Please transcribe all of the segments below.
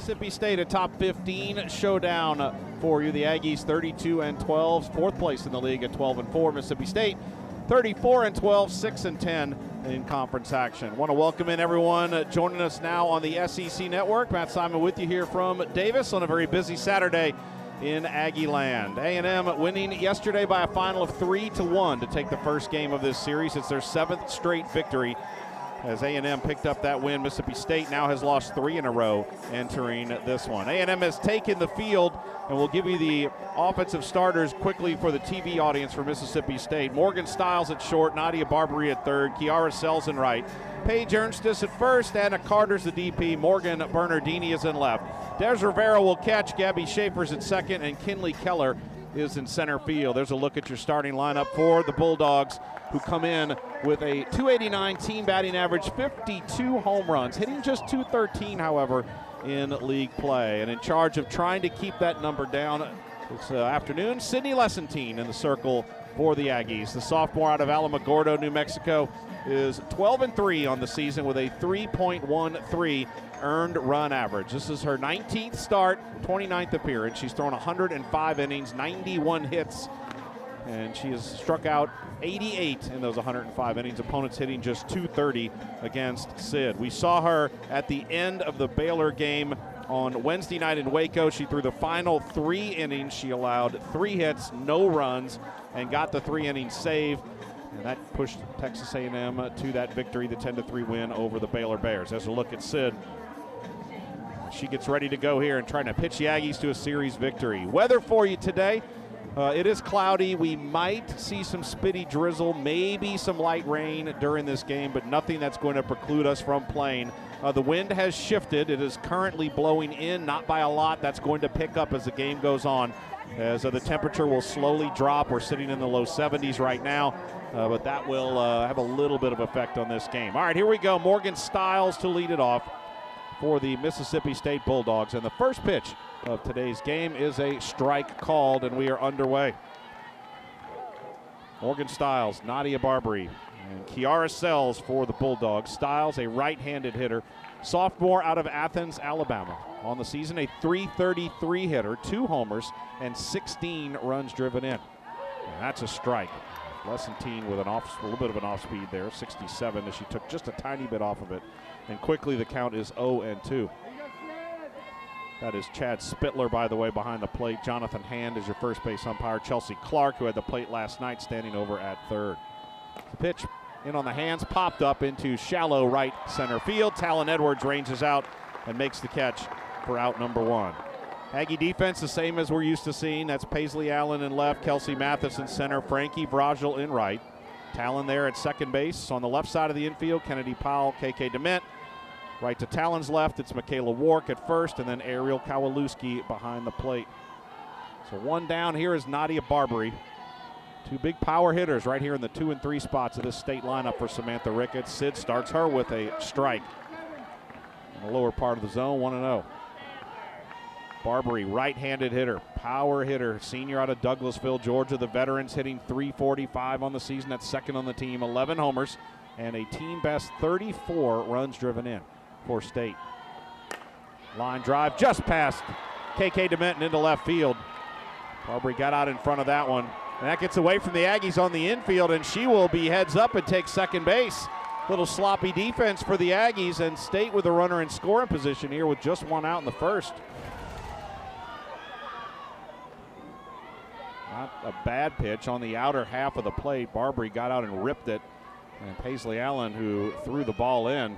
Mississippi State, a top 15 showdown for you. The Aggies 32-12, fourth place in the league at 12-4. Mississippi State 34-12, 6-10 in conference action. Want to welcome in everyone joining us now on the SEC Network. Matt Simon with you here from Davis on a very busy Saturday in Aggie land. A&M winning yesterday by a final of 3-1 to take the first game of this series. It's their seventh straight victory. As A&M picked up that win, Mississippi State now has lost 3 in a row entering this one. A&M has taken the field, and we'll give you the offensive starters quickly for the TV audience for Mississippi State. Morgan Stiles at short, Nadia Barbary at third, Kiara Sells in right, Paige Ernstis at first, Anna Carter's the DP, Morgan Bernardini is in left. Des Rivera will catch, Gabby Schaefer's at second, and Kinley Keller is in center field. There's a look at your starting lineup for the Bulldogs, who come in with a .289 team batting average, 52 home runs, hitting just .213, however, in league play. And in charge of trying to keep that number down this afternoon, Sydney Lessentine in the circle for the Aggies. The sophomore out of Alamogordo, New Mexico, is 12-3 on the season with a 3.13 earned run average. This is her 19th start, 29th appearance. She's thrown 105 innings, 91 hits, and she has struck out 88 in those 105 innings. Opponents hitting just .230 against Sid. We saw her at the end of the Baylor game on Wednesday night in Waco. She threw the final 3 innings. She allowed 3 hits, no runs, and got the 3-inning save. And that pushed Texas A&M to that victory, the 10-3 win over the Baylor Bears. As a look at Sid, she gets ready to go here and trying to pitch the Aggies to a series victory. Weather for you today. It is cloudy. We might see some spitty drizzle, maybe some light rain during this game, but nothing that's going to preclude us from playing. The wind has shifted. It is currently blowing in, not by a lot. That's going to pick up as the game goes on, as the temperature will slowly drop. We're sitting in the low 70s right now, but that will have a little bit of effect on this game. All right, here we go. Morgan Stiles to lead it off for the Mississippi State Bulldogs. And the first pitch of today's game is a strike called, and we are underway. Morgan Stiles, Nadia Barbary, and Kiara Sells for the Bulldogs. Stiles, a right-handed hitter, sophomore out of Athens, Alabama. On the season, a .333 hitter, 2 homers, and 16 runs driven in. And that's a strike. Lessentine with a little bit of an off-speed there, 67, as she took just a tiny bit off of it. And quickly the count is 0-2. That is Chad Spittler, by the way, behind the plate. Jonathan Hand is your first base umpire. Chelsea Clark, who had the plate last night, standing over at third. The pitch in on the hands, popped up into shallow right center field. Talon Edwards ranges out and makes the catch for out number 1. Aggie defense, the same as we're used to seeing. That's Paisley Allen in left, Kelsey Mathis in center, Frankie Brogel in right. Talon there at second base. On the left side of the infield, Kennedy Powell, KK DeMint. Right to Talon's left, it's Michaela Wark at first, and then Ariel Kowalewski behind the plate. So one down here is Nadia Barbary. 2 big power hitters right here in the 2 and 3 spots of this state lineup for Samantha Ricketts. Sid starts her with a strike in the lower part of the zone, 1-0. Barbary, right-handed hitter, power hitter, senior out of Douglasville, Georgia. The veterans hitting .345 on the season. That's second on the team, 11 homers, and a team best 34 runs driven in for State. Line drive just past KK DeMint and into left field. Barbary got out in front of that one. And that gets away from the Aggies on the infield, and she will be heads up and take second base. Little sloppy defense for the Aggies, and State with a runner in scoring position here with just 1 out in the first. Not a bad pitch on the outer half of the plate. Barbary got out and ripped it. And Paisley Allen, who threw the ball in.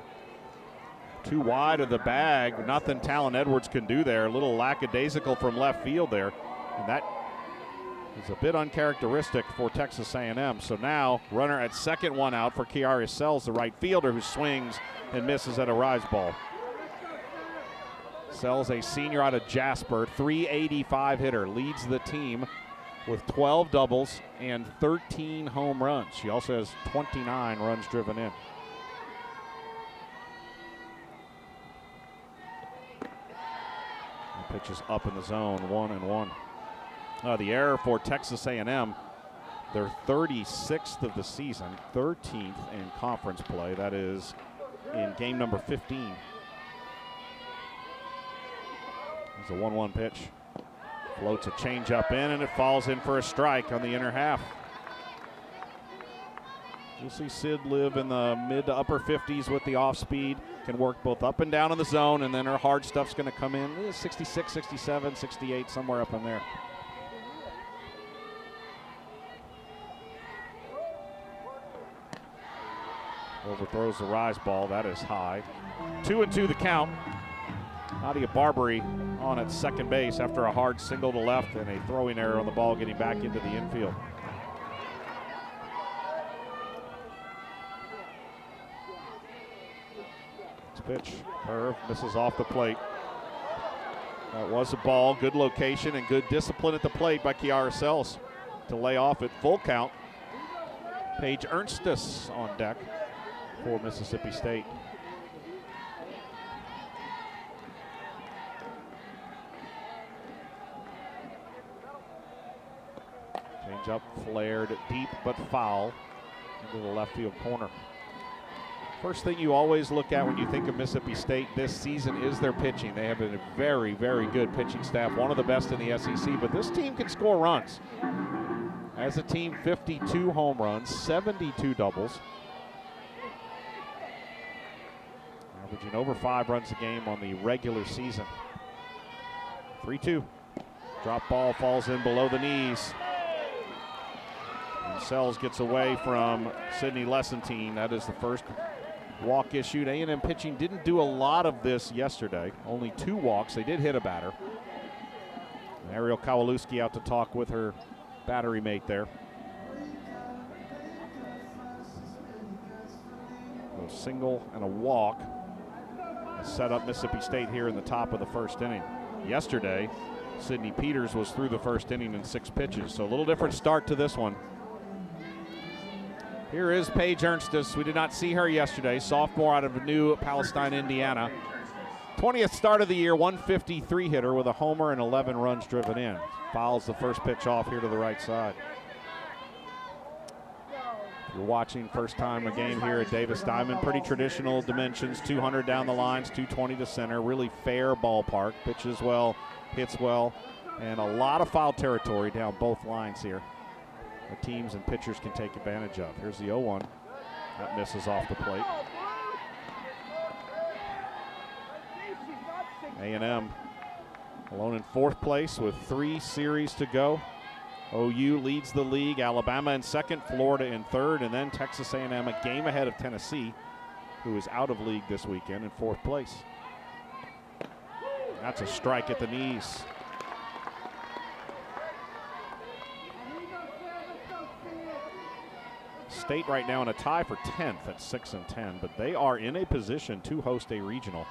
Too wide of the bag. Nothing Talon Edwards can do there. A little lackadaisical from left field there. And that is a bit uncharacteristic for Texas A&M. So now, runner at second, 1 out for Kiara Sells, the right fielder, who swings and misses at a rise ball. Sells, a senior out of Jasper, .385 hitter, leads the team with 12 doubles and 13 home runs. She also has 29 runs driven in. The pitch is up in the zone, 1-1. The error for Texas A&M, their 36th of the season, 13th in conference play. That is in game number 15. It's a 1-1 pitch. Floats a changeup in, and it falls in for a strike on the inner half. You'll see Sid live in the mid to upper 50s with the off speed. Can work both up and down in the zone, and then her hard stuff's going to come in 66, 67, 68, somewhere up in there. Overthrows the rise ball. That is high. 2-2 the count. Nadia Barbary on at second base after a hard single to left and a throwing error on the ball getting back into the infield. This pitch, curve, misses off the plate. That was a ball, good location and good discipline at the plate by Kiara Sells to lay off at full count. Paige Ernstes on deck for Mississippi State. Change up, flared deep but foul into the left field corner. First thing you always look at when you think of Mississippi State this season is their pitching. They have a very, very good pitching staff, one of the best in the SEC, but this team can score runs. As a team, 52 home runs, 72 doubles. Averaging over 5 runs a game on the regular season. 3-2. Drop ball falls in below the knees. And Sells gets away from Sydney Lessentine. That is the first walk issued. A&M pitching didn't do a lot of this yesterday. Only 2 walks. They did hit a batter. And Ariel Kowalewski out to talk with her battery mate there. A single and a walk set up Mississippi State here in the top of the first inning. Yesterday, Sydney Peters was through the first inning in 6 pitches, so a little different start to this one. Here is Paige Ernstes. We did not see her yesterday. Sophomore out of New Palestine, Indiana. 20th start of the year, 153 hitter with a homer and 11 runs driven in. Fouls the first pitch off here to the right side. If you're watching first time a game here at Davis Diamond, pretty traditional dimensions, 200 down the lines, 220 to center, really fair ballpark, pitches well, hits well, and a lot of foul territory down both lines here. The teams and pitchers can take advantage of. Here's the 0-1. That misses off the plate. A&M alone in 4th place with 3 series to go. OU leads the league, Alabama in 2nd, Florida in 3rd, and then Texas A&M a game ahead of Tennessee, who is out of league this weekend in 4th place. That's a strike at the knees. State right now in a tie for 10th at 6-10, but they are in a position to host a regional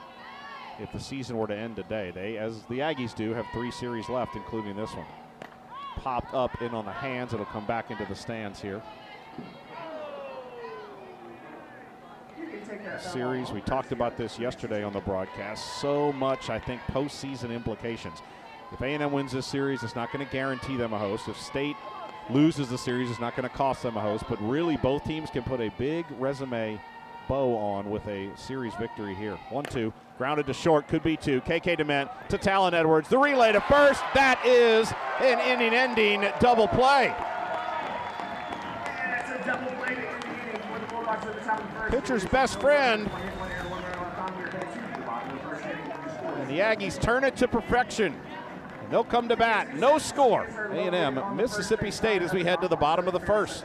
if the season were to end today. They, as the Aggies do, have 3 series left, including this one. Popped up in on the hands. It'll come back into the stands here. The series, we talked about this yesterday on the broadcast. So much, I think, postseason implications. If A&M wins this series, it's not going to guarantee them a host. If State loses the series, it's not going to cost them a host. But really, both teams can put a big resume bow on with a series victory here. 1-2, grounded to short, could be 2. KK Dement to Talon Edwards. The relay to first. That is an inning-ending double play. Pitcher's best friend. And the Aggies turn it to perfection. And they'll come to bat. No score. A&M, Mississippi State as we head to the bottom of the first.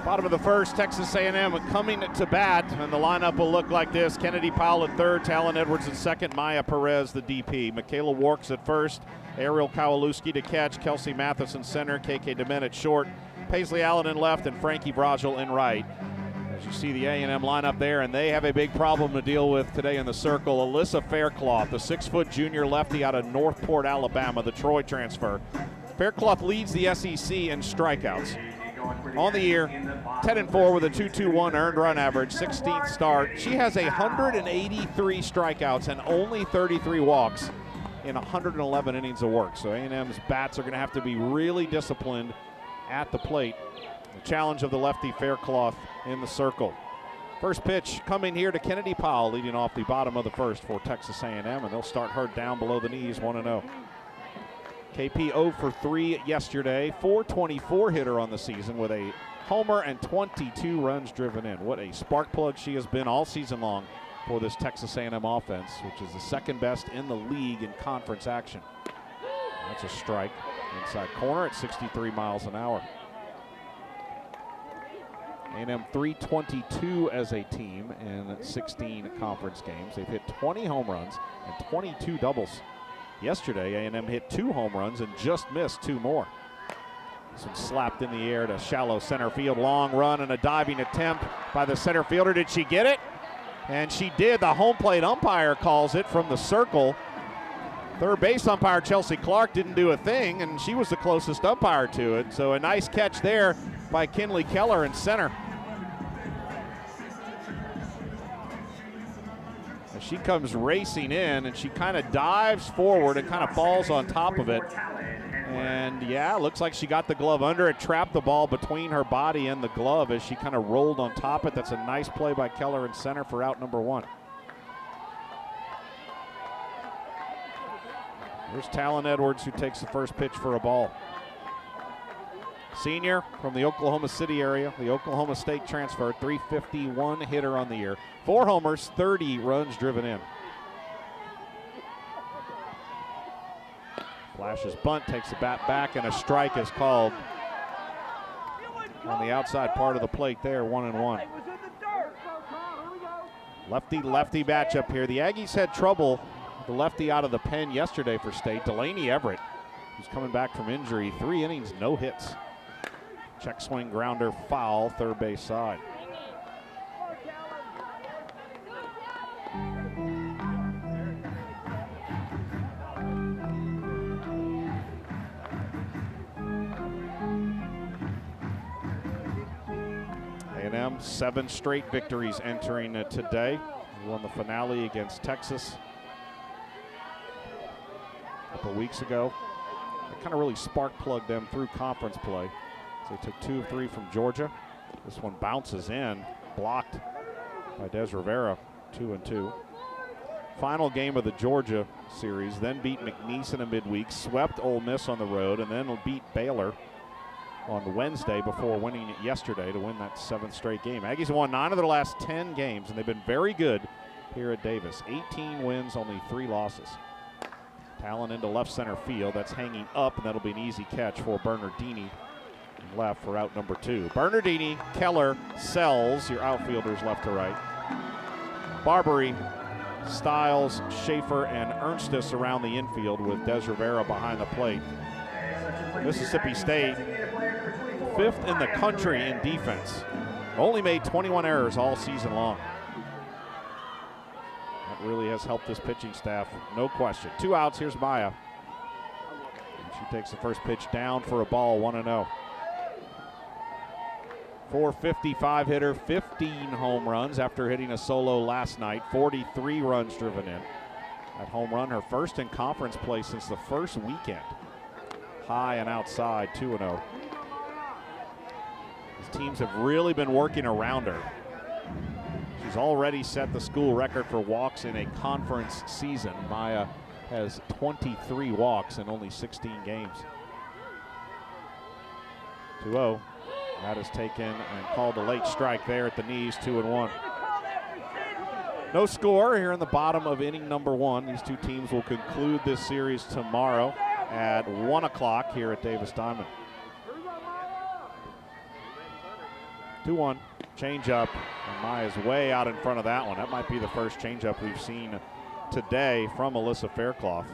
Bottom of the first, Texas A&M coming to bat, and the lineup will look like this. Kennedy Powell at third, Talon Edwards at second, Maya Perez the DP. Michaela Warks at first, Ariel Kowalewski to catch, Kelsey Matheson center, KK DeMint at short, Paisley Allen in left, and Frankie Brogel in right. As you see the A&M lineup there, and they have a big problem to deal with today in the circle. Alyssa Faircloth, the 6-foot junior lefty out of Northport, Alabama, the Troy transfer. Faircloth leads the SEC in strikeouts. On the year, 10-4 with a 2.21 earned run average, 16th start. She has 183 strikeouts and only 33 walks in 111 innings of work. So A&M's bats are going to have to be really disciplined at the plate. The challenge of the lefty Faircloth in the circle. First pitch coming here to Kennedy Powell, leading off the bottom of the first for Texas A&M, and they'll start her down below the knees, 1-0. KP 0 for 3 yesterday, 424 hitter on the season with a homer and 22 runs driven in. What a spark plug she has been all season long for this Texas A&M offense, which is the second best in the league in conference action. That's a strike inside corner at 63 miles an hour. A&M 322 as a team in 16 conference games. They've hit 20 home runs and 22 doubles. Yesterday, A&M hit 2 home runs and just missed 2 more. This one slapped in the air to shallow center field. Long run and a diving attempt by the center fielder. Did she get it? And she did. The home plate umpire calls it from the circle. Third base umpire Chelsea Clark didn't do a thing, and she was the closest umpire to it. So a nice catch there by Kinley Keller in center. She comes racing in, and she kind of dives forward and kind of falls on top of it. And yeah, looks like she got the glove under it, trapped the ball between her body and the glove as she kind of rolled on top of it. That's a nice play by Keller in center for out number 1. Here's Talon Edwards, who takes the first pitch for a ball. Senior from the Oklahoma City area, the Oklahoma State transfer, 351 hitter on the year. 4 homers, 30 runs driven in. Flashes bunt, takes the bat back, and a strike is called on the outside part of the plate there, 1-1. Lefty-lefty matchup here. The Aggies had trouble, the lefty out of the pen yesterday for State, Delaney Everett, who's coming back from injury. 3 innings, no hits. Check swing grounder foul, third base side. A&M 7 straight victories entering today. We won the finale against Texas a couple weeks ago. It kind of really spark plugged them through conference play. So they took 2 of 3 from Georgia. This one bounces in, blocked by Des Rivera, 2-2. Final game of the Georgia series, then beat McNeese in a midweek, swept Ole Miss on the road, and then beat Baylor on Wednesday before winning it yesterday to win that 7th straight game. Aggies have won 9 of their last 10 games, and they've been very good here at Davis. 18 wins, only 3 losses. Talon into left center field. That's hanging up, and that'll be an easy catch for Bernardini. Left for out number 2. Bernardini, Keller, Sells, your outfielders left to right. Barbary, Stiles, Schaefer, and Ernstus around the infield with Des Rivera behind the plate. Mississippi State, 5th in the country in defense. Only made 21 errors all season long. That really has helped this pitching staff, no question. 2 outs, here's Maya. And she takes the first pitch down for a ball, 1-0. 455 hitter, 15 home runs after hitting a solo last night, 43 runs driven in. That home run, her first in conference play since the first weekend. High and outside, 2-0. These teams have really been working around her. She's already set the school record for walks in a conference season. Maya has 23 walks in only 16 games. 2-0. That is taken and called a late strike there at the knees, 2-1. No score here in the bottom of inning number 1. These 2 teams will conclude this series tomorrow at 1 o'clock here at Davis Diamond. 2-1, change up. And Maya's way out in front of that one. That might be the first change up we've seen today from Alyssa Faircloth.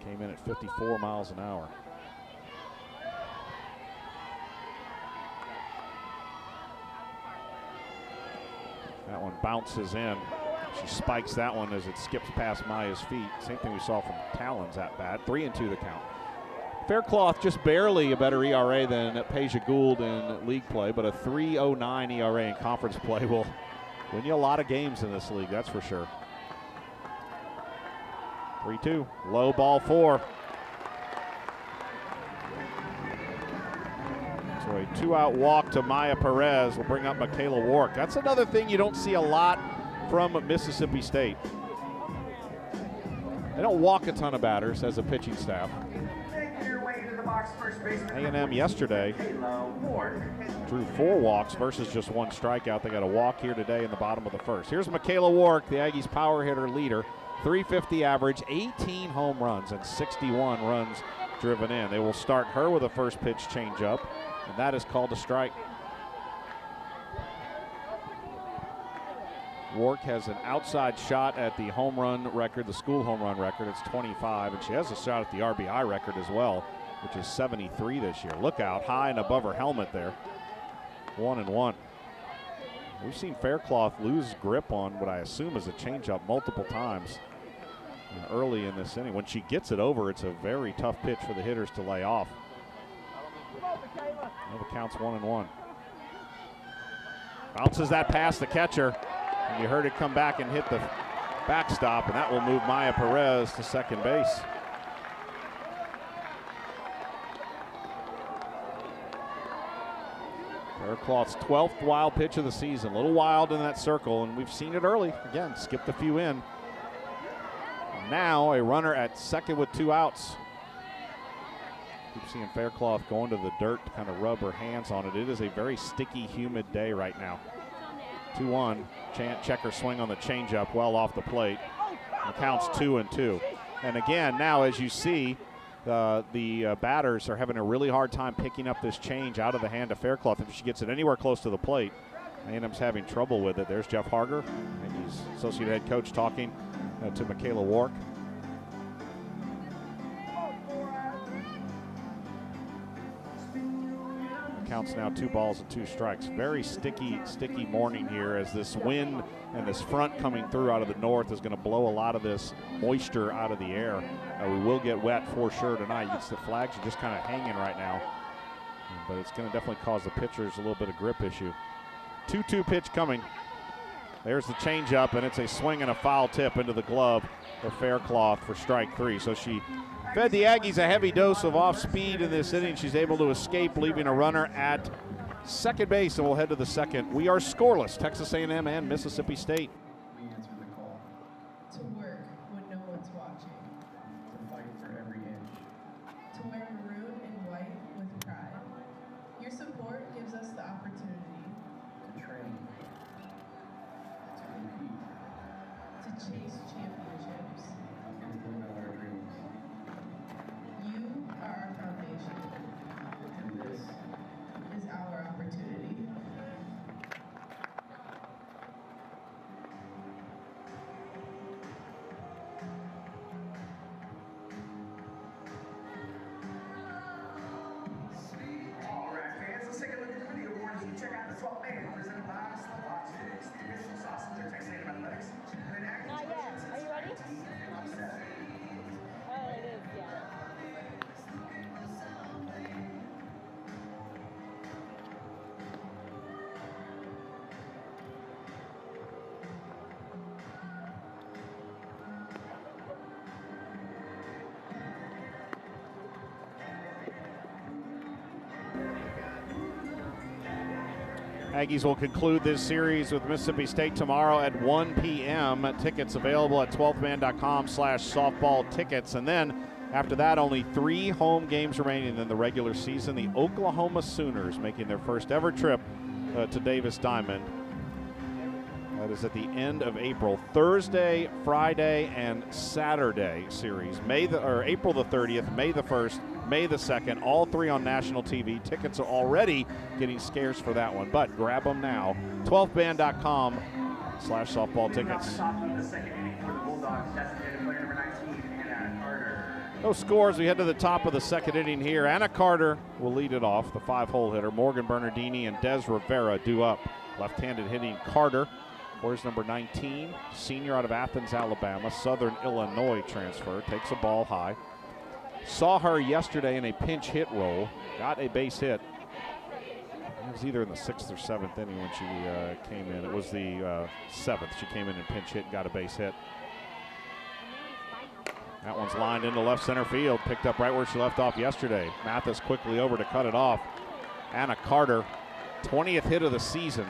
Came in at 54 miles an hour. That one bounces in. She spikes that one as it skips past Maya's feet. Same thing we saw from Talon's at bat. 3-2 the count. Faircloth just barely a better ERA than Peja Gould in league play, but a 3.09 ERA in conference play will win you a lot of games in this league, that's for sure. 3-2, low ball 4. So a 2-out walk to Maya Perez will bring up Michaela Wark. That's another thing you don't see a lot from Mississippi State. They don't walk a ton of batters as a pitching staff. A&M yesterday drew 4 walks versus just 1 strikeout. They got a walk here today in the bottom of the first. Here's Michaela Wark, the Aggies power hitter leader. 350 average, 18 home runs, and 61 runs driven in. They will start her with a first pitch changeup, and that is called a strike. Wark has an outside shot at the home run record, the school home run record. It's 25, and she has a shot at the RBI record as well, which is 73 this year. Look out, high and above her helmet there. 1-1. We've seen Faircloth lose grip on what I assume is a changeup multiple times early in this inning. When she gets it over, it's a very tough pitch for the hitters to lay off. Well, the count's 1-1. Bounces that past the catcher, and you heard it come back and hit the backstop, and that will move Maya Perez to second base. Faircloth's 12th wild pitch of the season. A little wild in that circle, and we've seen it early. Again, skipped a few in. Now a runner at second with 2 outs. Keep seeing Faircloth going to the dirt to kind of rub her hands on it. It is a very sticky, humid day right now. 2-1. Checker swing on the changeup well off the plate. The count's 2-2. And again, now as you see, the batters are having a really hard time picking up this change out of the hand of Faircloth. If she gets it anywhere close to the plate, A&M's having trouble with it. There's Jeff Harger, Aggies associate head coach, talking to Michaela Wark. Counts now 2 balls and 2 strikes. Very sticky morning here as this wind and this front coming through out of the north is going to blow a lot of this moisture out of the air. We will get wet for sure tonight. It's the flags are just kind of hanging right now, but it's going to definitely cause the pitchers a little bit of grip issue. 2-2 pitch coming. There's the changeup, and it's a swing and a foul tip into the glove of Faircloth for strike 3. So she fed the Aggies a heavy dose of off speed in this inning. She's able to escape, leaving a runner at second base, and we'll head to the second. We are scoreless, Texas A&M and Mississippi State. We answer the call. To work when no one's watching. To fight for every inch. To wear maroon and white with pride. Your support gives us the opportunity. To train. To compete. To chase championships. And to live out our dreams. You are our foundation. And this is our opportunity. All right, fans, let's take a look at the video board as we check out the 12th man presented by Slowfox Fix, the official sauce of their Texas A&M athletics. And then acting Not yet. Are you ready? 1957. Oh, it is, yeah. Aggies will conclude this series with Mississippi State tomorrow at 1 p.m. Tickets available at 12thman.com/softball tickets. And then after that, only 3 home games remaining in the regular season. The Oklahoma Sooners making their first ever trip to Davis Diamond That is at the end of April. Thursday, Friday, and Saturday series. April the 30th, May the 1st, May the 2nd, all three on national TV. Tickets are already getting scarce for that one, but grab them now. 12band.com/softball tickets. Those scores, we head to the top of the second inning here. Anna Carter will lead it off, the 5-hole hitter. Morgan Bernardini and Des Rivera due up. Left-handed hitting Carter. Where's number 19, senior out of Athens, Alabama, Southern Illinois transfer, takes a ball high. Saw her yesterday in a pinch hit role, got a base hit. It was either in the 6th or 7th inning when she came in. It was the 7th. She came in and pinch hit and got a base hit. That one's lined into left center field, picked up right where she left off yesterday. Mathis quickly over to cut it off. Anna Carter, 20th hit of the season.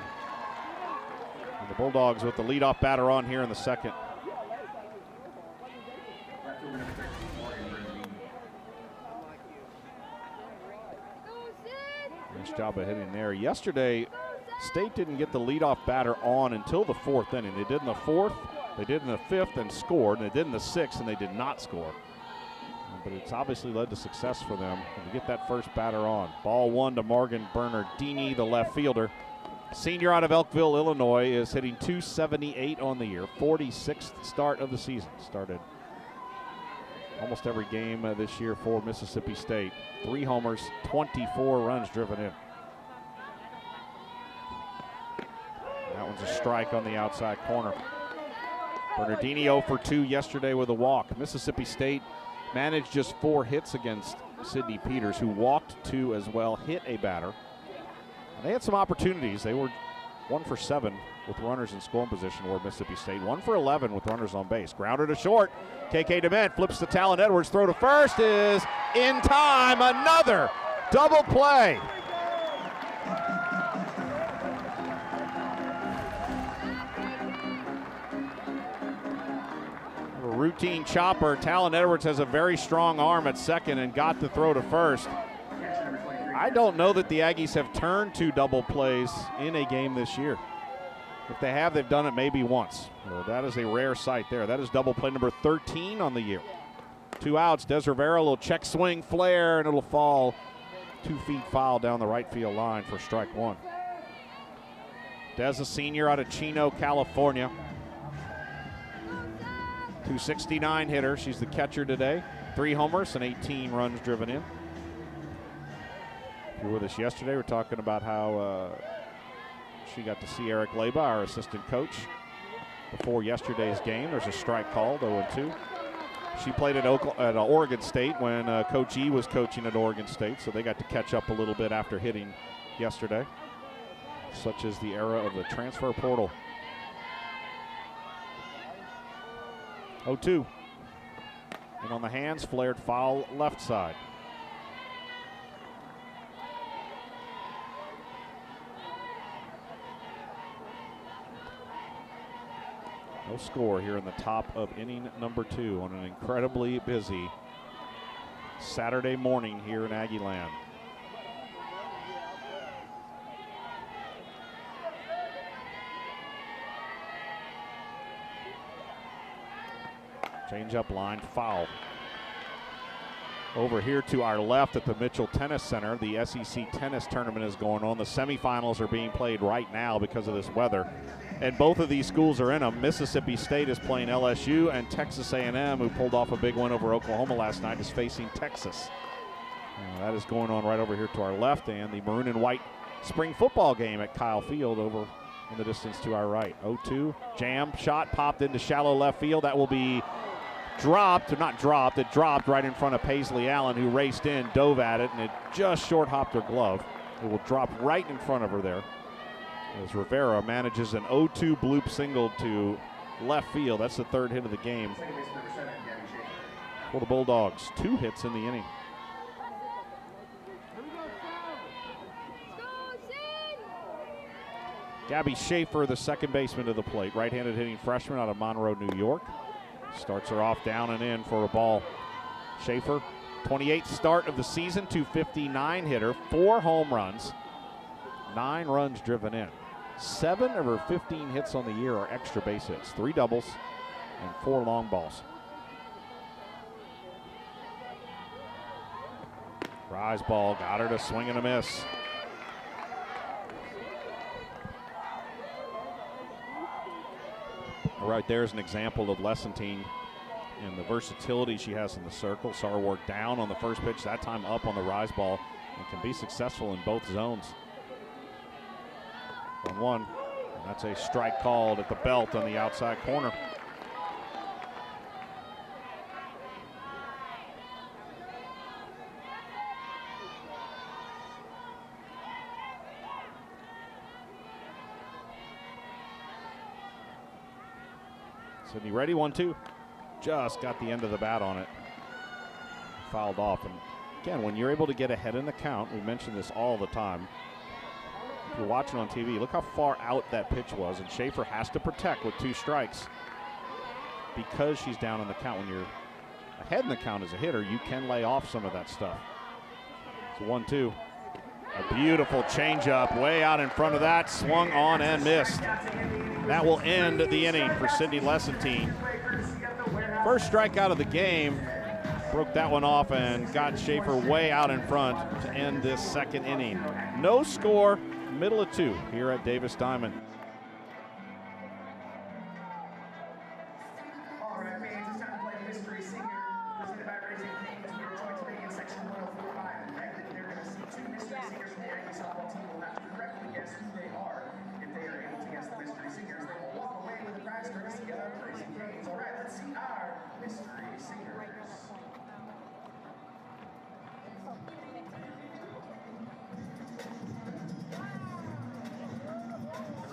And the Bulldogs with the leadoff batter on here in the second. Nice job of hitting there. Yesterday, State didn't get the leadoff batter on until the 4th inning. They did in the 4th, they did in the 5th and scored, and they did in the 6th and they did not score. But it's obviously led to success for them to get that first batter on. Ball one to Morgan Bernardini, the left fielder. Senior out of Elkville, Illinois, is hitting .278 on the year. 46th start of the season. Started almost every game this year for Mississippi State. 3 homers, 24 runs driven in. That one's a strike on the outside corner. Bernardini 0 for 2 yesterday with a walk. Mississippi State managed just 4 hits against Sydney Peters, who walked 2 as well, hit a batter. And they had some opportunities. They were 1 for 7 with runners in scoring position were Mississippi State. 1 for 11 with runners on base. Grounded to short. KK DeMent flips to Talon Edwards. Throw to first is in time. Another double play. A routine chopper. Talon Edwards has a very strong arm at second and got the throw to first. I don't know that the Aggies have turned 2 double plays in a game this year. If they have, they've done it maybe once. Well, that is a rare sight there. That is double play number 13 on the year. 2 outs. Des Rivera, a little check swing flare, and it'll fall 2 feet foul down the right field line for strike 1. Des, a senior out of Chino, California. .269 hitter. She's the catcher today. 3 homers and 18 runs driven in. If you were with us yesterday, we're talking about how she got to see Eric Leba, our assistant coach, before yesterday's game. There's a strike called, 0-2. She played at Oregon State when Coach E was coaching at Oregon State, so they got to catch up a little bit after hitting yesterday. Such is the era of the transfer portal. 0-2. And on the hands, flared foul left side. No score here in the top of inning number 2 on an incredibly busy Saturday morning here in Aggieland. Change up line, foul. Over here to our left at the Mitchell Tennis Center, the SEC tennis tournament is going on. The semifinals are being played right now because of this weather. And both of these schools are in them. Mississippi State is playing LSU, and Texas A&M, who pulled off a big win over Oklahoma last night, is facing Texas. That is going on right over here to our left, and the maroon and white spring football game at Kyle Field over in the distance to our right. 0-2, jam shot popped into shallow left field. That will be dropped, or not dropped, it dropped right in front of Paisley Allen, who raced in, dove at it, and it just short hopped her glove. It will drop right in front of her there as Rivera manages an 0-2 bloop single to left field. That's the 3rd hit of the game for the Bulldogs. 2 hits in the inning. Gabby Schaefer, the second baseman to the plate, right-handed hitting freshman out of Monroe, New York. Starts her off down and in for a ball. Schaefer, 28th start of the season, .259 hitter, 4 home runs, 9 runs driven in. 7 of her 15 hits on the year are extra base hits, 3 doubles and 4 long balls. Rise ball got her to swing and a miss. Right there is an example of Lesentine and the versatility she has in the circle. Saw her work down on the first pitch, that time up on the rise ball, and can be successful in both zones. 1-1, and that's a strike called at the belt on the outside corner. Sydney ready, 1-2. Just got the end of the bat on it. Fouled off. And again, when you're able to get ahead in the count, we mention this all the time. If you're watching on TV, look how far out that pitch was. And Schaefer has to protect with 2 strikes because she's down in the count. When you're ahead in the count as a hitter, you can lay off some of that stuff. It's 1-2. A beautiful changeup way out in front of that. Swung on and missed. That will end the inning for Sydney Lesentine. First strikeout of the game. Broke that one off and got Schaefer way out in front to end this second inning. No score, middle of 2 here at Davis Diamond. All right, fans, it's time to play Mystery Singer, presented by Raising Cane's. We are joined today in section 104.5. They're going to see 2 mystery singers from the Aggie softball team will have to correctly guess who they are. If they are able to guess the mystery singers, they will walk away with a prize courtesy of Raising Cane's. All right, let's see our mystery singers.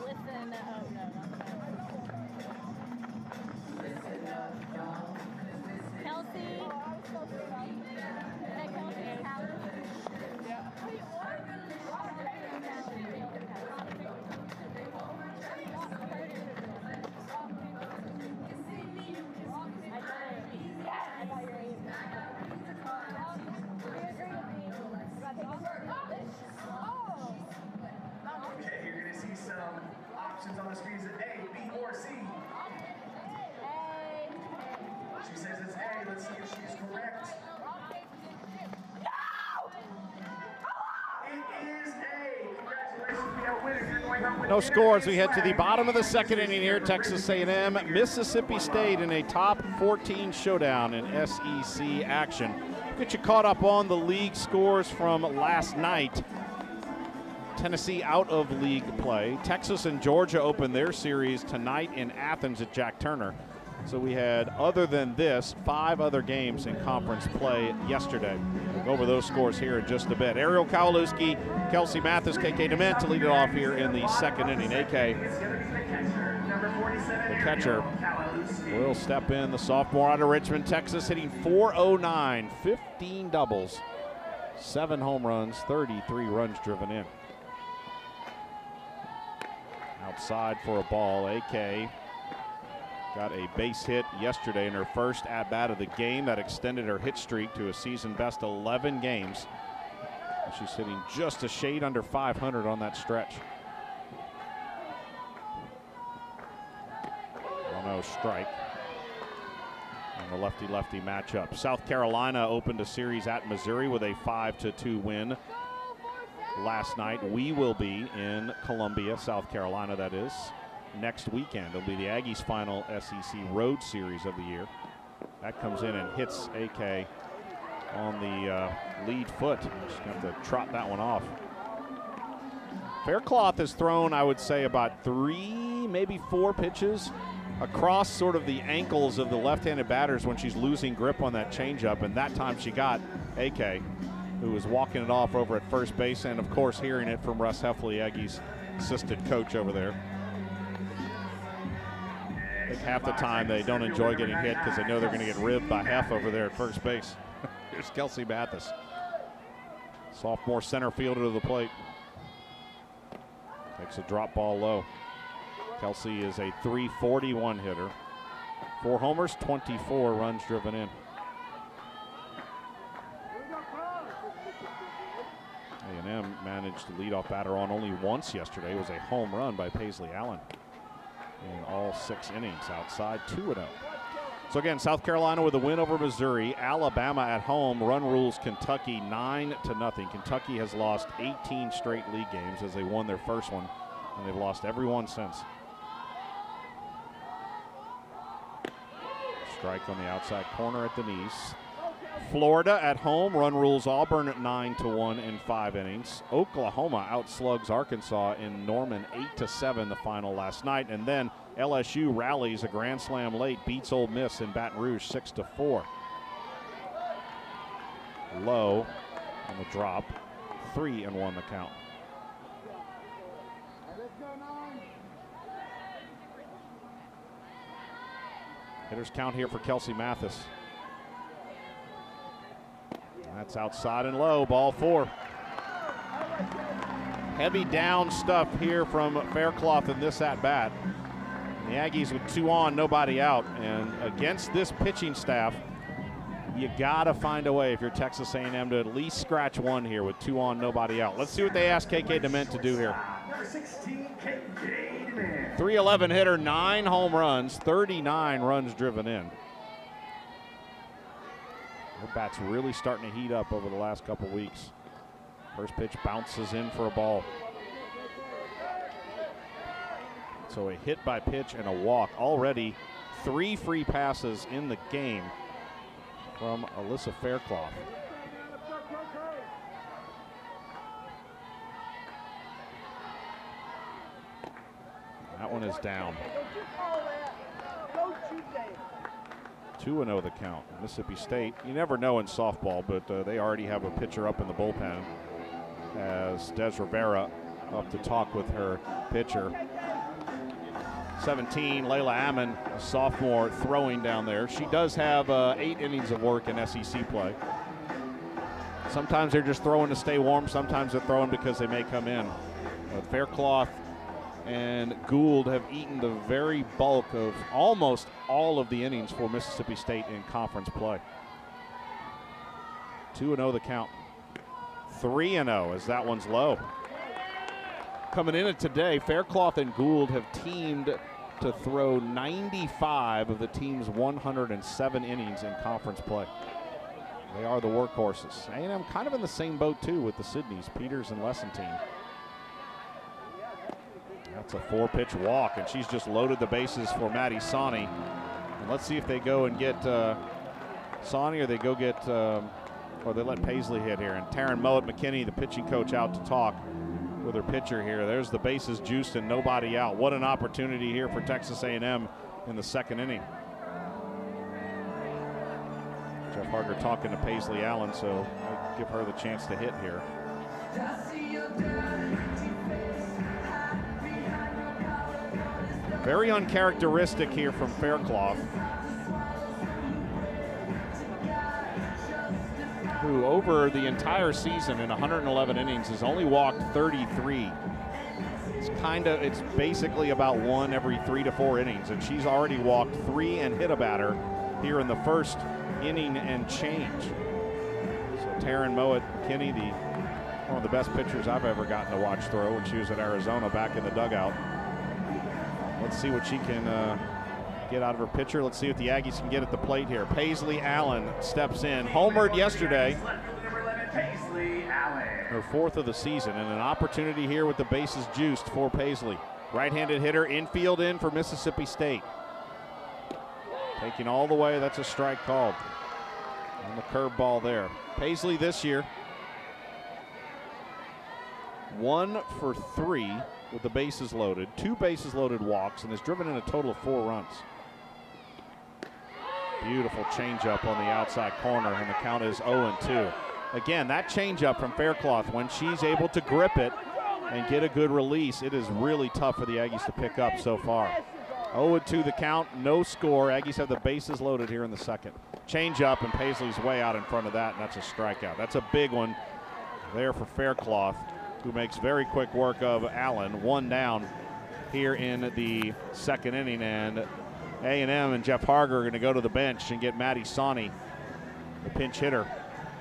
Listen, oh no, not that. Kelsey. Hey, Kelsey, Okay, you're going to see some options on the screen. Is it A, B, or C? She says it's A. Let's see if she's correct. It is A. Congratulations, we have a winner. You're going home with No dinner scores. and We head to the swag. bottom of the second inning here. Texas A&M, Mississippi State in a top 14 showdown in SEC action. Get you caught up on the league scores from last night. Tennessee out of league play. Texas and Georgia open their series tonight in Athens at Jack Turner. So we had, other than this, 5 other games in conference play yesterday. We'll go over those scores here in just a bit. Ariel Kowalewski, Kelsey Mathis, KK Dement to lead it off here in the second inning. AK, the catcher, will step in. The sophomore out of Richmond, Texas, hitting .409, 15 doubles, 7 home runs, 33 runs driven in. Outside for a ball. AK got a base hit yesterday in her first at-bat of the game. That extended her hit streak to a season-best 11 games. She's hitting just a shade under 500 on that stretch. 1-0 strike on the lefty-lefty matchup. South Carolina opened a series at Missouri with a 5-2 win last night. We will be in Columbia, South Carolina, that is, next weekend. It'll be the Aggies' final SEC road series of the year. That comes in and hits AK on the lead foot. Just have to trot that one off. Faircloth has thrown, I would say, about 3, maybe 4 pitches across sort of the ankles of the left-handed batters when she's losing grip on that changeup, and that time she got AK, who was walking it off over at first base, and of course hearing it from Russ Heffley, Aggies' assistant coach over there. I think half the time they don't enjoy getting hit because they know they're going to get ribbed by Heff over there at first base. Here's Kelsey Mathis, sophomore center fielder to the plate. Takes a drop ball low. Kelsey is a .341 hitter. 4 homers, 24 runs driven in. A&M managed to lead off batter on only once yesterday. It was a home run by Paisley Allen in all 6 innings, outside 2-0. So again, South Carolina with a win over Missouri. Alabama at home run rules Kentucky 9-0. Kentucky has lost 18 straight league games as they won their first one, and they've lost every one since. Strike on the outside corner at the knees. Florida at home run rules Auburn at 9-1 in 5 innings. Oklahoma outslugs Arkansas in Norman 8-7 the final last night, and then LSU rallies a grand slam late, beats Ole Miss in Baton Rouge 6-4. Low on the drop, 3-1 the count. Hitters count here for Kelsey Mathis. That's outside and low, ball 4. Heavy down stuff here from Faircloth in this at-bat. The Aggies with 2 on, nobody out. And against this pitching staff, you gotta find a way if you're Texas A&M to at least scratch 1 here with 2 on, nobody out. Let's see what they ask KK DeMint to do here. Number 16, KK DeMint. 311 hitter, 9 home runs, 39 runs driven in. Her bat's really starting to heat up over the last couple weeks. First pitch bounces in for a ball. So a hit by pitch and a walk. Already 3 free passes in the game from Alyssa Faircloth. That one is down. 2-0 the count. Mississippi State, you never know in softball, but they already have a pitcher up in the bullpen as Des Rivera up to talk with her pitcher. 17, Layla Ammon, a sophomore, throwing down there. She does have 8 innings of work in SEC play. Sometimes they're just throwing to stay warm. Sometimes they're throwing because they may come in. Faircloth and Gould have eaten the very bulk of almost all of the innings for Mississippi State in conference play. 2-0 the count. 3-0 as that one's low. Coming in today, Faircloth and Gould have teamed to throw 95 of the team's 107 innings in conference play. They are the workhorses. A&M kind of in the same boat too with the Sydneys, Peters and Lessentine. That's a 4-pitch walk, and she's just loaded the bases for Maddie Sawney. And let's see if they go and get Sawney, or they go get, or they let Paisley hit here. And Taryn Mowat-McKinney, the pitching coach, out to talk with her pitcher here. There's the bases juiced and nobody out. What an opportunity here for Texas A&M in the 2nd inning. Jeff Harger talking to Paisley Allen, so I'll give her the chance to hit here. Very uncharacteristic here from Faircloth, who over the entire season in 111 innings has only walked 33. It's basically about 1 every 3 to 4 innings, and she's already walked 3 and hit a batter here in the 1st inning and change. So Taryn Mowat-McKinney, one of the best pitchers I've ever gotten to watch throw when she was at Arizona back in the dugout. Let's see what she can get out of her pitcher. Let's see what the Aggies can get at the plate here. Paisley Allen steps in. Homered yesterday. Her 4th of the season, and an opportunity here with the bases juiced for Paisley. Right-handed hitter, infield in for Mississippi State. Taking all the way, that's a strike called. On the curveball there. Paisley this year, 1 for 3 with the bases loaded, 2 bases loaded walks, and has driven in a total of 4 runs. Beautiful changeup on the outside corner, and the count is 0-2. Again, that changeup from Faircloth, when she's able to grip it and get a good release, it is really tough for the Aggies to pick up so far. 0-2 the count, no score. Aggies have the bases loaded here in the 2nd. Changeup, and Paisley's way out in front of that, and that's a strikeout. That's a big one there for Faircloth, who makes very quick work of Allen. 1 down here in the 2nd inning, and A&M and Jeff Harger are going to go to the bench and get Maddie Sawney, the pinch hitter,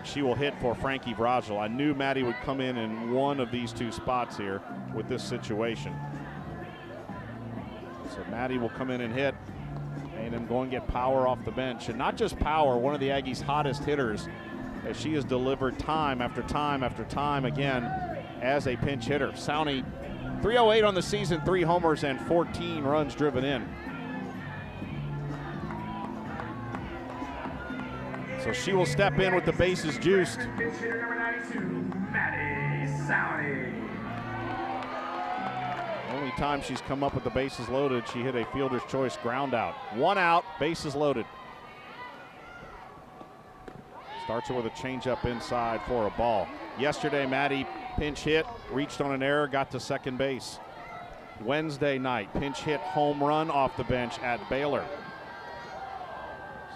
she will hit for Frankie Brogel. I knew Maddie would come in one of these two spots here with this situation. So Maddie will come in and hit. A&M going to get power off the bench. And not just power, one of the Aggies' hottest hitters, as she has delivered time after time after time again as a pinch hitter. Sowney, 308 on the season, 3 homers and 14 runs driven in. So she will step in with the bases juiced. Pinch hitter number 92, Maddie Sowney. Only time she's come up with the bases loaded, she hit a fielder's choice ground out. 1 out, bases loaded. Starts her with a changeup inside for a ball. Yesterday, Maddie pinch hit, reached on an error, got to second base. Wednesday night, pinch hit home run off the bench at Baylor.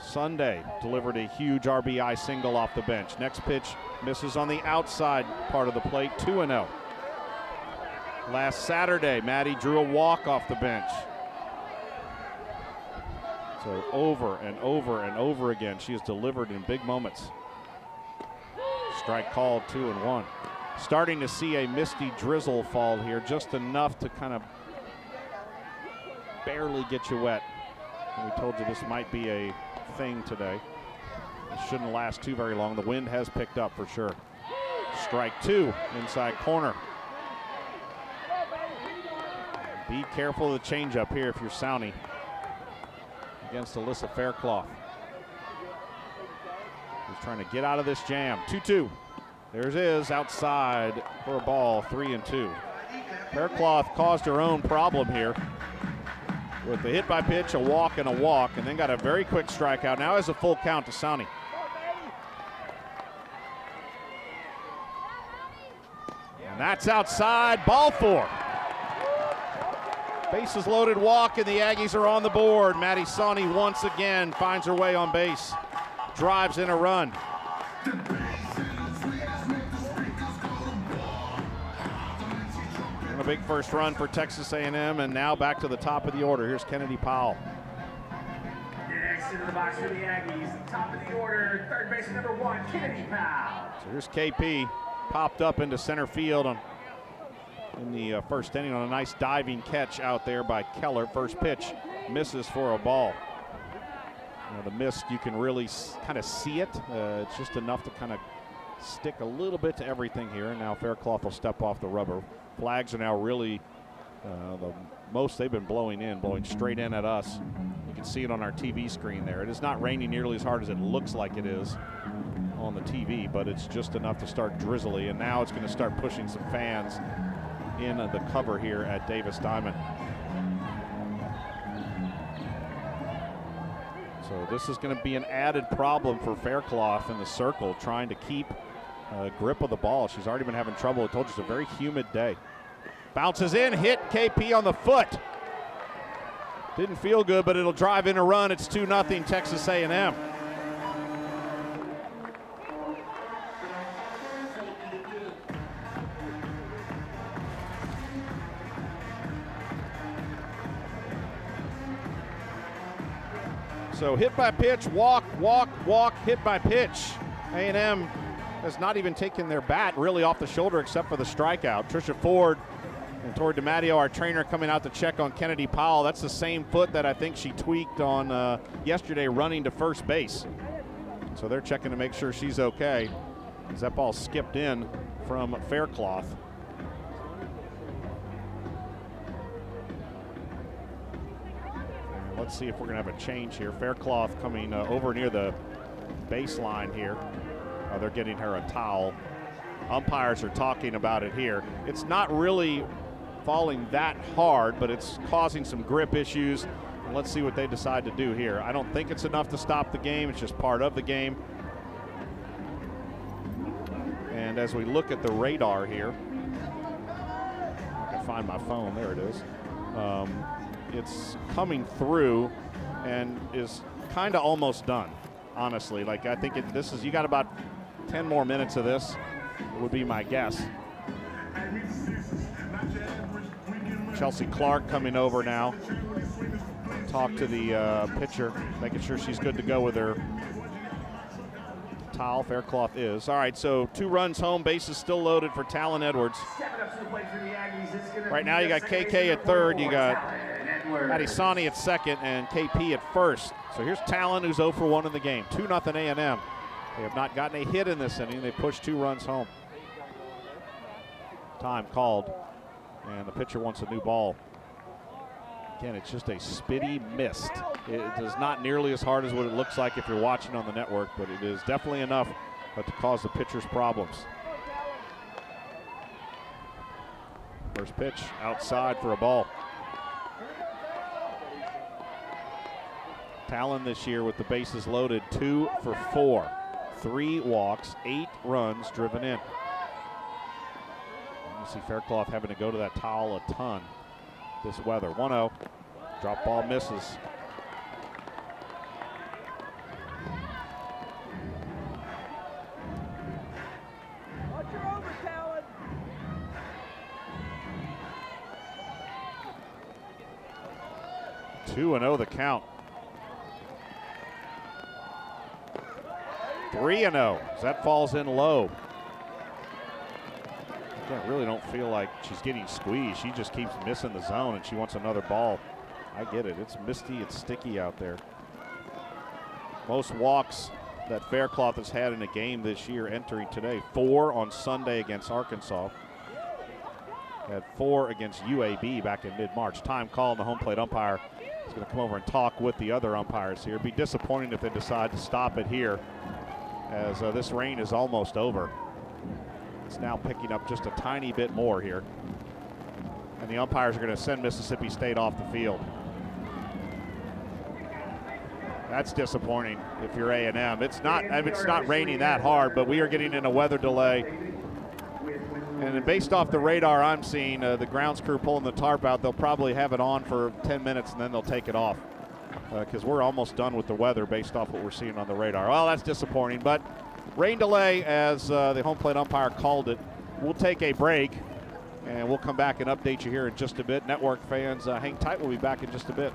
Sunday, delivered a huge RBI single off the bench. Next pitch misses on the outside part of the plate, 2-0. Last Saturday, Maddie drew a walk off the bench. So over and over and over again, she has delivered in big moments. Strike called, 2-1. Starting to see a misty drizzle fall here, just enough to kind of barely get you wet. And we told you this might be a thing today. It shouldn't last too very long. The wind has picked up for sure. Strike 2, inside corner. Be careful of the changeup here if you're Sowney against Alyssa Faircloth. He's trying to get out of this jam. 2-2. There it is, outside for a ball, 3-2. Faircloth caused her own problem here with the hit by pitch, a walk, and then got a very quick strikeout. Now has a full count to Sowney. And that's outside, ball 4. Bases loaded walk, and the Aggies are on the board. Maddie Sowney once again finds her way on base. Drives in a run. And a big first run for Texas A&M, and now back to the top of the order. Here's Kennedy Powell. Next into the box for the Aggies, top of the order, third baseman number 1, Kennedy Powell. So here's KP, popped up into center field in the first inning on a nice diving catch out there by Keller. First pitch misses for a ball. The mist, you can really kind of see it. It's just enough to kind of stick a little bit to everything here. And now Faircloth will step off the rubber. Flags are now really the most they've been blowing straight in at us. You can see it on our TV screen there. It is not raining nearly as hard as it looks like it is on the TV, but it's just enough to start drizzly. And now it's going to start pushing some fans in the cover here at Davis Diamond. So this is going to be an added problem for Faircloth in the circle, trying to keep grip of the ball. She's already been having trouble. I told you it's a very humid day. Bounces in, hit KP on the foot. Didn't feel good, but it'll drive in a run. It's 2-0 Texas A&M. So hit by pitch, walk, hit by pitch. A&M has not even taken their bat really off the shoulder except for the strikeout. Trisha Ford and Tori DiMatteo, our trainer, coming out to check on Kennedy Powell. That's the same foot that I think she tweaked on yesterday running to first base. So they're checking to make sure she's okay, as that ball skipped in from Faircloth. Let's see if we're going to have a change here. Faircloth coming over near the baseline here. They're getting her a towel. Umpires are talking about it here. It's not really falling that hard, but it's causing some grip issues. And let's see what they decide to do here. I don't think it's enough to stop the game. It's just part of the game. And as we look at the radar here, I can find my phone. There it is. It's coming through and is kind of almost done, honestly. Like, I think this is, you got about 10 more minutes of this, would be my guess. Chelsea Clark coming over now. Talk to the pitcher, making sure she's good to go with her towel. Faircloth is. All right, so 2 runs home, bases still loaded for Talon Edwards. Stepping up to the plate for the Aggies is gonna Right be now you the got second KK baseman at third, you for got Talon Edwards. Adesanya at second, and KP at first. So here's Talon, who's 0 for 1 in the game. 2-0 A&M. They have not gotten a hit in this inning. They pushed 2 runs home. Time called, and the pitcher wants a new ball. Again, it's just a spitty mist. It is not nearly as hard as what it looks like if you're watching on the network, but it is definitely enough to cause the pitcher's problems. First pitch outside for a ball. Talon this year with the bases loaded, 2 for 4. 3 walks, 8 runs driven in. You see Faircloth having to go to that towel a ton this weather. 1-0, drop ball misses. Watch your over, Talon. Two and 0 the count. 3-0 as that falls in low. I really don't feel like she's getting squeezed. She just keeps missing the zone and she wants another ball. I get it. It's misty, it's sticky out there. Most walks that Faircloth has had in a game this year entering today. 4 on Sunday against Arkansas. Had 4 against UAB back in mid-March. Time call, and the home plate umpire is going to come over and talk with the other umpires here. It'd be disappointing if they decide to stop it here, as this rain is almost over. It's now picking up just a tiny bit more here. And the umpires are going to send Mississippi State off the field. That's disappointing if you're A&M. It's not raining that hard, but we are getting in a weather delay. And then based off the radar I'm seeing, the grounds crew pulling the tarp out, they'll probably have it on for 10 minutes and then they'll take it off. Because we're almost done with the weather based off what we're seeing on the radar. Well, that's disappointing, but rain delay as the home plate umpire called it. We'll take a break, and we'll come back and update you here in just a bit. Network fans, hang tight. We'll be back in just a bit.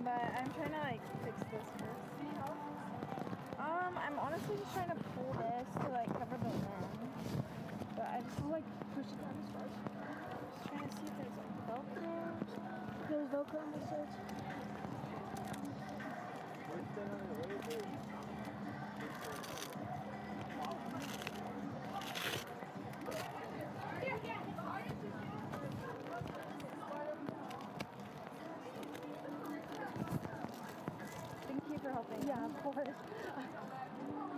But I'm trying to like fix this first. I'm honestly just trying to pull this to like cover the lens. But I just like push it down as far as I can. Just trying to see if there's like Velcro. There's Velcro on this side. Yeah, of course.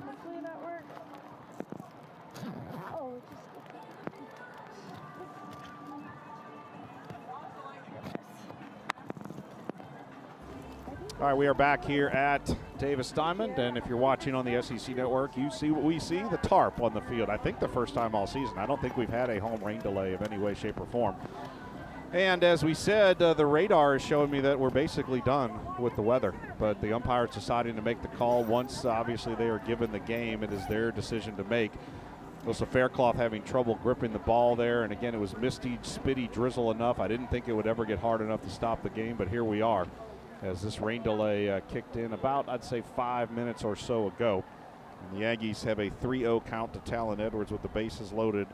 Hopefully that works. Oh, it just... All right, we are back here at Davis Diamond, and if you're watching on the SEC Network, you see what we see, the tarp on the field. I think the first time all season. I don't think we've had a home rain delay of any way, shape, or form. And as we said, the radar is showing me that we're basically done with the weather. But the umpires deciding to make the call once, obviously, they are given the game. It is their decision to make. Alyssa Faircloth having trouble gripping the ball there. And again, it was misty, spitty drizzle enough. I didn't think it would ever get hard enough to stop the game, but here we are as this rain delay kicked in about, I'd say, 5 minutes or so ago. And the Aggies have a 3-0 count to Talon Edwards with the bases loaded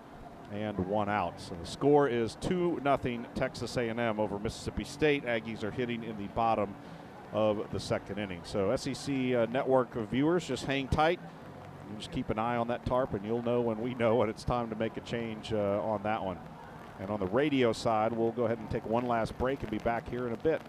and 1 out. So the score is 2-0 Texas A&M over Mississippi State. Aggies are hitting in the bottom of the second inning. So SEC network viewers, just hang tight. You just keep an eye on that tarp, and you'll know when we know when it's time to make a change on that one. And on the radio side, we'll go ahead and take one last break and be back here in a bit.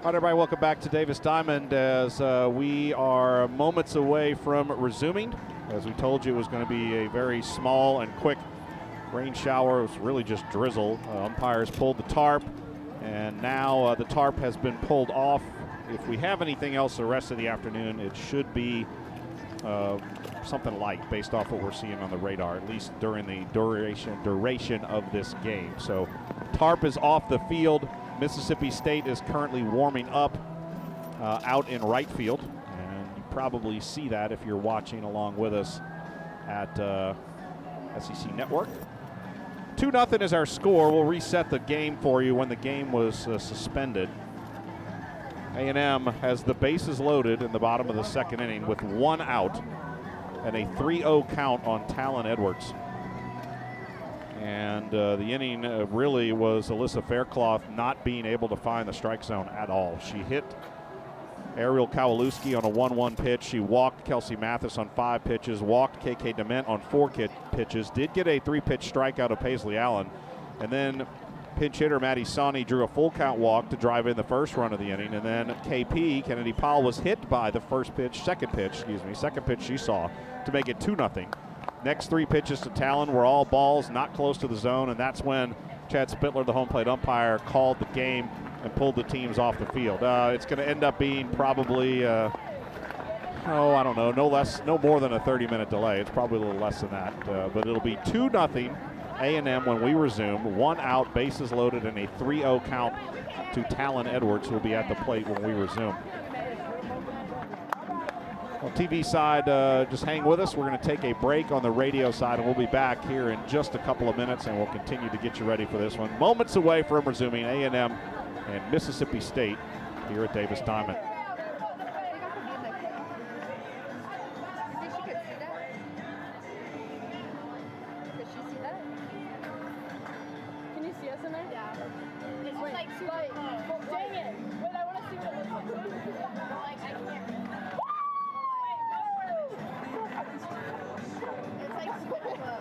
All right, everybody, welcome back to Davis Diamond as we are moments away from resuming. As we told you, it was going to be a very small and quick rain shower. It was really just drizzle. Umpires pulled the tarp, and now the tarp has been pulled off. If we have anything else the rest of the afternoon, it should be something light based off what we're seeing on the radar, at least during the duration of this game. So tarp is off the field. Mississippi State is currently warming up out in right field, and you probably see that if you're watching along with us at SEC Network. 2-0 is our score. We'll reset the game for you when the game was suspended. A&M has the bases loaded in the bottom of the second inning with 1 out and a 3-0 count on Talon Edwards. And the inning really was Alyssa Faircloth not being able to find the strike zone at all. She hit Ariel Kowalewski on a 1-1 pitch. She walked Kelsey Mathis on 5 pitches, walked KK Dement on 4 pitches, did get a 3-pitch strikeout of Paisley Allen. And then pinch hitter Maddie Sawney drew a full count walk to drive in the first run of the inning. And then KP, Kennedy Powell, was hit by the second pitch she saw to make it 2-0. Next 3 pitches to Talon were all balls not close to the zone, and that's when Chad Spittler, the home plate umpire, called the game and pulled the teams off the field. It's going to end up being probably, I don't know, no more than a 30-minute delay. It's probably a little less than that, but it'll be 2-0 A&M when we resume. 1 out, bases loaded, and a 3-0 count to Talon Edwards, who will be at the plate when we resume. On TV side, just hang with us. We're going to take a break on the radio side, and we'll be back here in just a couple of minutes, and we'll continue to get you ready for this one. Moments away from resuming A&M and Mississippi State here at Davis Diamond. Can you see us in there? Yeah. It's just like super low. Dang it. Wait, I want to see what it looks like. Like, I can't. It's like super low.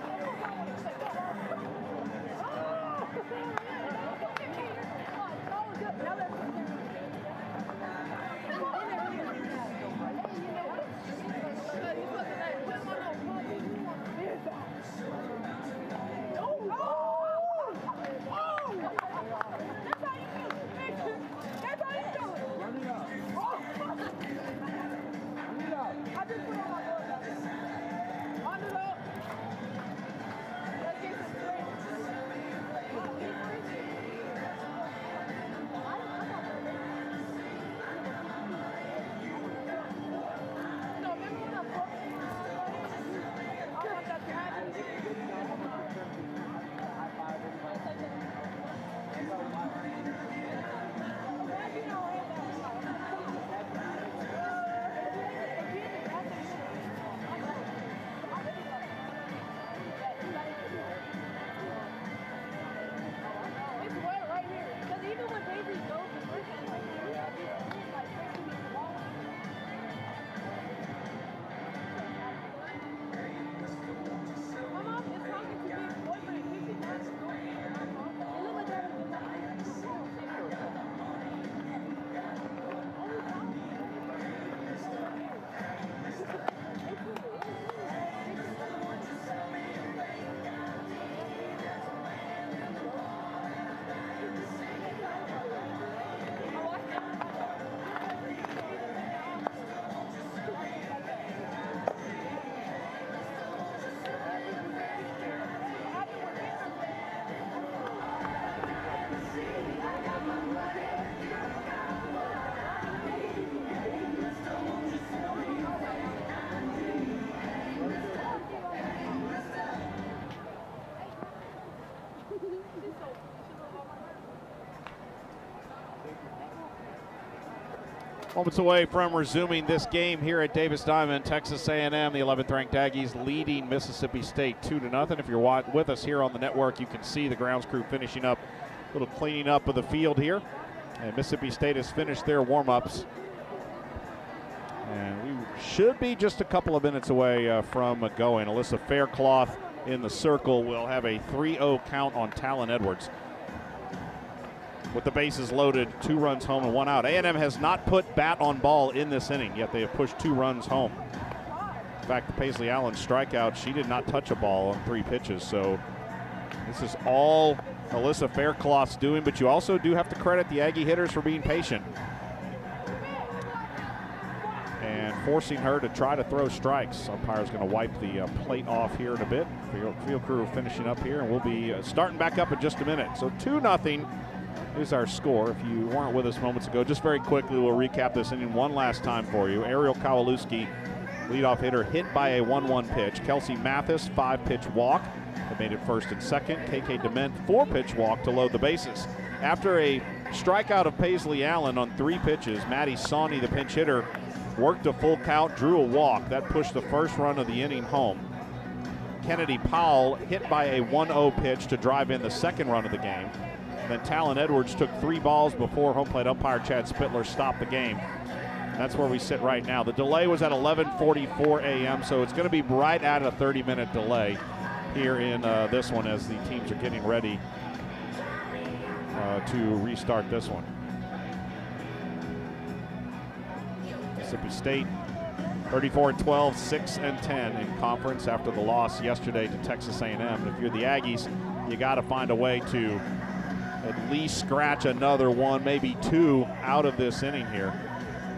Moments away from resuming this game here at Davis Diamond. Texas A&M, the 11th ranked Aggies, leading Mississippi State 2-0. If you're with us here on the network, you can see the grounds crew finishing up, a little cleaning up of the field here. And Mississippi State has finished their warm-ups. And we should be just a couple of minutes away from going. Alyssa Faircloth in the circle will have a 3-0 count on Talon Edwards. with the bases loaded, 2 runs home and 1 out. A&M has not put bat on ball in this inning, yet they have pushed 2 runs home. In fact, the Paisley Allen strikeout, she did not touch a ball on 3 pitches. So this is all Alyssa Faircloth's doing, but you also do have to credit the Aggie hitters for being patient and forcing her to try to throw strikes. Umpire's going to wipe the plate off here in a bit. Field crew finishing up here, and we'll be starting back up in just a minute. So 2-0 is our score. If you weren't with us moments ago, just very quickly, we'll recap this inning one last time for you. Ariel Kowalewski, leadoff hitter, hit by a 1-1 pitch. Kelsey Mathis, 5-pitch walk that made it first and second. KK Dement, 4-pitch walk to load the bases. After a strikeout of Paisley Allen on 3 pitches, Maddie Sawney, the pinch hitter, worked a full count, drew a walk. That pushed the first run of the inning home. Kennedy Powell hit by a 1-0 pitch to drive in the second run of the game. And then Talon Edwards took 3 balls before home plate umpire Chad Spittler stopped the game. That's where we sit right now. The delay was at 11:44 a.m., so it's going to be right at a 30-minute delay here in this one as the teams are getting ready to restart this one. Mississippi State 34-12, 6-10 in conference after the loss yesterday to Texas A&M. If you're the Aggies, you got to find a way to at least scratch another 1, maybe 2 out of this inning here.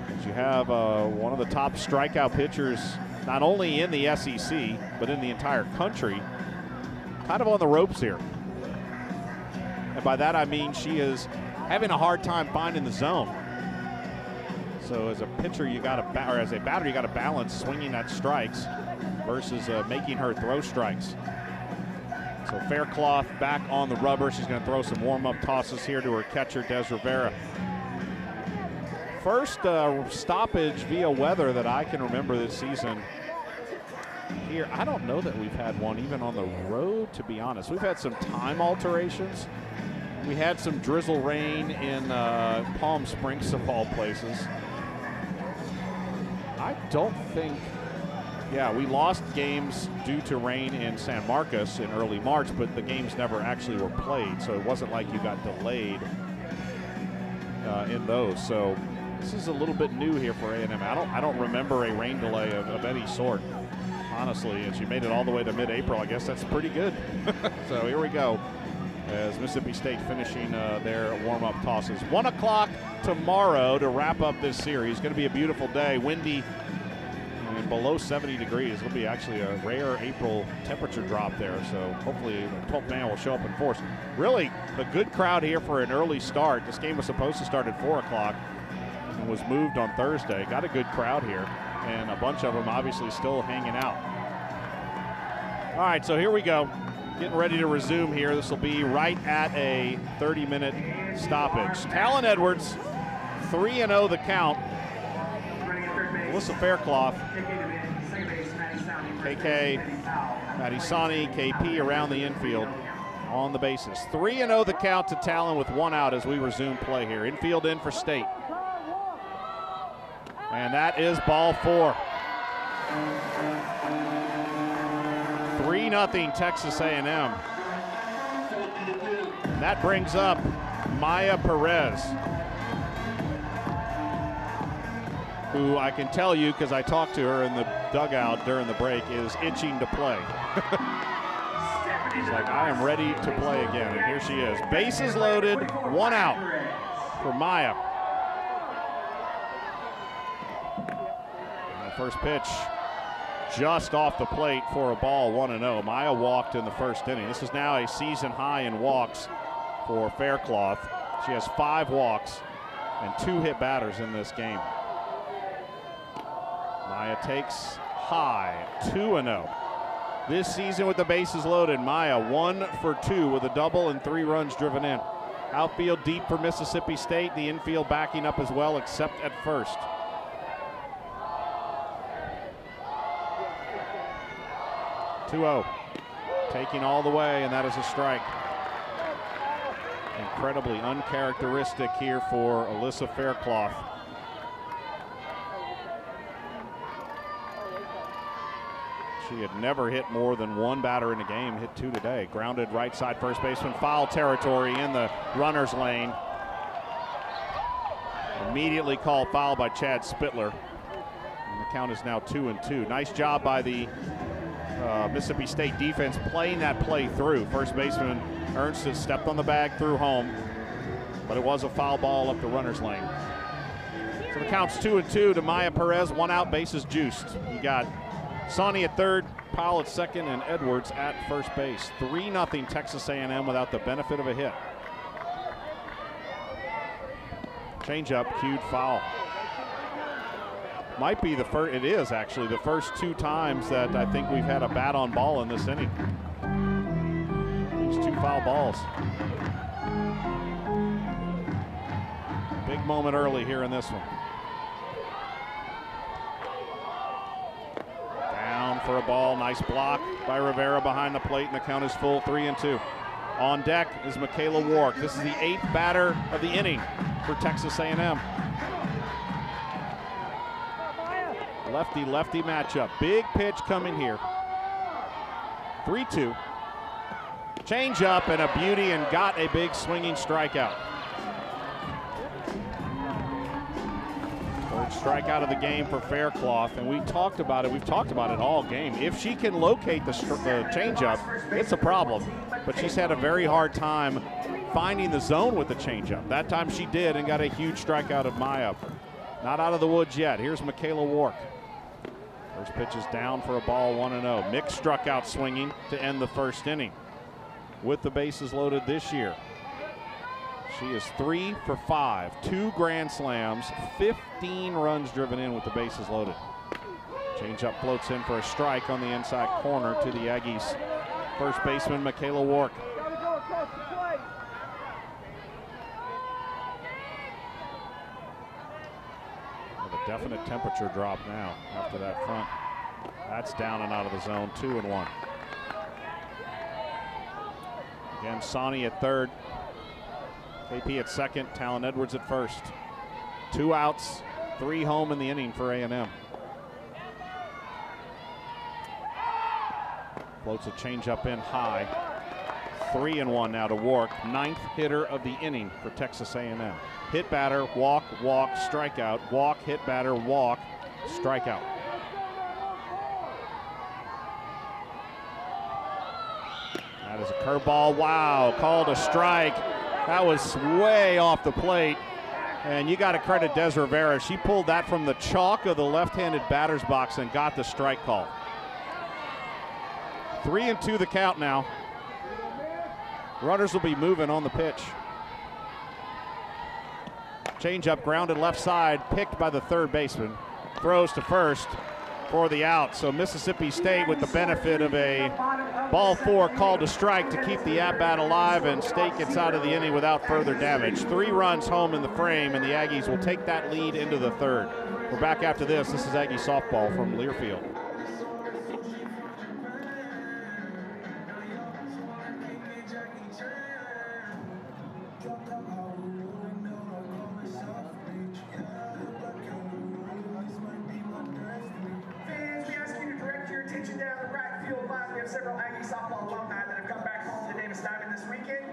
Because you have one of the top strikeout pitchers, not only in the SEC, but in the entire country, kind of on the ropes here. And by that I mean she is having a hard time finding the zone. So as a pitcher, you got to, or as a batter, you got to balance swinging at strikes versus making her throw strikes. So Faircloth back on the rubber. She's going to throw some warm-up tosses here to her catcher, Des Rivera. First stoppage via weather that I can remember this season here. I don't know that we've had one even on the road, to be honest. We've had some time alterations. We had some drizzle rain in Palm Springs, of all places. I don't think, yeah, we lost games due to rain in San Marcos in early March, but the games never actually were played, so it wasn't like you got delayed in those. So this is a little bit new here for A&M. I don't remember a rain delay of any sort, honestly, and she made it all the way to mid-April. I guess that's pretty good. So here we go, as Mississippi State finishing their warm-up tosses. 1 o'clock tomorrow to wrap up this series. Going to be a beautiful day, windy and below 70 degrees. It'll be actually a rare April temperature drop there, so hopefully the 12th man will show up in force. Really a good crowd here for an early start. This game was supposed to start at 4 o'clock and was moved on Thursday. Got a good crowd here, and a bunch of them obviously still hanging out. All right, so here we go. Getting ready to resume here. This will be right at a 30-minute stoppage. Talon Edwards, 3-0 the count. Alyssa Faircloth, KK, Maddie Sawney, KP around the infield on the bases. 3-0 the count to Talon with 1 out as we resume play here. Infield in for State. And that is ball 4. 3-0 Texas A&M. That brings up Maya Perez, who I can tell you, because I talked to her in the dugout during the break, is itching to play. She's like, I am ready to play again, and here she is. Bases loaded, 1 out for Maya. And the first pitch just off the plate for a ball, 1-0. Maya walked in the first inning. This is now a season high in walks for Faircloth. She has 5 walks and 2 hit batters in this game. Maya takes high, 2-0. This season with the bases loaded, Maya 1 for 2 with a double and 3 runs driven in. Outfield deep for Mississippi State. The infield backing up as well, except at first. Taking all the way, and that is a strike. Incredibly uncharacteristic here for Alyssa Faircloth. She had never hit more than 1 batter in a game, hit 2 today. Grounded right side first baseman, foul territory in the runner's lane. Immediately called foul by Chad Spittler. And the count is now 2-2. Nice job by the Mississippi State defense playing that play through. First baseman Ernst has stepped on the bag through home, but it was a foul ball up the runner's lane. So the count's 2-2 to Maya Perez, 1 out, bases juiced. You got Sonny at third, Powell at second, and Edwards at first base. 3-0 Texas A&M without the benefit of a hit. Changeup, cued foul. Might be the first, it is actually the first 2 times that I think we've had a bat on ball in this inning. These 2 foul balls. Big moment early here in this one. Down for a ball, nice block by Rivera behind the plate, and the count is full, 3-2. On deck is Michaela Wark. This is the 8th batter of the inning for Texas A&M. Lefty-lefty matchup. Big pitch coming here. 3-2. Change up and a beauty, and got a big swinging strikeout. Third strikeout of the game for Faircloth, and we talked about it. We've talked about it all game. If she can locate the changeup, it's a problem. But she's had a very hard time finding the zone with the changeup. That time she did and got a huge strikeout of Maya. Not out of the woods yet. Here's Michaela Wark. First pitch is down for a ball, 1-0. Mick struck out swinging to end the first inning with the bases loaded this year. She is 3 for 5, 2 grand slams, 15 runs driven in with the bases loaded. Changeup floats in for a strike on the inside corner to the Aggies. First baseman Michaela Wark. Gotta go across the plate. With a definite temperature drop now after that front. That's down and out of the zone, 2-1. Again, Sonny at third. KP at second, Talon Edwards at first. 2 outs, 3 home in the inning for A&M. Floats a changeup in high. 3-1 now to Wark, 9th hitter of the inning for Texas A&M. Hit batter, walk, walk, strikeout, walk, hit batter, walk, strikeout. That is a curveball. Wow, called a strike. That was way off the plate. And you got to credit Des Rivera. She pulled that from the chalk of the left-handed batter's box and got the strike call. 3-2 the count now. Runners will be moving on the pitch. Changeup grounded left side, picked by the third baseman. Throws to first for the out. So Mississippi State with the benefit of a ball 4 called to strike to keep the at-bat alive, and State gets out of the inning without further damage. 3 runs home in the frame, and the Aggies will take that lead into the third. We're back after this. This is Aggie softball from Learfield. Several Aggie softball alumni that have come back home to Davis-Diamond this weekend.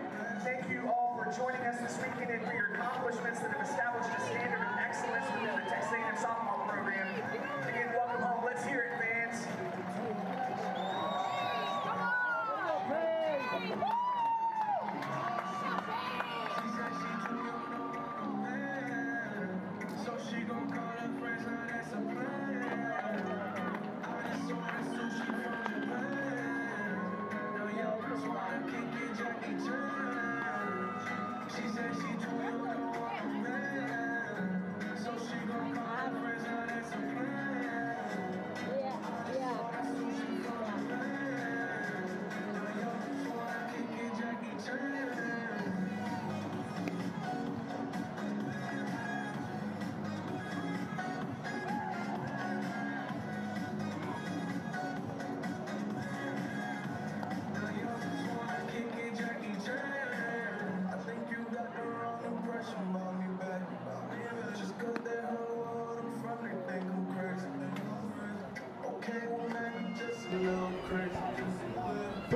Thank you all for joining us this weekend and for your accomplishments that have established a standard of excellence within the Texas A&M softball program. Again, welcome home. Let's hear it, fans. So she gon' call her friends, now that's a plan. I just saw that sushi from Japan. She said she too young to walk around, so she gon' call her friends, now that's a plan.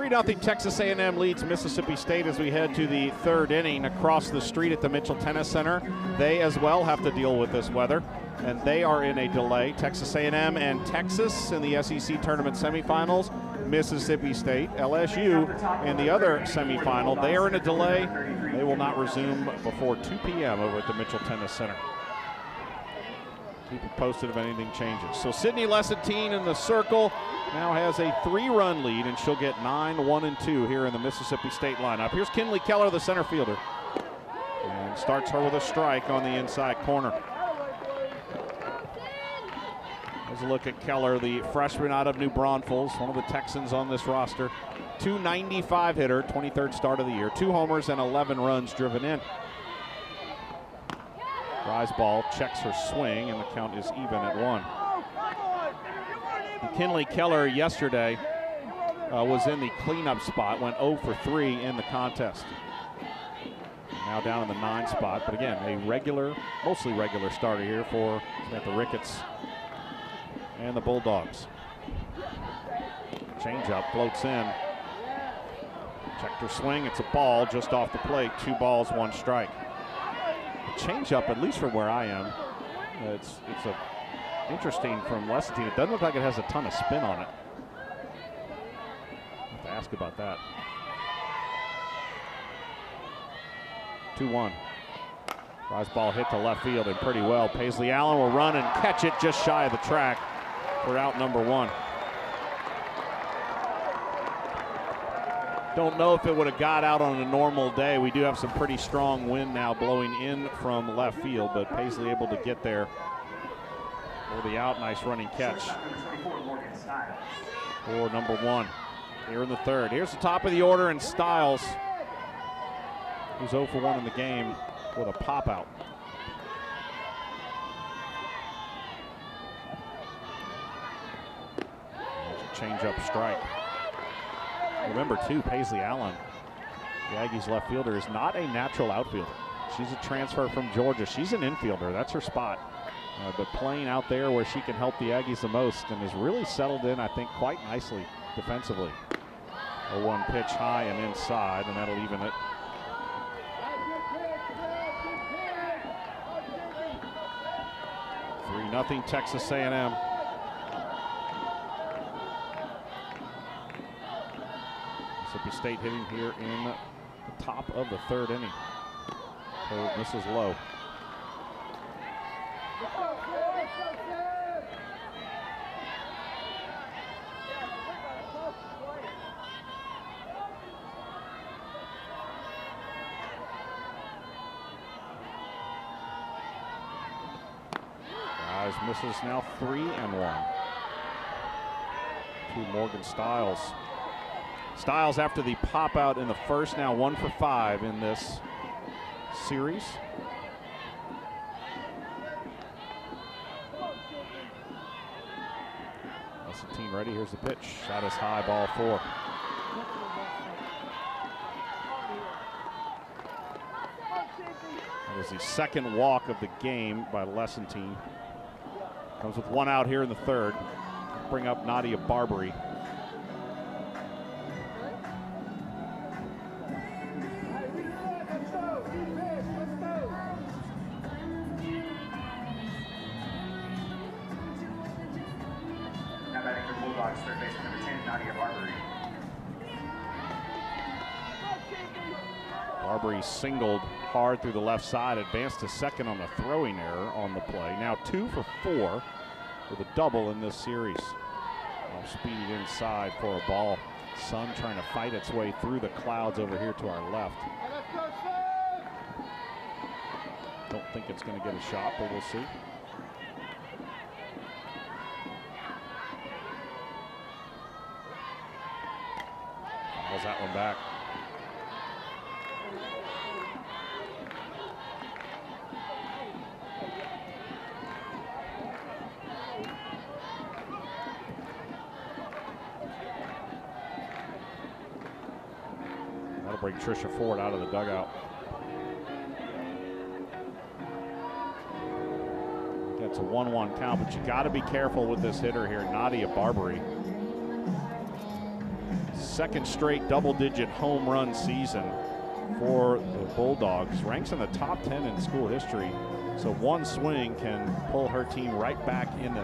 3-0 Texas A&M leads Mississippi State as we head to the third inning. Across the street at the Mitchell Tennis Center, they as well have to deal with this weather, and they are in a delay. Texas A&M and Texas in the SEC tournament semifinals. Mississippi State, LSU in the other semifinal. They are in a delay. They will not resume before 2 p.m. over at the Mitchell Tennis Center. Keep it posted if anything changes. So Sydney Lessentine in the circle now has a 3-run lead, and she'll get 9, 1, and 2 here in the Mississippi State lineup. Here's Kinley Keller, the center fielder, and starts her with a strike on the inside corner. Here's a look at Keller, the freshman out of New Braunfels, one of the Texans on this roster. 295 hitter, 23rd start of the year, 2 homers and 11 runs driven in. Rise ball checks her swing, and the count is even at 1. Kinley Keller yesterday was in the cleanup spot, went 0 for 3 in the contest. Now down in the 9 spot, but again, a regular, mostly regular starter here for the Ricketts and the Bulldogs. Changeup floats in. Checked her swing, it's a ball just off the plate. 2 balls, 1 strike. Changeup, at least from where I am, it's a interesting from Lessentine. It doesn't look like it has a ton of spin on it. I'll have to ask about that. 2-1. Rise ball hit to left field and pretty well. Paisley Allen will run and catch it just shy of the track for out number 1. Don't know if it would have got out on a normal day. We do have some pretty strong wind now blowing in from left field, but Paisley able to get there for the out. Nice running catch for number 1 here in the third. Here's the top of the order, and Stiles, who's 0 for 1 in the game, with a pop out. Change-up strike. Remember, too, Paisley Allen, the Aggies left fielder, is not a natural outfielder. She's a transfer from Georgia. She's an infielder. That's her spot. But playing out there where she can help the Aggies the most, and has really settled in, I think, quite nicely defensively. A 1 pitch high and inside, and that'll even it. Nothing Texas A&M. Mississippi State hitting here in the top of the third inning. So this is low. Misses now 3-1 to Morgan Stiles. Stiles, after the pop out in the first, now 1 for 5 in this series. Lessentine ready. Here's the pitch. Shot is high, ball 4. That was the second walk of the game by Lessentine. Comes with 1 out here in the third. Bring up Nadia Barbary. Now batting for Bulldogs, third baseman number 10, Nadia Barbary. Barbary singled hard through the left side, advanced to second on the throwing error on the play. Now 2 for 4 with a double in this series. Speed inside for a ball. Sun trying to fight its way through the clouds over here to our left. Don't think it's going to get a shot, but we'll see. How's that one back? Bring Trisha Ford out of the dugout. That's a 1-1 count, but you got to be careful with this hitter here, Nadia Barbary. second straight double-digit home run season for the Bulldogs. Ranks in the top 10 in school history. So one swing can pull her team right back in.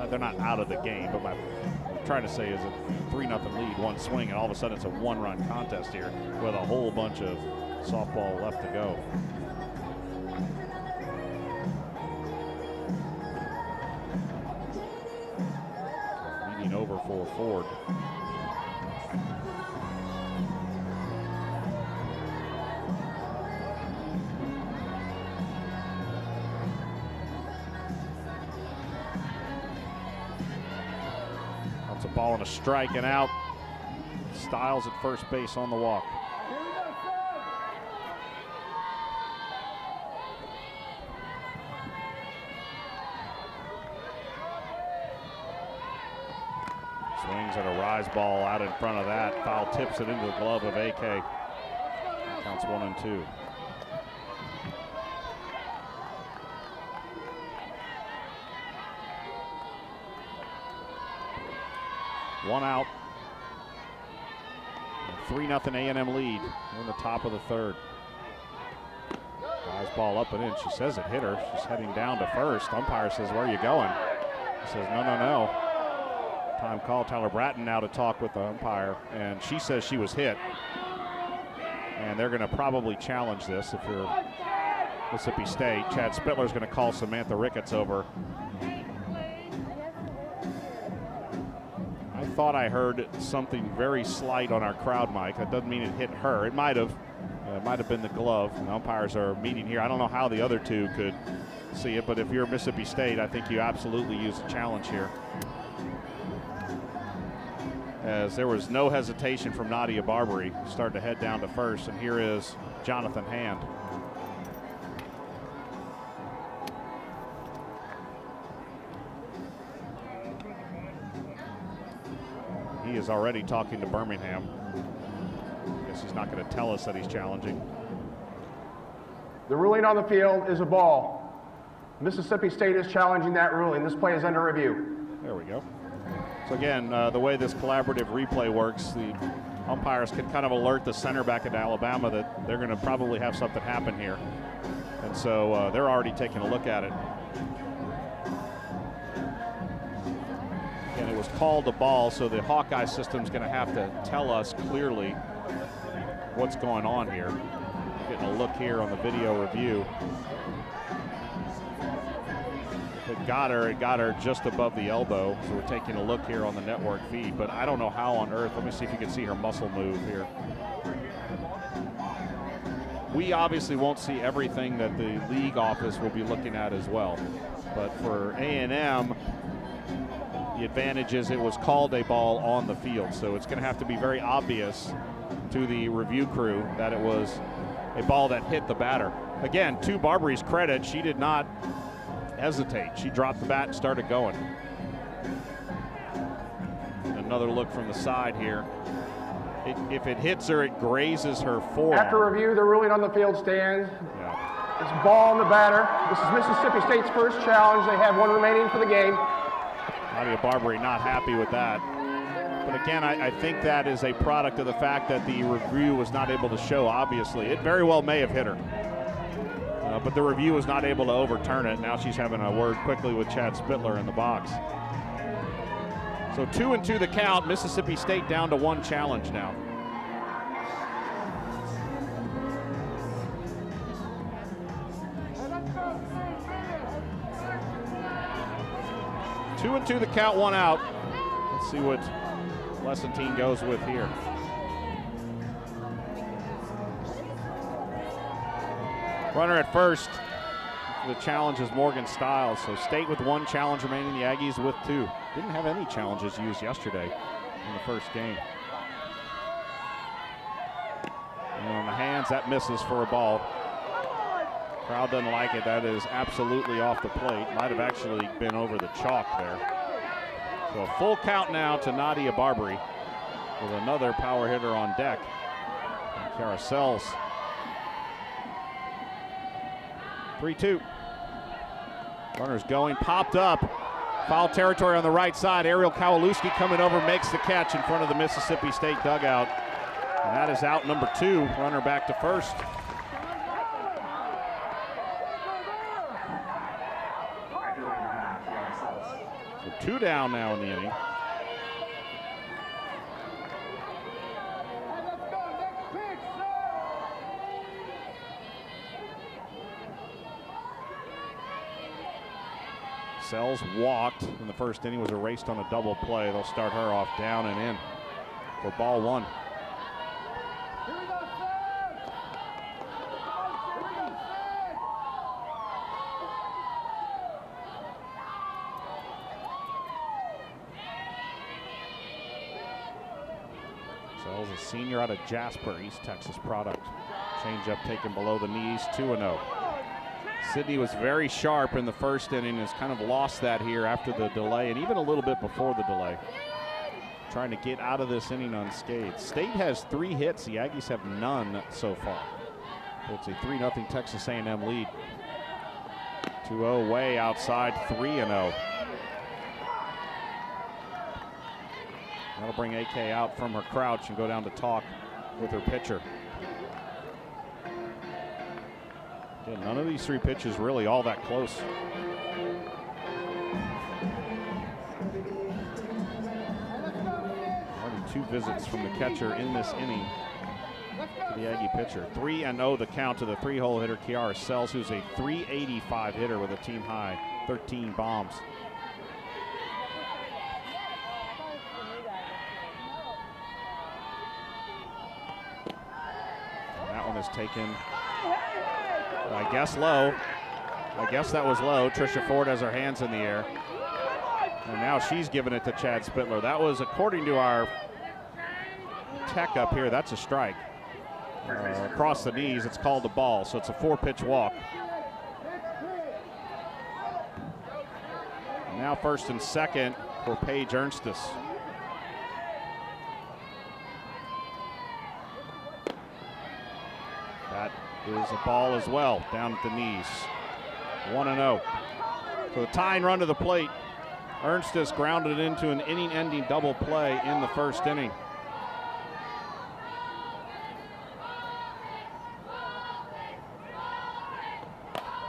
They're not out of the game, but what I'm trying to say is a 3-0 lead, one swing, and all of a sudden it's a one-run contest here with a whole bunch of softball left to go. Leading over for Ford. That's a ball and a strike and out. Styles at first base on the walk. Swings at a rise ball out in front of that. Foul tips it into the glove of AK. Counts 1-2. One out. 3-0 A&M lead. We're in the top of the third. Rise ball up and in. She says it hit her. She's heading down to first. Umpire says, "Where are you going?" She says, "No, no, no." Time call. Tyler Bratton now to talk with the umpire, and she says she was hit. And they're going to probably challenge this if you're Mississippi State. Chad Spittler's going to call Samantha Ricketts over. I thought I heard something very slight on our crowd mic. That doesn't mean it hit her. It might have. It might have been the glove. The umpires are meeting here. I don't know how the other two could see it, but if you're Mississippi State, I think you absolutely use a challenge here. As there was no hesitation from Nadia Barbary, started to head down to first, and here is Jonathan Hand. He is already talking to Birmingham. Guess he's not going to tell us that he's challenging. The ruling on the field is a ball. Mississippi State is challenging that ruling. This play is under review. There we go. So again, the way this collaborative replay works, the umpires can kind of alert the center back at Alabama that they're going to probably have something happen here. And so they're already taking a look at it. And it was called a ball, so the Hawkeye system's going to have to tell us clearly what's going on here. Getting a look here on the video review. It got her just above the elbow, so we're taking a look here on the network feed, but I don't know how on earth. Let me see if you can see her muscle move here. We obviously won't see everything that the league office will be looking at as well, but for A&M, the advantage is it was called a ball on the field, so it's going to have to be very obvious to the review crew that it was a ball that hit the batter. Again, to Barbary's credit, she did not hesitate. She dropped the bat and started going. Another look from the side here. If it hits her, it grazes her forearm. After review, the ruling on the field stands. Yeah. It's ball on the batter. This is Mississippi State's first challenge. They have one remaining for the game. Nadia Barbary not happy with that. But again, I think that is a product of the fact that the review was not able to show, obviously. It very well may have hit her. But the review was not able to overturn it. Now she's having a word quickly with Chad Spittler in the box. So 2-2 the count. Mississippi State down to one challenge now. Two and two the count, one out. Let's see what Lessentine goes with here. Runner at first. The challenge is Morgan Styles. So State with one challenge remaining, the Aggies with two. Didn't have any challenges used yesterday in the first game. And on the hands, that misses for a ball. Crowd doesn't like it. That is absolutely off the plate. Might have actually been over the chalk there. So a full count now to Nadia Barbary with another power hitter on deck. And Carousels. 3-2. Runners going, popped up. Foul territory on the right side. Ariel Kowalewski coming over, makes the catch in front of the Mississippi State dugout. And that is out number 2, runner back to first. So 2 down now in the inning. Sells walked in the first inning, was erased on a double play. They'll start her off down and in for ball 1. Sells a senior out of Jasper, East Texas product. Changeup taken below the knees, 2-0. Sydney was very sharp in the first inning, has kind of lost that here after the delay and even a little bit before the delay. Trying to get out of this inning unscathed. State has 3 hits, the Aggies have none so far. It's a 3-0 Texas A&M lead. 2-0 way outside, 3-0. That'll bring AK out from her crouch and go down to talk with her pitcher. Yeah, none of these 3 pitches really all that close. Already 2 visits from the catcher in this inning to the Aggie pitcher. 3-0 the count to the 3-hole hitter Kiara Sells, who's a .385 hitter with a team high 13 bombs. And that one is taken, I guess, low. I guess that was low. Trisha Ford has her hands in the air. And now she's giving it to Chad Spittler. That was, according to our tech up here, that's a strike. Across the knees, it's called a ball, so it's a 4-pitch walk. And now first and second for Paige Ernstis. That is a ball as well, down at the knees. 1-0. So the tying run to the plate. Ernstis grounded into an inning-ending double play in the first inning.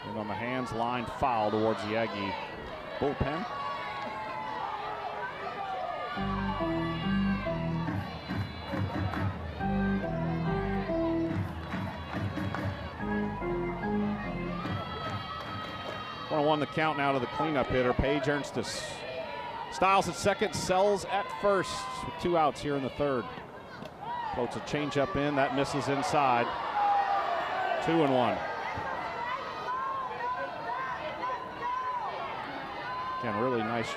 And on the hands, line foul towards the Aggie bullpen. One the count now to the cleanup hitter, Paige Ernstis. Styles at second, Sells at first with 2 outs here in the third. Floats a changeup in, that misses inside. 2-1. Again, really nice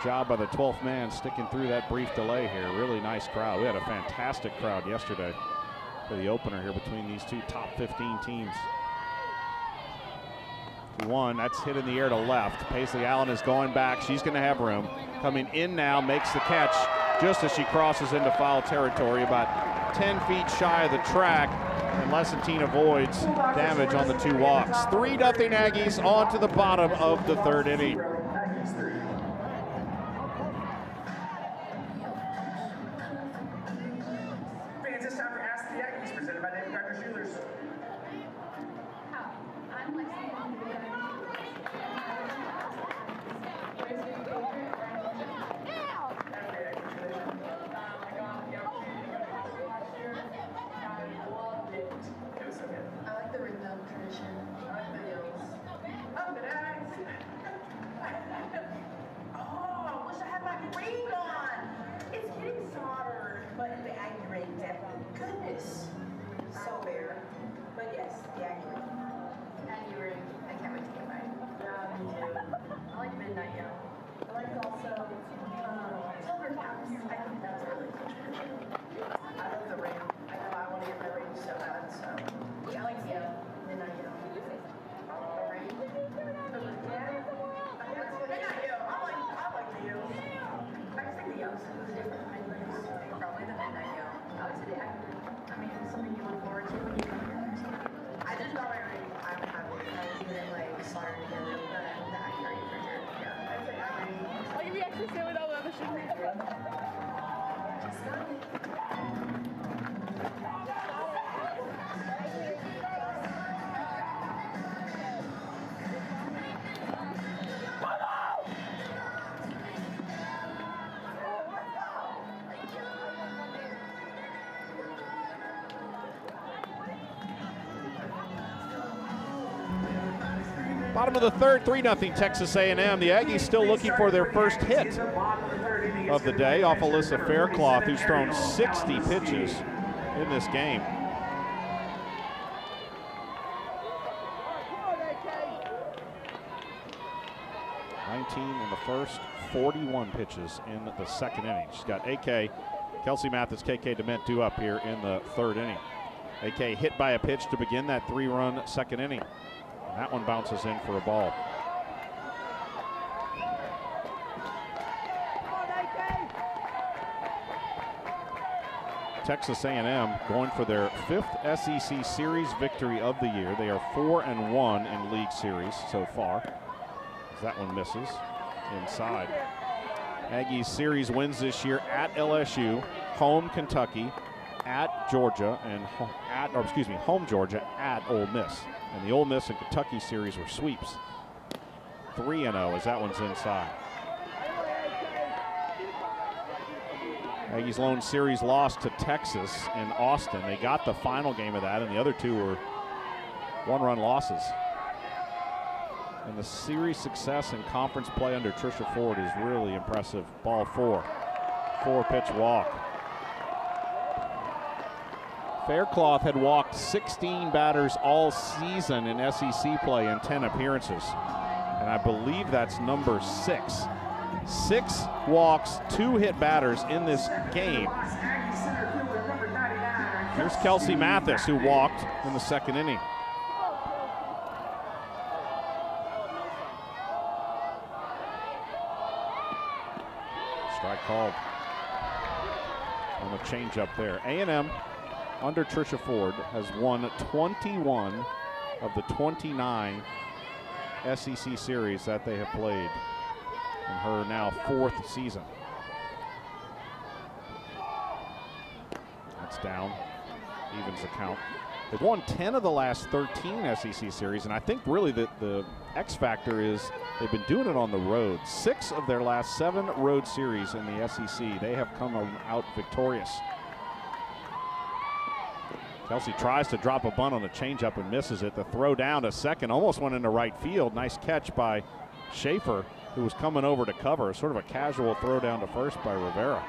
job by the 12th man sticking through that brief delay here. Really nice crowd. We had a fantastic crowd yesterday for the opener here between these 2 top 15 teams. 1, that's hit in the air to left. Paisley Allen is going back. She's going to have room. Coming in now, makes the catch just as she crosses into foul territory, about 10 feet shy of the track, and Lesentine avoids damage on the 2 walks. 3-0 Aggies on to the bottom of the third inning. Fans, it's time for Ask the Aggies, presented by David Cracker Jewelers. I'm Lexi. I like the rhythm tradition. I like the yells. Oh, but Bottom of the third, 3-0 Texas A&M. The Aggies still looking for their first hit of the day off Alyssa Faircloth, who's thrown 60 pitches in this game. In the first, 41 pitches in the second inning. She's got AK, Kelsey Mathis, KK DeMent due up here in the third inning. AK hit by a pitch to begin that 3-run second inning. And that one bounces in for a ball. Texas A&M going for their 5th SEC Series victory of the year. They are 4-1 in league series so far. That one misses inside. Aggies series wins this year at LSU, home Kentucky, at Georgia, and home Georgia, at Ole Miss. And the Ole Miss and Kentucky series were sweeps. 3-0 as that one's inside. Aggies lone series lost to Texas in Austin. They got the final game of that, and the other two were one-run losses. And the series success in conference play under Tricia Ford is really impressive. Ball 4, 4-pitch walk. Faircloth had walked 16 batters all season in SEC play in 10 appearances. And I believe that's number 6. 6 walks, 2 hit batters in this game. Here's Kelsey Mathis, who walked in the second inning. Strike called on the changeup there. A&M under Tricia Ford has won 21 of the 29 SEC series that they have played in her now 4th season. That's down, evens the count. They've won 10 of the last 13 SEC series, and I think really the X factor is they've been doing it on the road. 6 of their last 7 road series in the SEC, they have come out victorious. Kelsey tries to drop a bunt on the changeup and misses it. The throw down to second almost went into right field. Nice catch by Schaefer, who was coming over to cover. Sort of a casual throw down to first by Rivera.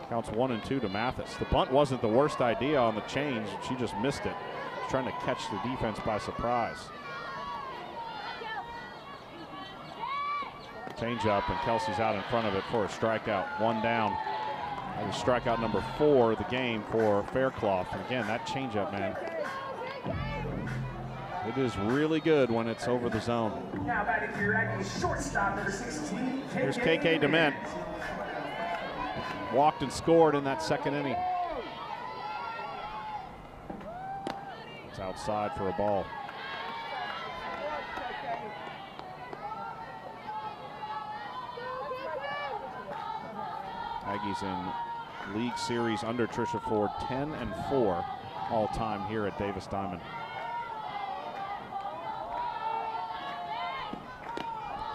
Counts 1-2 to Mathis. The bunt wasn't the worst idea on the change. She just missed it. She's trying to catch the defense by surprise. Change up, and Kelsey's out in front of it for a strikeout. 1 down. That was strikeout number 4 of the game for Faircloth. And again, that changeup, man, it is really good when it's over the zone. Now batting for your Aggies, shortstop number 16. Here's KK DeMent. Walked and scored in that second inning. It's outside for a ball. Aggies in league series under Tricia Ford, 10-4 all time here at Davis Diamond.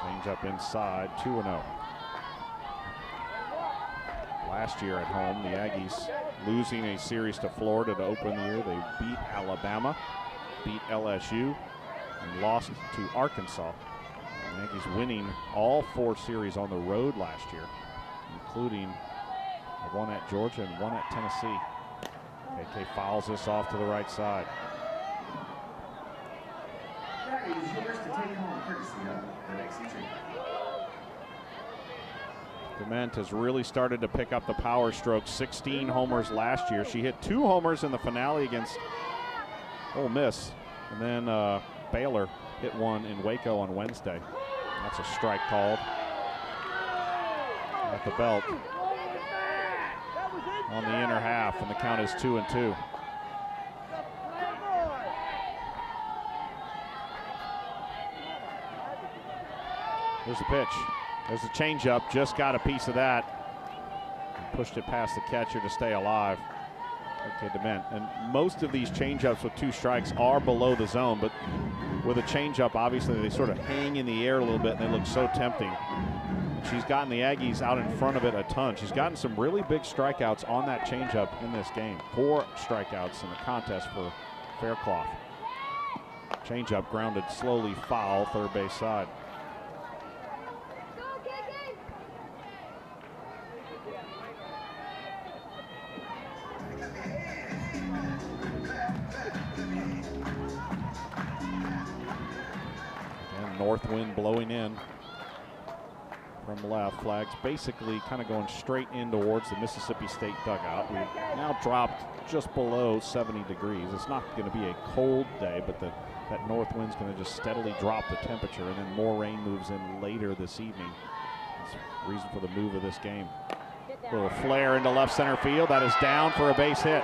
Change up inside, 2-0. Last year at home, the Aggies losing a series to Florida to open the year. They beat Alabama, beat LSU, and lost to Arkansas. The Aggies winning all 4 series on the road last year, including one at Georgia and one at Tennessee. KK fouls this off to the right side. That is yours to take home courtesy of the next team. DeMent has really started to pick up the power stroke. 16 homers last year. She hit 2 homers in the finale against Ole Miss, and then Baylor hit one in Waco on Wednesday. That's a strike called at the belt on the inner half, and the count is 2-2. Here's the pitch. There's a changeup, just got a piece of that. Pushed it past the catcher to stay alive. Okay, Dement. And most of these changeups with 2 strikes are below the zone, but with a changeup, obviously they sort of hang in the air a little bit and they look so tempting. She's gotten the Aggies out in front of it a ton. She's gotten some really big strikeouts on that changeup in this game. 4 strikeouts in the contest for Faircloth. Changeup grounded slowly foul, third base side. And north wind blowing in from left. Flags basically kind of going straight in towards the Mississippi State dugout. We now dropped just below 70 degrees. It's not going to be a cold day, but that north wind's going to just steadily drop the temperature, and then more rain moves in later this evening. That's the reason for the move of this game. Little flare into left center field. That is down for a base hit.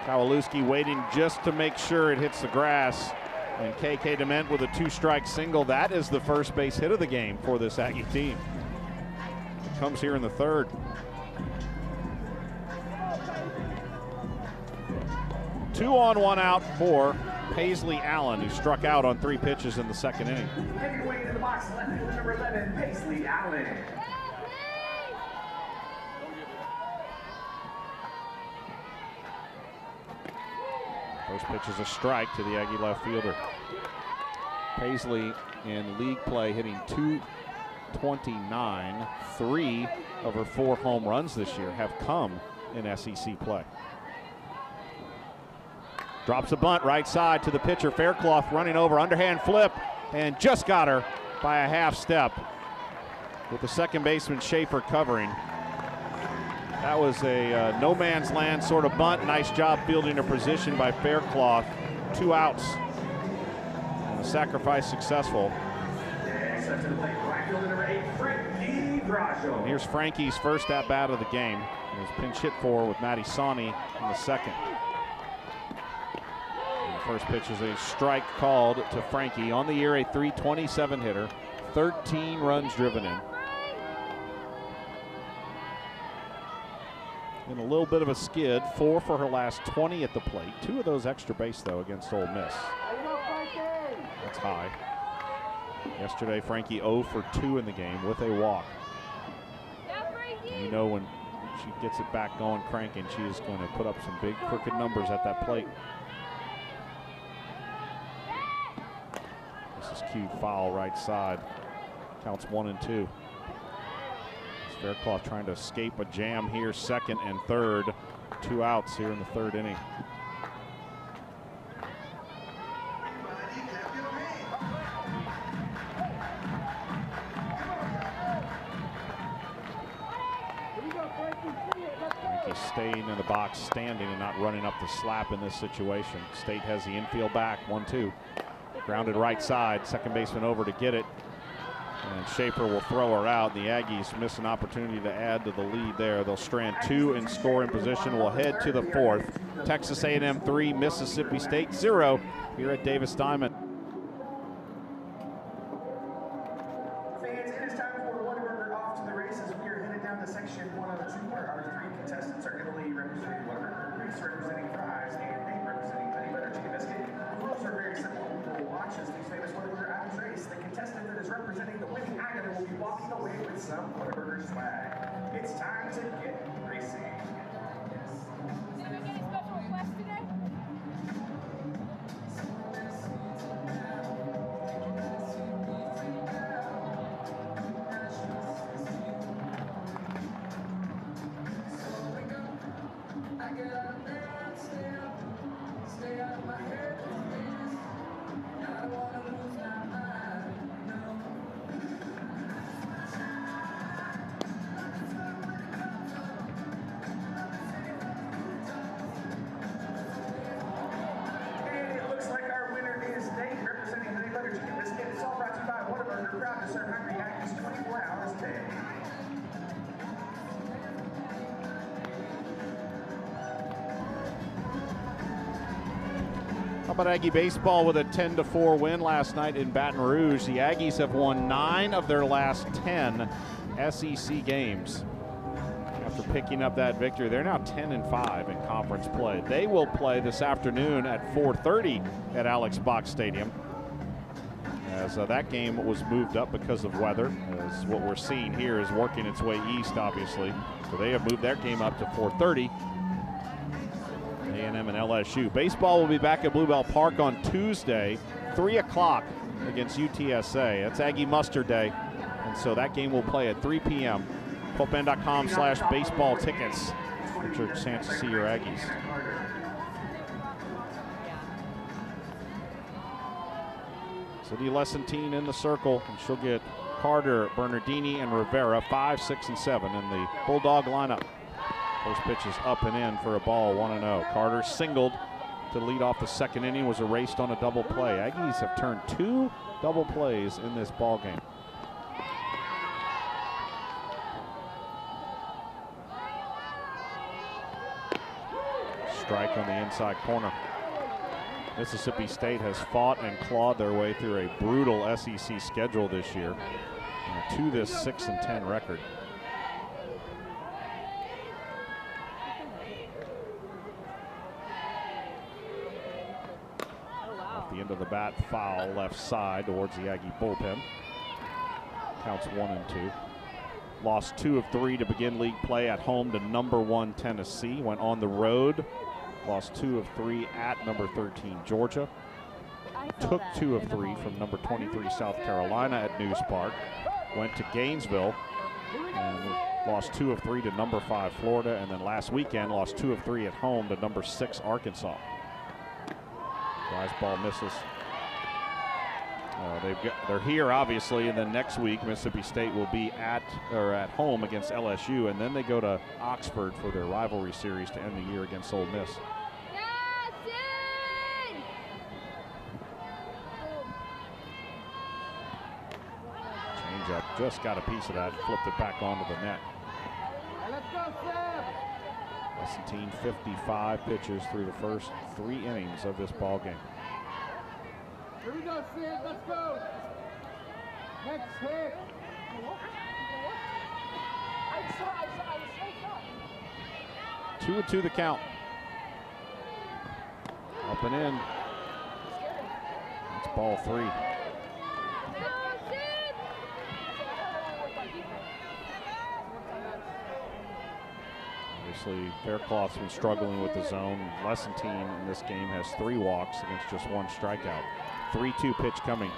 Kowalewski waiting just to make sure it hits the grass. And KK Dement with a 2-strike single. That is the first base hit of the game for this Aggie team. It comes here in the third. 2 on, 1 out for Paisley Allen, who struck out on 3 pitches in the second inning. Making way into the box, left field number 11, Paisley Allen. First pitch is a strike to the Aggie left fielder. Paisley in league play hitting .229. 3 of her 4 home runs this year have come in SEC play. Drops a bunt right side to the pitcher. Faircloth running over, underhand flip, and just got her by a half step with the second baseman Schaefer covering. That was a no man's land sort of bunt. Nice job fielding her position by Faircloth. 2 outs. And the sacrifice successful. And here's Frankie's first at bat of the game. It was pinch hit for with Maddie Sawney in the second. First pitch is a strike called to Frankie. On the year, a .327 hitter, 13 runs driven in. In a little bit of a skid, 4 for her last 20 at the plate. 2 of those extra base, though, against Ole Miss. That's high. Yesterday, Frankie 0 for 2 in the game with a walk. And you know when she gets it back going, cranking, she is going to put up some big crooked numbers at that plate. This is cute foul right side. Counts 1 and 2. Faircloth trying to escape a jam here, second and third. 2 outs here in the third inning. Frankie staying in the box, standing and not running up the slap in this situation. State has the infield back, 1-2. Grounded right side, second baseman over to get it. And Schaefer will throw her out. The Aggies miss an opportunity to add to the lead there. They'll strand 2 in scoring position. We'll head to the 4th. Texas A&M 3, Mississippi State 0 here at Davis Diamond. Fans, it is time for Whataburger off to the races. We are headed down to section 102 where our 3 contestants are Italy representing Whataburger, Greece representing fries, and Nate representing honey butter chicken biscuit. The rules are very simple. We will watch as these famous Whataburger items race. The contestant that is representing the winning item will be walking away with some Whataburger swag. It's time to get racing. Did we get a special request today? How about Aggie baseball with a 10-4 win last night in Baton Rouge? The Aggies have won 9 of their last 10 SEC games. After picking up that victory, they're now 10-5 in conference play. They will play this afternoon at 4:30 at Alex Box Stadium, as that game was moved up because of weather, as what we're seeing here is working its way east, obviously. So they have moved their game up to 4:30. A&M and LSU. Baseball will be back at Bluebell Park on Tuesday, 3 o'clock against UTSA. That's Aggie Muster Day, and so that game will play at 3 p.m. PulpMan.com/baseball tickets. Get your chance to see your Aggies. City Lessentine in the circle, and she'll get Carter, Bernardini, and Rivera, 5, 6, and 7 in the Bulldog lineup. First pitch is up and in for a ball, 1-0. Carter singled to lead off the second inning, was erased on a double play. Aggies have turned 2 double plays in this ball game. Strike on the inside corner. Mississippi State has fought and clawed their way through a brutal SEC schedule this year to this 6-10 record. Off the end of the bat, foul left side towards the Aggie bullpen. Counts 1-2. Lost 2 of 3 to begin league play at home to number 1 Tennessee. Went on the road. Lost 2 of 3 at number 13 Georgia. Took 2 of 3 from number 23 South Carolina at News Park. Went to Gainesville and lost 2 of 3 to number 5 Florida. And then last weekend lost 2 of 3 at home to number 6 Arkansas. Rise ball misses. They're here obviously, and then next week Mississippi State will be at home against LSU, and then they go to Oxford for their rivalry series to end the year against Ole Miss. Changeup, just got a piece of that, flipped it back onto the net. Lessentine 55 pitches through the first 3 innings of this ball game. Here we go, Sid. Let's go. Next hit. 2-2 the count. Up and in. It's ball 3. Obviously, Faircloth's been struggling with the zone. Lessentine in this game has 3 walks against just 1 strikeout. 3-2 pitch coming.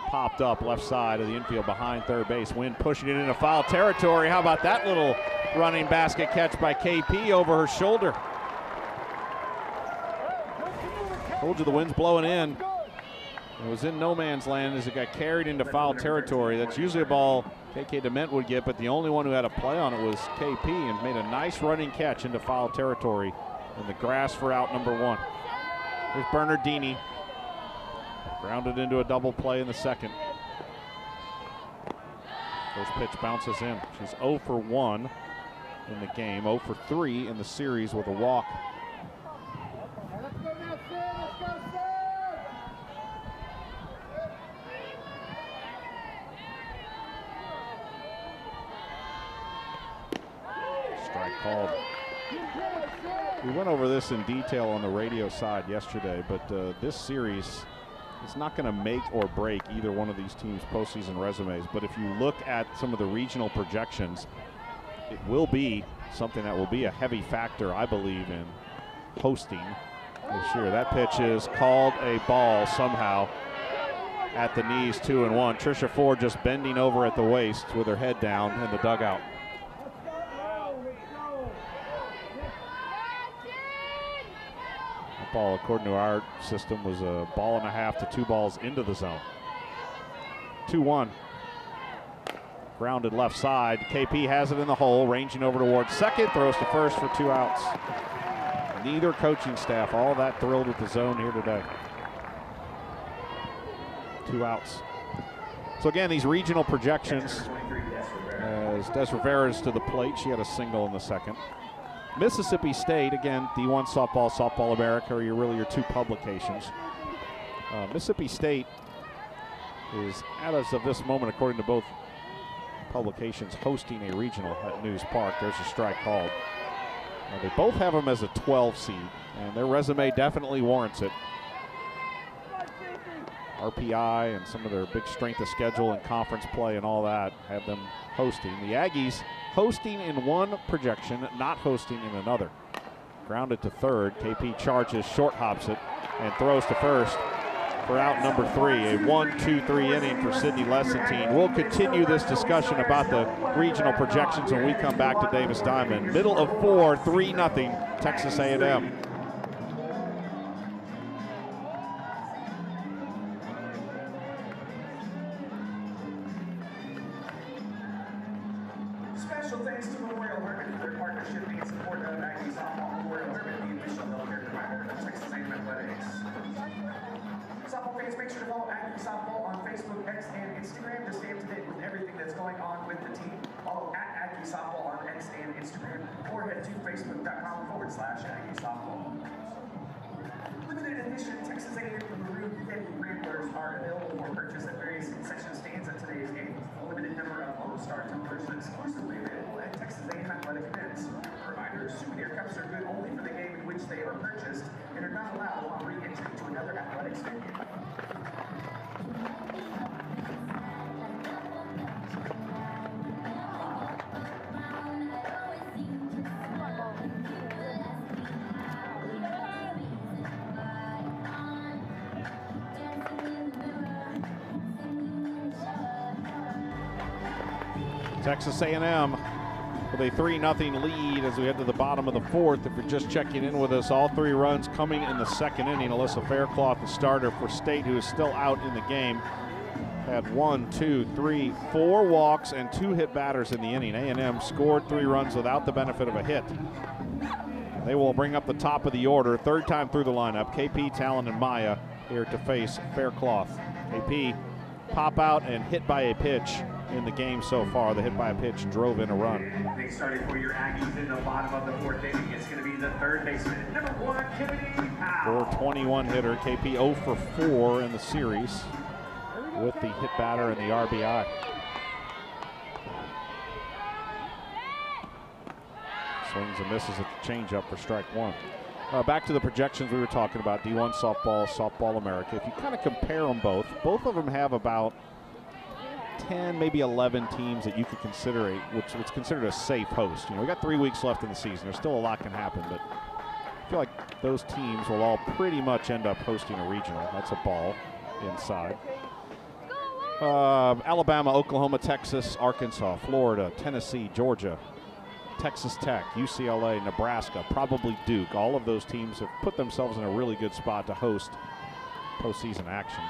Popped up left side of the infield behind third base. Wynn pushing it into foul territory. How about that little running basket catch by KP over her shoulder? Told you the wind's blowing in. It was in no man's land as it got carried into foul territory. That's usually a ball KK Dement would get, but the only one who had a play on it was KP and made a nice running catch into foul territory in the grass for out number 1. Here's Bernardini. Grounded into a double play in the second. First pitch bounces in. She's 0 for 1 in the game, 0 for 3 in the series with a walk. Let's go now, Sid. Let's go, Sid. Strike called. We went over this in detail on the radio side yesterday, but this series is not going to make or break either one of these teams' postseason resumes. But if you look at some of the regional projections, it will be something that will be a heavy factor, I believe, in hosting this year. That pitch is called a ball somehow at the knees, 2-1. Trisha Ford just bending over at the waist with her head down in the dugout. That ball, according to our system, was a 1.5 to 2 balls into the zone. 2-1. Grounded left side. KP has it in the hole, ranging over towards second, throws to first for 2 outs. Neither coaching staff all that thrilled with the zone here today. 2 outs. So again, these regional projections, as Des Rivera's to the plate, she had a single in the second. Mississippi State, again, D1 softball, Softball America are your two publications. Mississippi State is, as of this moment, according to both publications, hosting a regional at News Park. There's a strike called. They both have them as a 12 seed, and their resume definitely warrants it. RPI and some of their big strength of schedule and conference play and all that have them hosting. The Aggies hosting in one projection, not hosting in another. Grounded to third. KP charges, short hops it, and throws to first for out number 3. A 1-2-3 inning for Sidney Lessentine. We'll continue this discussion about the regional projections when we come back to Davis Diamond. Middle of 4, 3-0, Texas A&M. Special thanks to Memorial Hermann for their partnership and support of Aggie Softball. Memorial Hermann, the official healthcare provider of Texas A&M Athletics. Softball fans, make sure to follow Aggie Softball on Facebook, X, and Instagram to stay up to date with everything that's going on with the team. Follow at Aggie Softball on X and Instagram, or head to facebook.com/Aggie Softball. Limited edition Texas A&M Maroon Petty Ramblers are available for purchase at various concession stands at today's game. A limited number of Lone Star tumblers are exclusively available at Texas A&M athletic events. A reminder, souvenir cups are good only for the game in which they are purchased and are not allowed upon re-entry to another athletics venue. Texas A&M with a 3-0 lead as we head to the bottom of the 4th. If you're just checking in with us, all 3 runs coming in the 2nd inning. Alyssa Faircloth, the starter for State, who is still out in the game, had 4 walks and 2 hit batters in the inning. A&M scored 3 runs without the benefit of a hit. They will bring up the top of the order, 3rd time through the lineup. KP, Talon, and Maya here to face Faircloth. KP pop out and hit by a pitch in the game so far. The hit by a pitch drove in a run. They started for your Aggies in the bottom of the 4th inning. It's going to be the 3rd baseman, number 1, Kennedy Powell. 421 hitter. KP 0 for 4 in the series with the hit batter and the RBI. Swings and misses at the changeup for strike 1. Back to the projections we were talking about, D1 softball, Softball America. If you kind of compare them both of them have about 10, maybe 11 teams that you could consider what's considered a safe host. You know, we got 3 weeks left in the season. There's still a lot can happen, but I feel like those teams will all pretty much end up hosting a regional. That's a ball inside. Alabama, Oklahoma, Texas, Arkansas, Florida, Tennessee, Georgia, Texas Tech, UCLA, Nebraska, probably Duke. All of those teams have put themselves in a really good spot to host postseason action.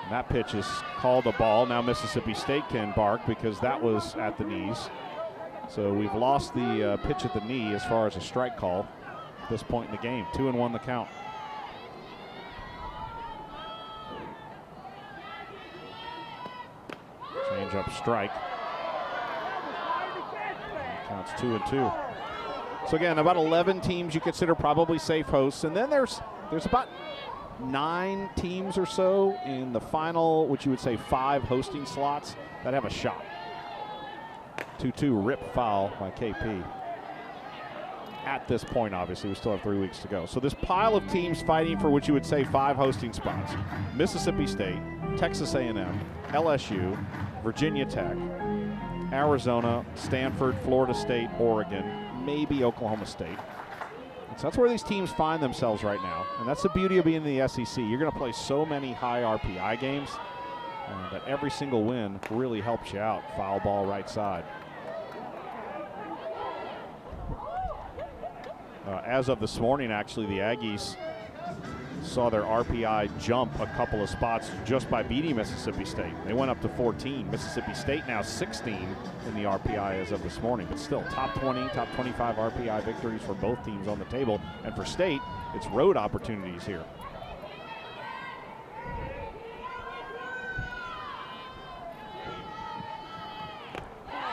And that pitch is called a ball. Now Mississippi State can bark because that was at the knees. So we've lost the pitch at the knee as far as a strike call at this point in the game. 2-1 the count. Change up strike. Counts 2-2. So again, about 11 teams you consider probably safe hosts, and then there's about 9 teams or so in the final, which you would say 5 hosting slots that have a shot. 2-2 rip foul by KP. At this point, obviously, we still have 3 weeks to go. So this pile of teams fighting for what you would say 5 hosting spots: Mississippi State, Texas A&M, LSU, Virginia Tech, Arizona, Stanford, Florida State, Oregon, maybe Oklahoma State. So that's where these teams find themselves right now. And that's the beauty of being in the SEC. You're going to play so many high RPI games that every single win really helps you out. Foul ball right side. As of this morning, actually, the Aggies saw their RPI jump a couple of spots just by beating Mississippi State. They went up to 14. Mississippi State now 16 in the RPI as of this morning, but still top 20, top 25 RPI victories for both teams on the table. And for State, it's road opportunities here.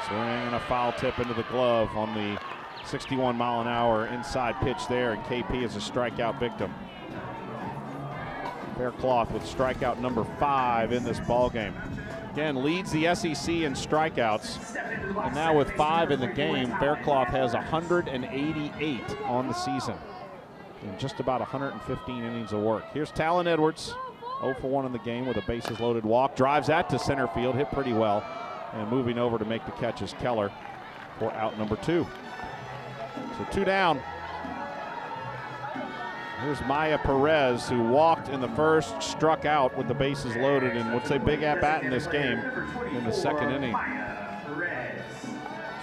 Swing and a foul tip into the glove on the 61-mile-an-hour inside pitch there, and KP is a strikeout victim. Faircloth with strikeout number 5 in this ballgame. Again, leads the SEC in strikeouts, and now with 5 in the game, Faircloth has 188 on the season in just about 115 innings of work. Here's Talon Edwards, 0 for 1 in the game with a bases loaded walk. Drives that to center field, hit pretty well, and moving over to make the catch is Keller for out number 2. So 2 down. Here's Maya Perez, who walked in the first, struck out with the bases loaded, and would say big at bat in this game in the second inning.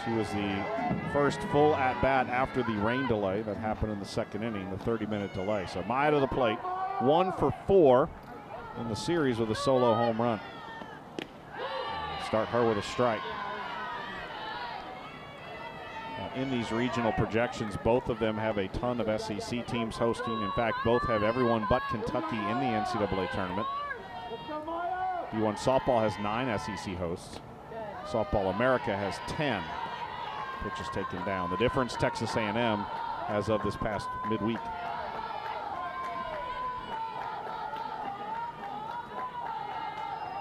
She was the first full at bat after the rain delay that happened in the second inning, the 30-minute delay. So Maya to the plate, 1 for 4 in the series with a solo home run. Start her with a strike. In these regional projections, both of them have a ton of SEC teams hosting. In fact, both have everyone but Kentucky in the NCAA tournament. D1 softball has 9 SEC hosts. Softball America has 10 pitches taken down. The difference, Texas A&M as of this past midweek.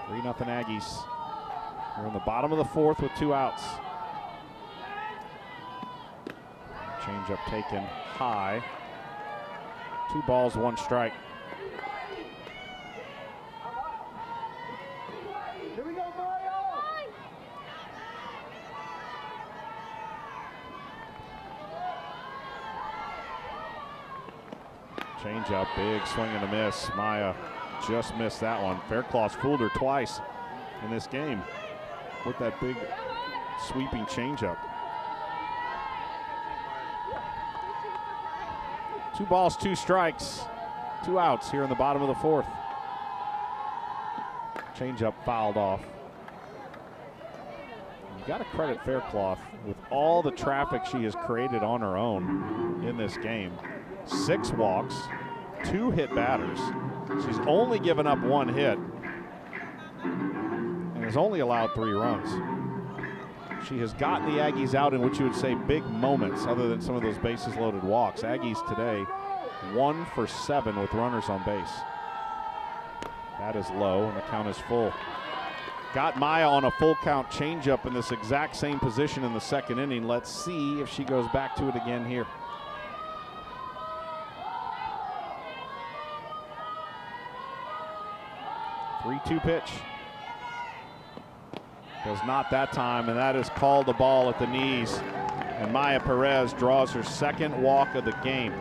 Three 0 Aggies. We're in the bottom of the 4th with 2 outs. Changeup taken high. 2 balls, 1 strike. Here we go, Mario! Changeup, big swing and a miss. Maya just missed that one. Faircloth fooled her twice in this game with that big sweeping changeup. 2 balls, 2 strikes, 2 outs here in the bottom of the 4th. Changeup fouled off. You got to credit Faircloth with all the traffic she has created on her own in this game. 6 walks, 2 hit batters. She's only given up 1 hit and has only allowed 3 runs. She has gotten the Aggies out in what you would say big moments, other than some of those bases loaded walks. Aggies today 1 for 7 with runners on base. That is low, and the count is full. Got Maya on a full count changeup in this exact same position in the second inning. Let's see if she goes back to it again here. Three-two pitch. Does not that time, and that is called a ball at the knees. And Maya Perez draws her 2nd walk of the game.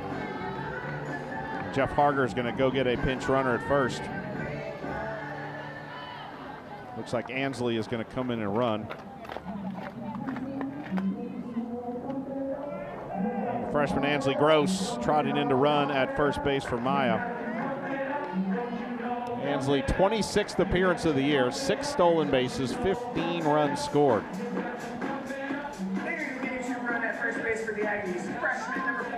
Jeff Harger is going to go get a pinch runner at first. Looks like Ansley is going to come in and run. And freshman Ansley Gross trotting in to run at first base for Maya. Ansley, 26th appearance of the year, 6 stolen bases, 15 runs scored.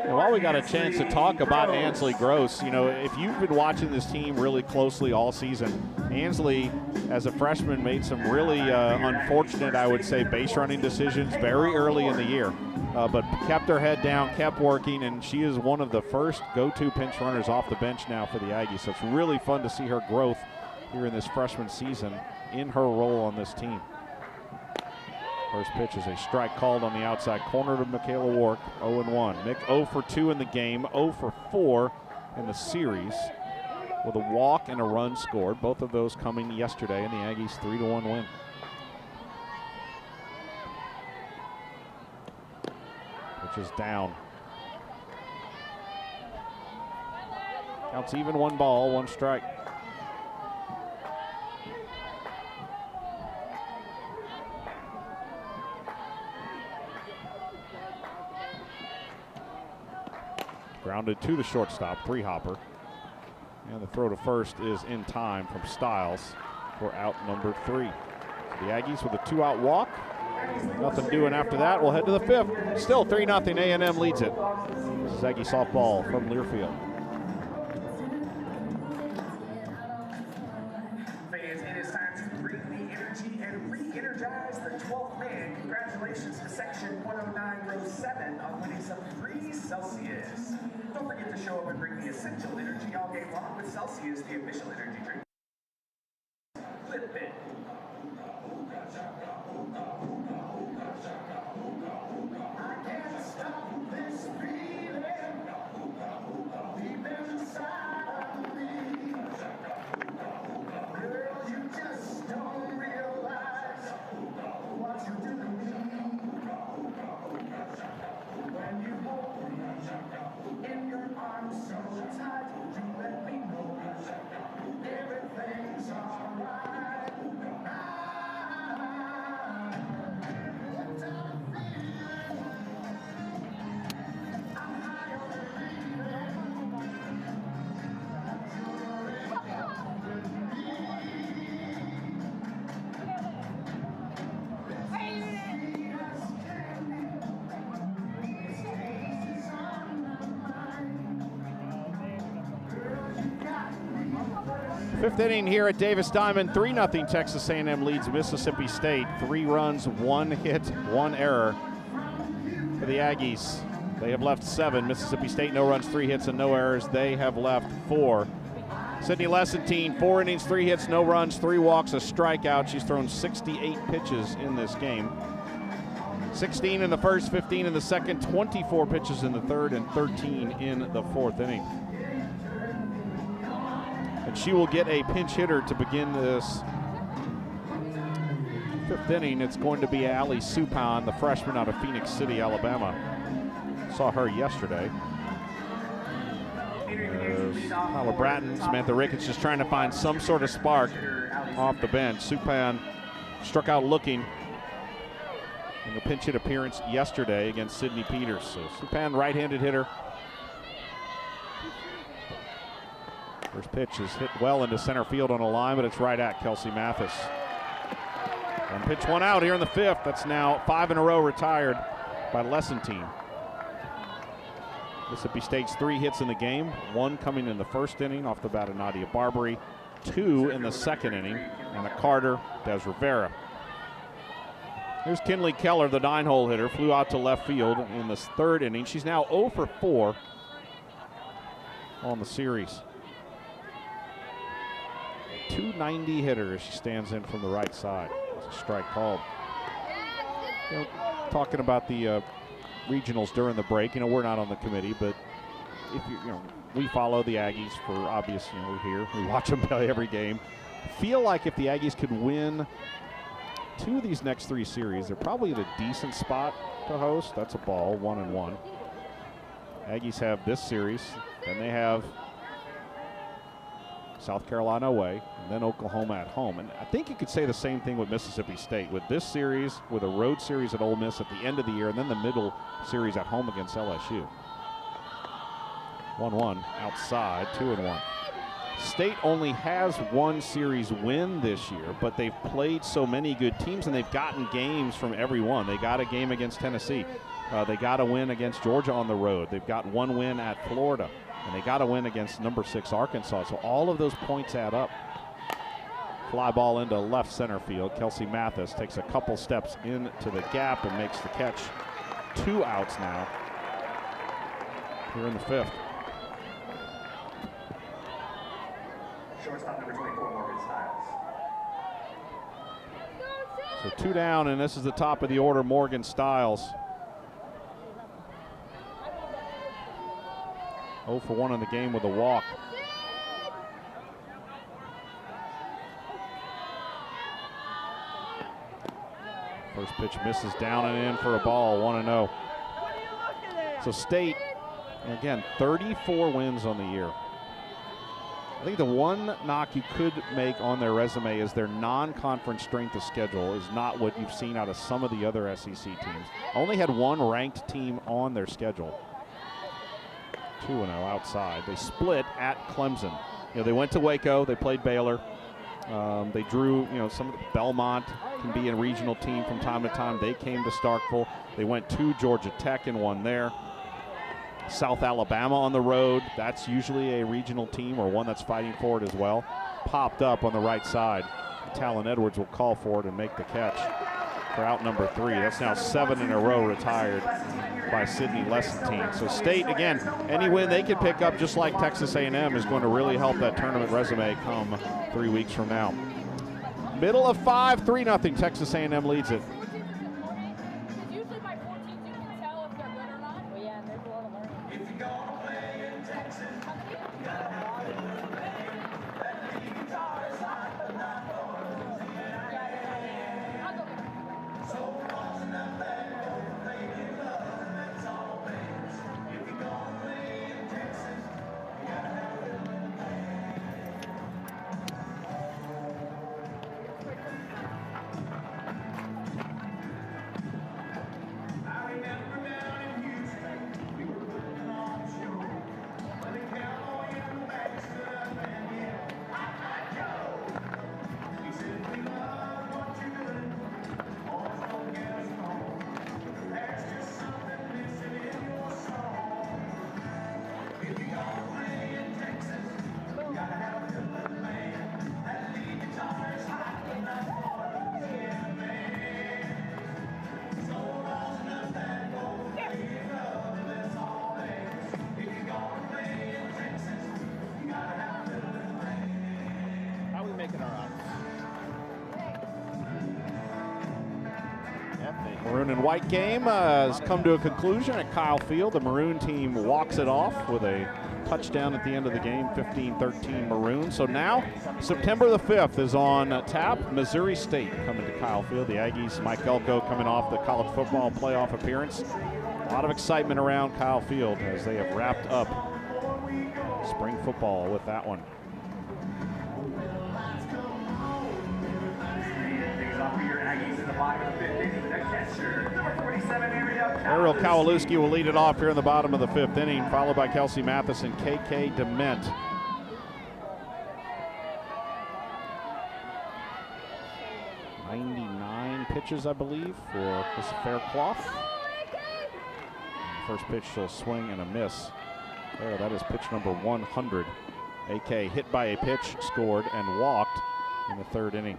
And while we got a chance to talk about Ansley Gross, you know, if you've been watching this team really closely all season, Ansley, as a freshman, made some really unfortunate, I would say, base running decisions very early in the year. But kept her head down, kept working, and she is one of the first go-to pinch runners off the bench now for the Aggies. So it's really fun to see her growth here in this freshman season in her role on this team. First pitch is a strike called on the outside corner to Michaela Wark, 0-1. Mick 0 for 2 in the game, 0 for 4 in the series, with a walk and a run scored. Both of those coming yesterday in the Aggies' 3-1 win. Is down. Counts even, 1 ball, 1 strike. Grounded to the shortstop, 3-hopper. And the throw to first is in time from Stiles for out number 3. So the Aggies with a 2-out walk. Nothing doing after that. We'll head to the 5th. Still 3-0. A&M leads it. This is Aggie softball from Learfield. Fans, it is time to bring the energy and re-energize the 12th man. Congratulations Section 109, row 7, on winning some free Celsius. Don't forget to show up and bring the essential energy all game long with Celsius, the official energy drink. Flip it. I can't stop this feeling deep inside of me. Girl, you just don't realize what you do to me. When you hold me in your arms so tight, you let me know everything's alright. Fifth inning here at Davis Diamond, 3-0 Texas A&M leads Mississippi State. 3 runs, 1 hit, 1 error for the Aggies. They have left 7. Mississippi State, no runs, 3 hits, and no errors. They have left 4. Sydney Lessentine, 4 innings, 3 hits, no runs, 3 walks, a strikeout. She's thrown 68 pitches in this game. 16 in the first, 15 in the second, 24 pitches in the third, and 13 in the fourth inning. And she will get a pinch hitter to begin this fifth inning. It's going to be Allie Suppan, the freshman out of Phoenix City, Alabama. Saw her yesterday. Tyler Bratton, Samantha Ricketts just trying to find some sort of spark off the bench. Suppan struck out looking in the pinch hit appearance yesterday against Sydney Peters. So Suppan, right-handed hitter. First pitch is hit well into center field on a line, but it's right at Kelsey Mathis. One pitch, 1 out here in the fifth. That's now 5 in a row retired by Lessentine. Mississippi State's 3 hits in the game, 1 coming in the first inning off the bat of Nadia Barbary, 2 in the second inning, and a Carter Des Rivera. Here's Kinley Keller, the 9-hole hitter, flew out to left field in this third inning. She's now 0 for 4 on the series. 290 hitter as she stands in from the right side. It's a strike called. You know, talking about the regionals during the break, we're not on the committee, but if we follow the Aggies for obvious, we're here. We watch them play every game. Feel like if the Aggies could win 2 of these next 3 series, they're probably at a decent spot to host. That's a ball, 1-1. Aggies have this series, then they have South Carolina away, and then Oklahoma at home. And I think you could say the same thing with Mississippi State. With this series, with a road series at Ole Miss at the end of the year, and then the middle series at home against LSU. 1-1 outside, 2-1. State only has 1 series win this year, but they've played so many good teams, and they've gotten games from every one. They got a game against Tennessee. They got a win against Georgia on the road. They've got 1 win at Florida. And they got a win against number 6 Arkansas. So all of those points add up. Fly ball into left center field. Kelsey Mathis takes a couple steps into the gap and makes the catch. 2 outs now here in the fifth. Shortstop number 24, Morgan Styles. So 2 down, and this is the top of the order, Morgan Styles. 0 for 1 in the game with a walk. First pitch misses down and in for a ball, 1-0. So State, again, 34 wins on the year. I think the one knock you could make on their resume is their non-conference strength of schedule is not what you've seen out of some of the other SEC teams. Only had 1 ranked team on their schedule. 2-0 outside. They split at Clemson. They went to Waco. They played Baylor. They drew, some of the Belmont can be a regional team from time to time. They came to Starkville. They went to Georgia Tech and won there. South Alabama on the road. That's usually a regional team or one that's fighting for it as well. Popped up on the right side. Talon Edwards will call for it and make the catch. Trout number 3. That's now 7 in a row retired by Sidney Lessentine. So State, again, any win they can pick up, just like Texas A&M, is going to really help that tournament resume come 3 weeks from now. Middle of 5, 3-0. Texas A&M leads it. Usually by 14 you can tell if they're good or not. Well, yeah, and there's a lot of learning. If you're gonna play in Texas, you gotta have a good band. That lead guitar is hot, but not for so close enough that you'll play in love, that's all bands. If you're gonna play in Texas, you gotta have a good band. I remember down in Houston, we were putting on a show. When the cowboy in the back stood up and yelled, "Hot Joe!" He said, "We love what you're doing. Boys, don't get us wrong. There's just something missing in your song. If you're gonna play in Texas, you gotta have a good band. That lead guitar is hot enough for a Louisiana man. So long enough that you'll play in love, that's all bands. If you're gonna play in Texas, you gotta have a good band." How are we making our odds? Maroon and white game has come to a conclusion at Kyle Field. The Maroon team walks it off with a touchdown at the end of the game, 15-13 Maroon. So now, September the 5th is on tap. Missouri State coming to Kyle Field. The Aggies, Mike Elko coming off the college football playoff appearance. A lot of excitement around Kyle Field as they have wrapped up spring football with that one. Things off for your Aggies in the bottom of the 5th inning. The catcher, number 47, Ariel Kowalewski will lead it off here in the bottom of the 5th inning, followed by Kelsey Mathis and KK Dement. .99 pitches, I believe, for this Faircloth. And the first pitch, she'll swing and a miss. There, that is pitch number 100. AK hit by a pitch, scored, and walked in the 3rd inning.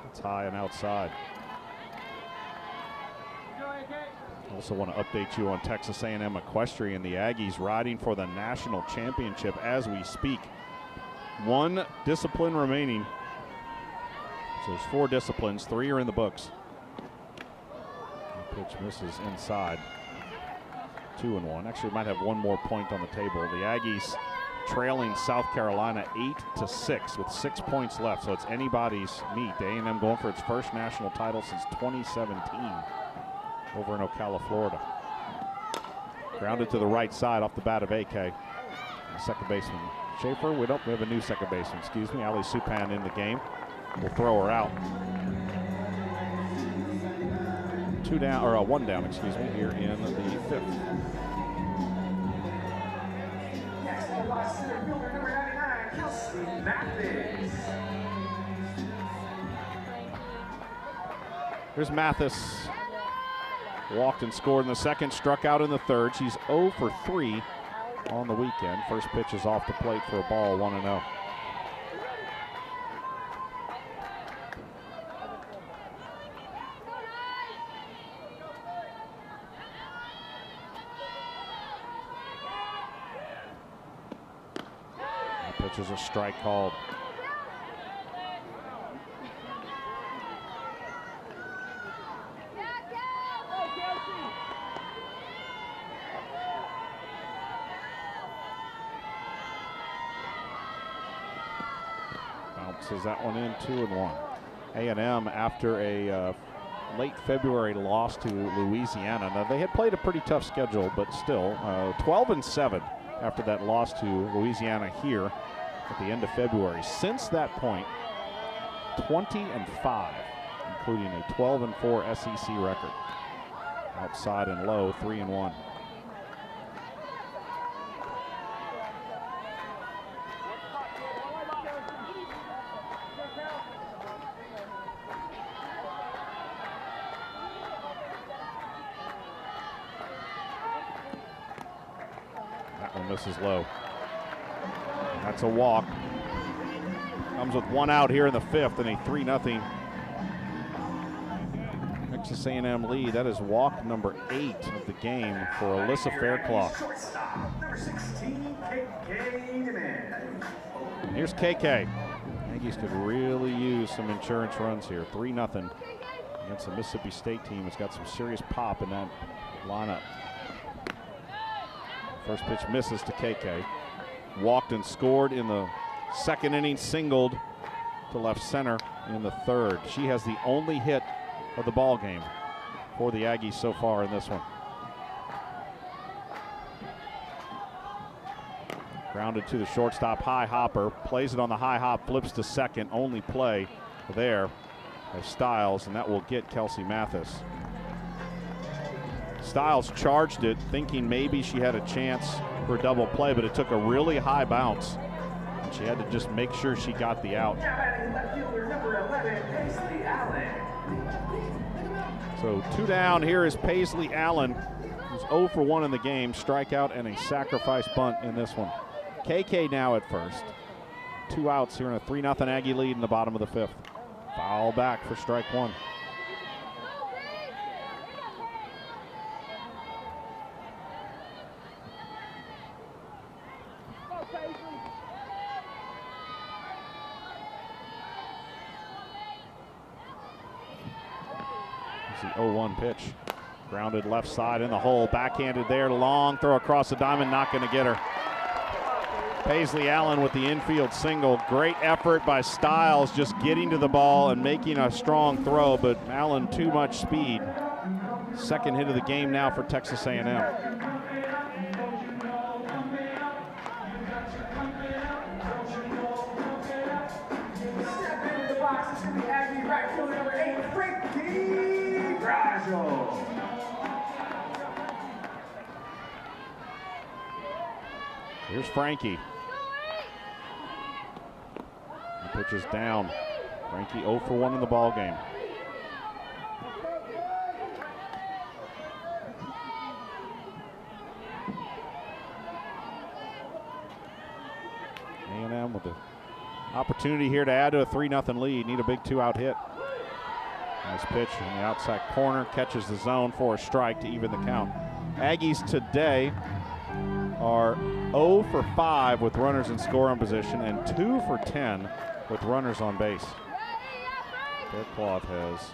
It's high and outside. Also want to update you on Texas A&M Equestrian. The Aggies riding for the national championship as we speak. 1 discipline remaining. So there's 4 disciplines, 3 are in the books. The pitch misses inside. 2-1. Actually, might have 1 more point on the table. The Aggies trailing South Carolina 8-6 with 6 points left. So it's anybody's meet. A&M going for its first national title since 2017 over in Ocala, Florida. Grounded to the right side off the bat of AK. And second baseman Schaefer. We have a new second baseman, excuse me. Ali Supan in the game. We'll throw her out. 2 down, or 1 down, excuse me, here in the 5th. Next up by center fielder number 99, Kelsey Mathis. Here's Mathis. Walked and scored in the 2nd, struck out in the 3rd. She's 0 for 3 on the weekend. First pitch is off the plate for a ball, 1-0. Pitch is a strike called. Bounces that one in, 2-1. A&M after a late February loss to Louisiana. Now they had played a pretty tough schedule, but still 12-7 after that loss to Louisiana here at the end of February. Since that point, 20-5, including a 12-4 SEC record. Outside and low, 3-1. That one misses low. That's a walk. Comes with 1 out here in the 5th and a 3-0 Texas A&M lead. That is walk number 8 of the game for Alyssa Faircloth. Shortstop, number 16, KK Demand. Here's KK. Aggies could really use some insurance runs here. 3-0 against the Mississippi State team. It's got some serious pop in that lineup. First pitch misses to KK. Walked and scored in the 2nd inning, singled to left center in the 3rd. She has the only hit of the ball game for the Aggies so far in this one. Grounded to the shortstop, high hopper, plays it on the high hop, flips to second, only play there as Stiles, and that will get Kelsey Mathis. Stiles charged it, thinking maybe she had a chance for a double play, but it took a really high bounce. And she had to just make sure she got the out. Now batting left fielder, number 11, Paisley Allen. So 2 down. Here is Paisley Allen, who's 0 for 1 in the game, strikeout and a sacrifice bunt in this one. KK now at first. 2 outs here in a 3-0 Aggie lead in the bottom of the 5th. Foul back for strike 1. It's the 0-1 pitch. Grounded left side in the hole. Backhanded there. Long throw across the diamond. Not going to get her. Paisley Allen with the infield single. Great effort by Stiles, just getting to the ball and making a strong throw, but Allen too much speed. 2nd hit of the game now for Texas A&M. Step into the box, it's going to be Aggie right fielder, number 8, Frankie Grajo. Here's Frankie. He pitches down. Frankie 0 for 1 in the ball game. A&M with the opportunity here to add to a 3-0 lead. Need a big 2-out hit. Nice pitch in the outside corner. Catches the zone for a strike to even the count. Aggies today are 0 for 5 with runners in scoring position and 2 for 10 with runners on base. Faircloth has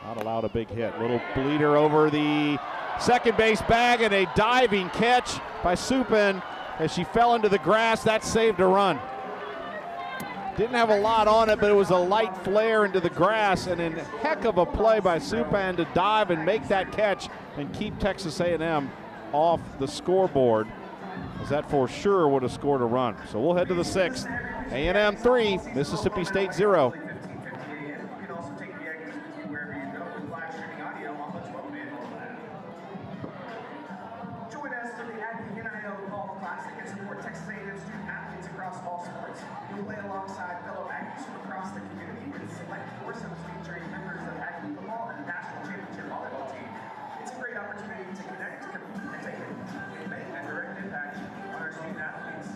not allowed a big hit. Little bleeder over the second base bag and a diving catch by Supin as she fell into the grass. That saved a run. Didn't have a lot on it, but it was a light flare into the grass, and a heck of a play by Supin to dive and make that catch and keep Texas A&M off the scoreboard, as that for sure would have scored a run. So we'll head to the 6th. A&M 3, Mississippi State 0. 15:50 a.m. You can also take the Aggies with you wherever you go with live streaming audio on the 12-man format. Join us for the Aggie NIL Golf Classic and support Texas A&M student athletes across all sports. You'll play alongside fellow Aggies from across the community with select foursomes featuring members of Aggie football and national championship volleyball team. It's a great opportunity to connect, compete, and make a direct impact on our student athletes.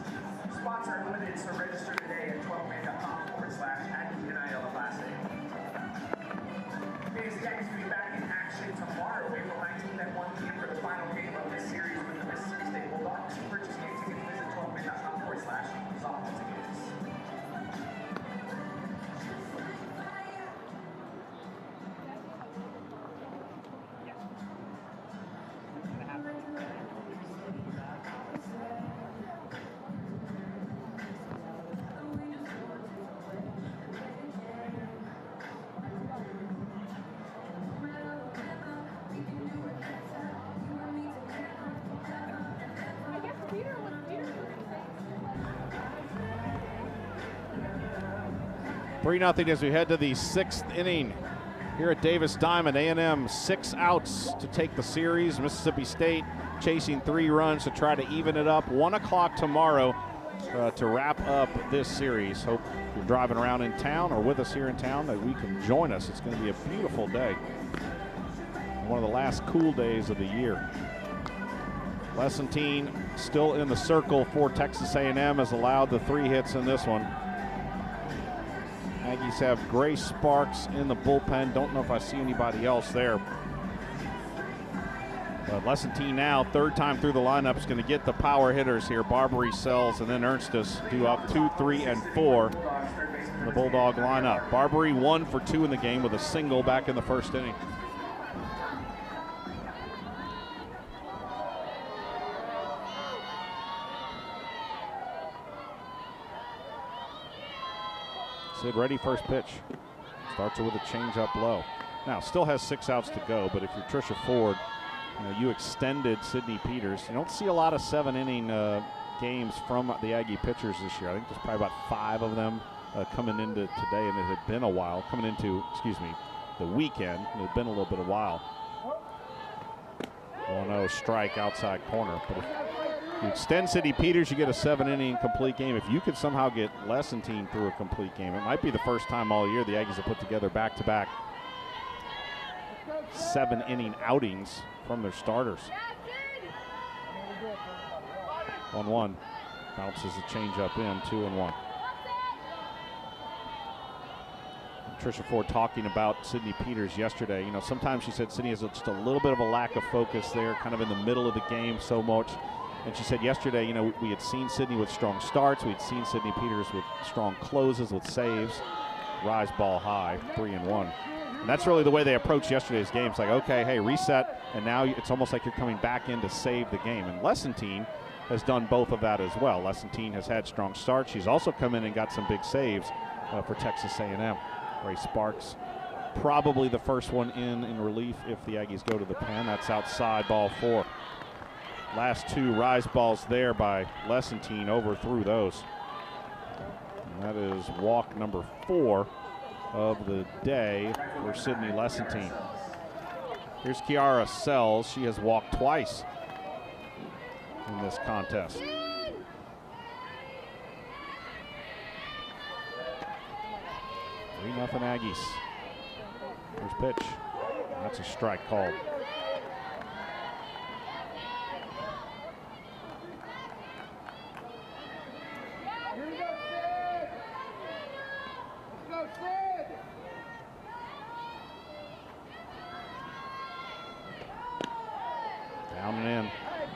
Spots are limited, so register today at 12man.com/Aggie NIL Classic. The Aggies will be back in action tomorrow, April 19th at 1 p.m. for the final game of this series with the Mississippi State Bulldogs. To purchase game tickets, visit 12man.com/softball-tickets. I guess Peter was Peter. 3-0 as we head to the 6th inning here at Davis Diamond. A&M 6 outs to take the series. Mississippi State chasing 3 runs to try to even it up. 1 o'clock tomorrow to wrap up this series. Hope you're driving around in town or with us here in town that we can join us. It's going to be a beautiful day. One of the last cool days of the year. Lessentine still in the circle for Texas A&M, has allowed the 3 hits in this one. Aggies have Grace Sparks in the bullpen. Don't know if I see anybody else there. But Lessentine now, third time through the lineup, is going to get the power hitters here. Barbary, Sells, and then Ernstus do up 2, 3, and 4 in the Bulldog lineup. Barbary 1 for 2 in the game with a single back in the first inning. Sid ready, first pitch. Starts it with a changeup low. Now, still has 6 outs to go, but if you're Trisha Ford, you extended Sydney Peters. You don't see a lot of 7-inning games from the Aggie pitchers this year. I think there's probably about 5 of them coming into today, and it had been a while. Coming into, the weekend. It had been a little bit of a while. 1-0 strike outside corner. But if you extend Sydney Peters, you get a 7-inning complete game. If you could somehow get Lessentine through a complete game, it might be the first time all year the Aggies have put together back-to-back 7-inning outings from their starters. 1-1. Bounces a changeup in, 2-1. Trisha Ford talking about Sydney Peters yesterday. Sometimes she said Sydney has just a little bit of a lack of focus there, kind of in the middle of the game so much. And she said yesterday, we had seen Sydney with strong starts. We had seen Sydney Peters with strong closes, with saves. Rise ball high, 3-1. And that's really the way they approached yesterday's game. It's like, okay, hey, reset, and now it's almost like you're coming back in to save the game. And Lessentine has done both of that as well. Lessentine has had strong starts. She's also come in and got some big saves for Texas A&M. Ray Sparks, probably the first one in relief if the Aggies go to the pen. That's outside, ball 4. Last 2 rise balls there by Lessentine, overthrew those. And that is walk number 4 of the day for Sydney Lessentine. Here's Kiara Sells. She has walked twice in this contest. 3-0 Aggies. First pitch. That's a strike called. Down and in.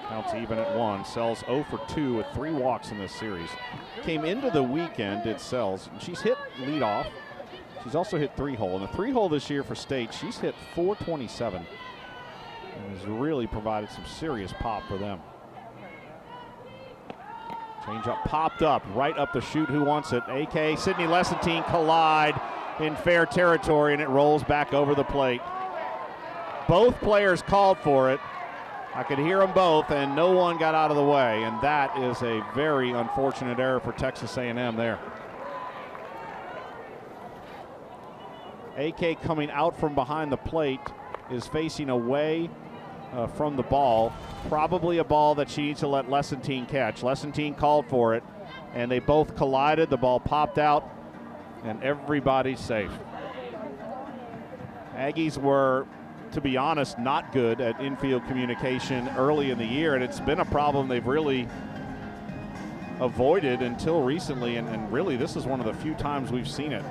Counts even at 1. Sells 0 for 2 with 3 walks in this series. Came into the weekend, did Sells. She's hit leadoff. She's also hit 3-hole. In the 3-hole this year for State, she's hit .427 and has really provided some serious pop for them. Changeup popped up, right up the chute. Who wants it? AK, Sydney Lessentine collide in fair territory, and it rolls back over the plate. Both players called for it. I could hear them both, and no one got out of the way, and that is a very unfortunate error for Texas A&M there. AK coming out from behind the plate is facing away from the ball. Probably a ball that she needs to let Lessentine catch. Lessentine called for it, and they both collided. The ball popped out, and everybody's safe. Aggies were, to be honest, not good at infield communication early in the year, and it's been a problem they've really avoided until recently, and really this is one of the few times we've seen it.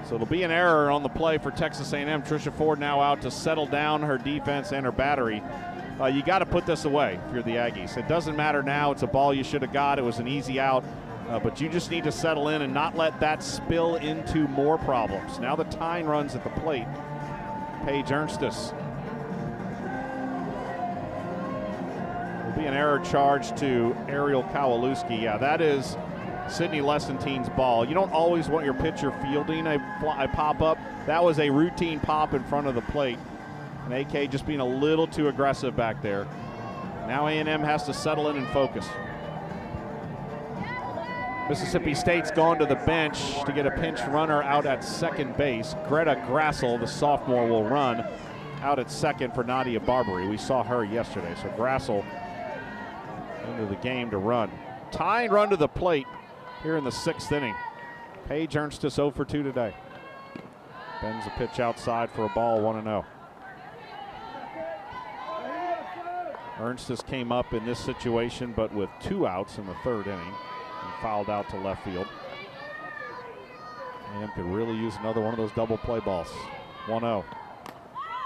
So it'll be an error on the play for Texas A&M. Trisha Ford now out to settle down her defense and her battery. You got to put this away if you're the Aggies. It doesn't matter now. It's a ball you should have got. It was an easy out. But you just need to settle in and not let that spill into more problems. Now the tying runs at the plate. Paige Ernstus. Will be an error charge to Ariel Kowalewski. Yeah, that is Sydney Lessentine's ball. You don't always want your pitcher fielding a pop-up. That was a routine pop in front of the plate. And AK just being a little too aggressive back there. Now A&M has to settle in and focus. Mississippi State's gone to the bench to get a pinch runner out at second base. Greta Grassel, the sophomore, will run out at second for Nadia Barbary. We saw her yesterday. So Grassel into the game to run. Tying run to the plate here in the 6th inning. Paige Ernstus 0 for 2 today. Bends a pitch outside for a ball, 1-0. Ernstus came up in this situation, but with 2 outs in the 3rd inning and fouled out to left field. A&M could really use another one of those double play balls. 1-0.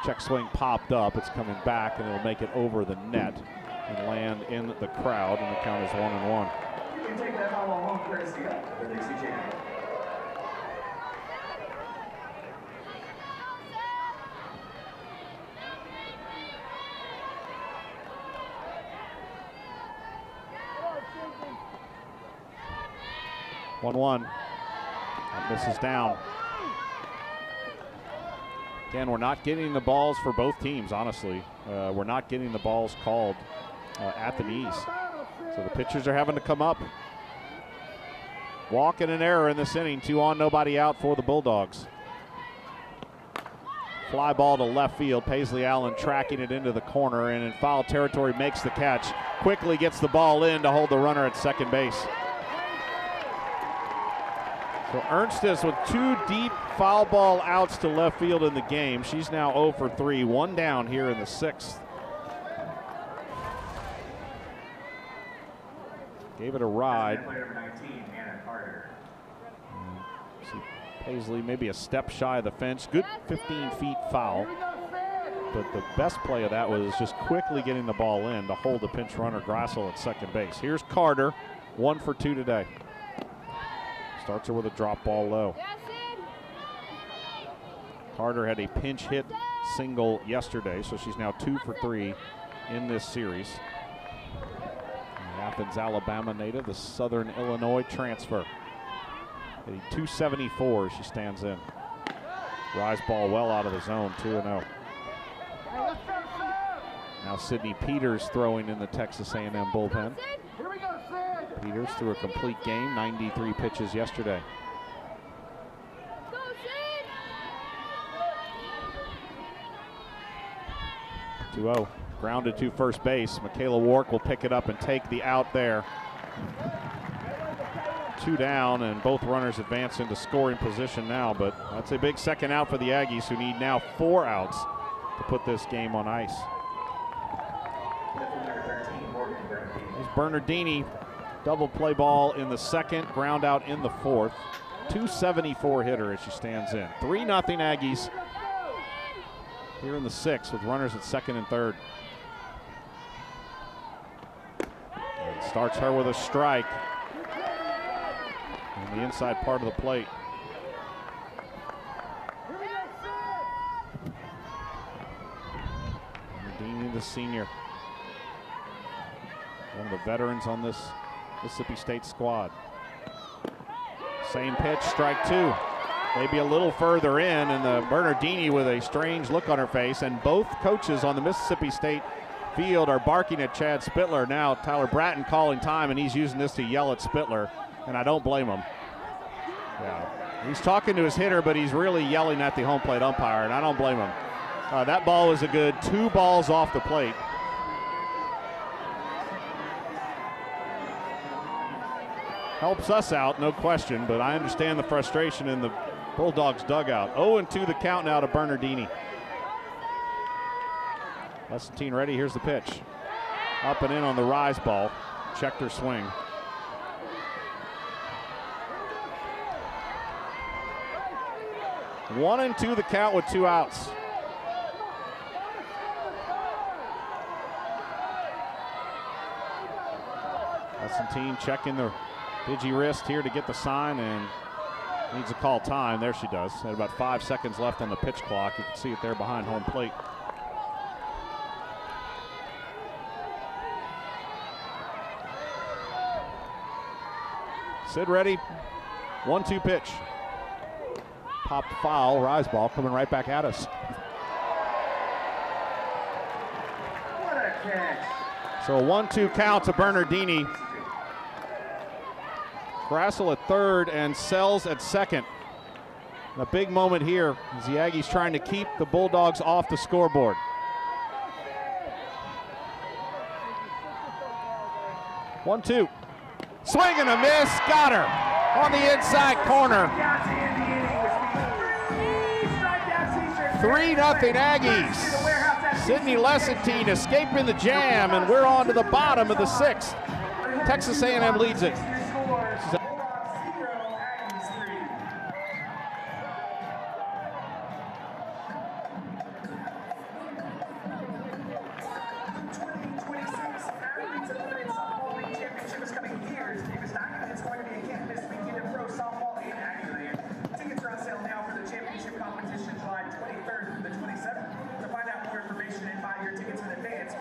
Check swing popped up. It's coming back, and it'll make it over the net and land in the crowd, and the count is 1-1. You can take that foul ball home courtesy of the Dixie Champions. That misses down. Again, we're not getting the balls for both teams, honestly. We're not getting the balls called at the knees. So the pitchers are having to come up. Walk and an error in this inning. 2 on, nobody out for the Bulldogs. Fly ball to left field. Paisley Allen tracking it into the corner, and in foul territory makes the catch. Quickly gets the ball in to hold the runner at second base. So Ernstes with 2 deep foul ball outs to left field in the game. She's now 0 for 3, 1 down here in the 6th. Gave it a ride. Player number 19, Anna Carter. See Paisley maybe a step shy of the fence. Good 15 feet foul. But the best play of that was just quickly getting the ball in to hold the pinch runner Grassel at second base. Here's Carter, 1 for 2 today. Starts her with a drop ball low. Carter had a pinch hit single yesterday, so she's now 2 for 3 in this series. The Athens, Alabama native, the Southern Illinois transfer. Hitting .274 as she stands in. Rise ball well out of the zone, 2-0. Now Sydney Peters throwing in the Texas A&M bullpen. Peters threw a complete game, 93 pitches yesterday. Go, 2-0, grounded to first base. Michaela Wark will pick it up and take the out there. 2 down, and both runners advance into scoring position now, but that's a big second out for the Aggies, who need now 4 outs to put this game on ice. Here's Bernardini. Double play ball in the 2nd, ground out in the 4th. .274 hitter as she stands in. 3-0 Aggies here in the 6th with runners at 2nd and 3rd. And starts her with a strike on the inside part of the plate. Bernardini, the senior. One of the veterans on this Mississippi State squad. Same pitch, strike 2. Maybe a little further in, and the Bernardini with a strange look on her face, and both coaches on the Mississippi State field are barking at Chad Spittler. Now Tyler Bratton calling time, and he's using this to yell at Spittler, and I don't blame him. Yeah, he's talking to his hitter, but he's really yelling at the home plate umpire, and I don't blame him. That ball was a good 2 balls off the plate. Helps us out, no question, but I understand the frustration in the Bulldogs dugout. 0-2 the count now to Bernardini. Lessentine ready, here's the pitch. Up and in on the rise ball. Checked her swing. One and 2 the count with 2 outs. Lessentine checking the digi wrist here to get the sign, and needs to call time. There she does. Had about 5 seconds left on the pitch clock. You can see it there behind home plate. Sid ready. 1-2 pitch. Popped foul. Rise ball coming right back at us. What a catch. So a 1-2 count to Bernardini. Grassel at 3rd and Sells at 2nd. A big moment here as the Aggies trying to keep the Bulldogs off the scoreboard. One, 2. Swing and a miss. Got her on the inside corner. 3-0 Aggies. Sydney Lessentine escaping the jam, and we're on to the bottom of the 6th. Texas A&M leads it.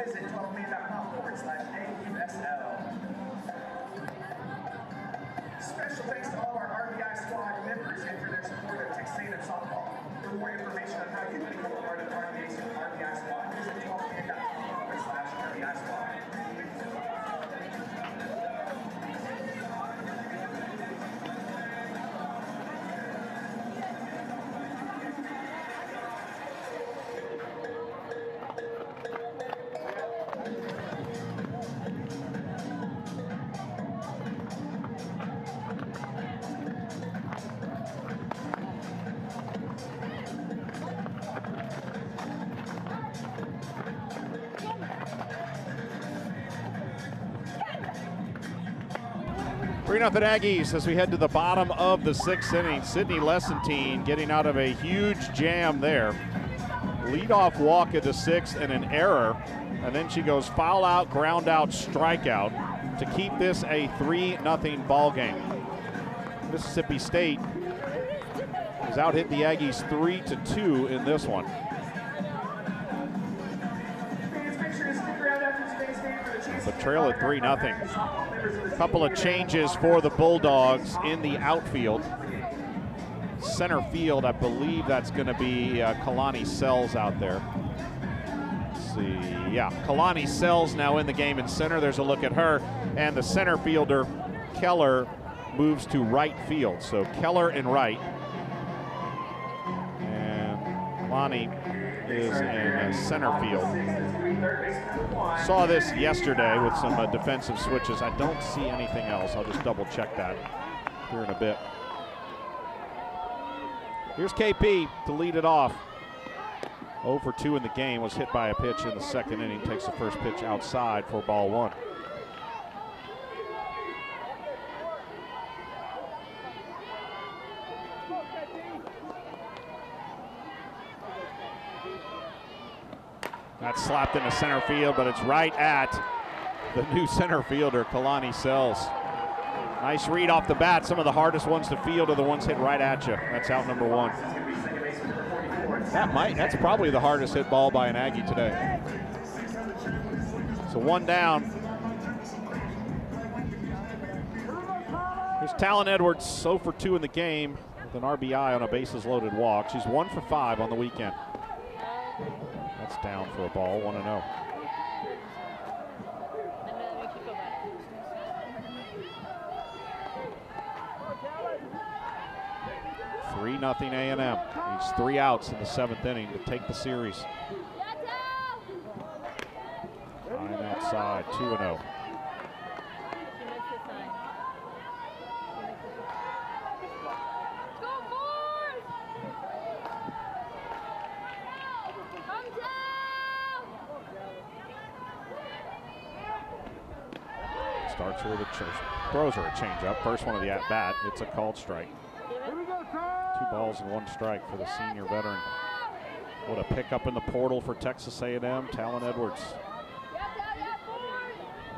visit 12man.com/AUSL. Special thanks to all of our RBI squad members and for their support of Texas A&M softball. For more information on how you can become a part of the RBI squad, visit 12man.com/RBI squad. Three 0 Aggies as we head to the bottom of the 6th inning. Sydney Lessentine getting out of a huge jam there. Leadoff walk at the 6th and an error, and then she goes foul out, ground out, strikeout to keep this a 3-0 ball game. Mississippi State has out hit the Aggies 3-2 in this one. But trail at 3-0. Couple of changes for the Bulldogs in the outfield. Center field, I believe that's going to be Kalani Sells out there. Let's see, yeah, Kalani Sells now in the game in center. There's a look at her, and the center fielder Keller moves to right field. So Keller in right, and Kalani is in center field. Saw this yesterday with some defensive switches. I don't see anything else. I'll just double check that here in a bit. Here's KP to lead it off. 0 for 2 in the game, was hit by a pitch in the 2nd inning. Takes the first pitch outside for ball 1. That's slapped into center field, but it's right at the new center fielder, Kalani Sells. Nice read off the bat. Some of the hardest ones to field are the ones hit right at you. That's out number 1. That's probably the hardest hit ball by an Aggie today. So 1 down. Here's Talon Edwards, 0 for 2 in the game with an RBI on a bases loaded walk. She's 1 for 5 on the weekend. That's down for a ball, 1-0. 3-0 A&M. Needs 3 outs in the 7th inning to take the series. Line outside, 2-0. Starts her with a throws her a changeup. First one of the at bat. It's a called strike. 2 balls and 1 strike for the senior veteran. What a pickup in the portal for Texas A&M. Talon Edwards.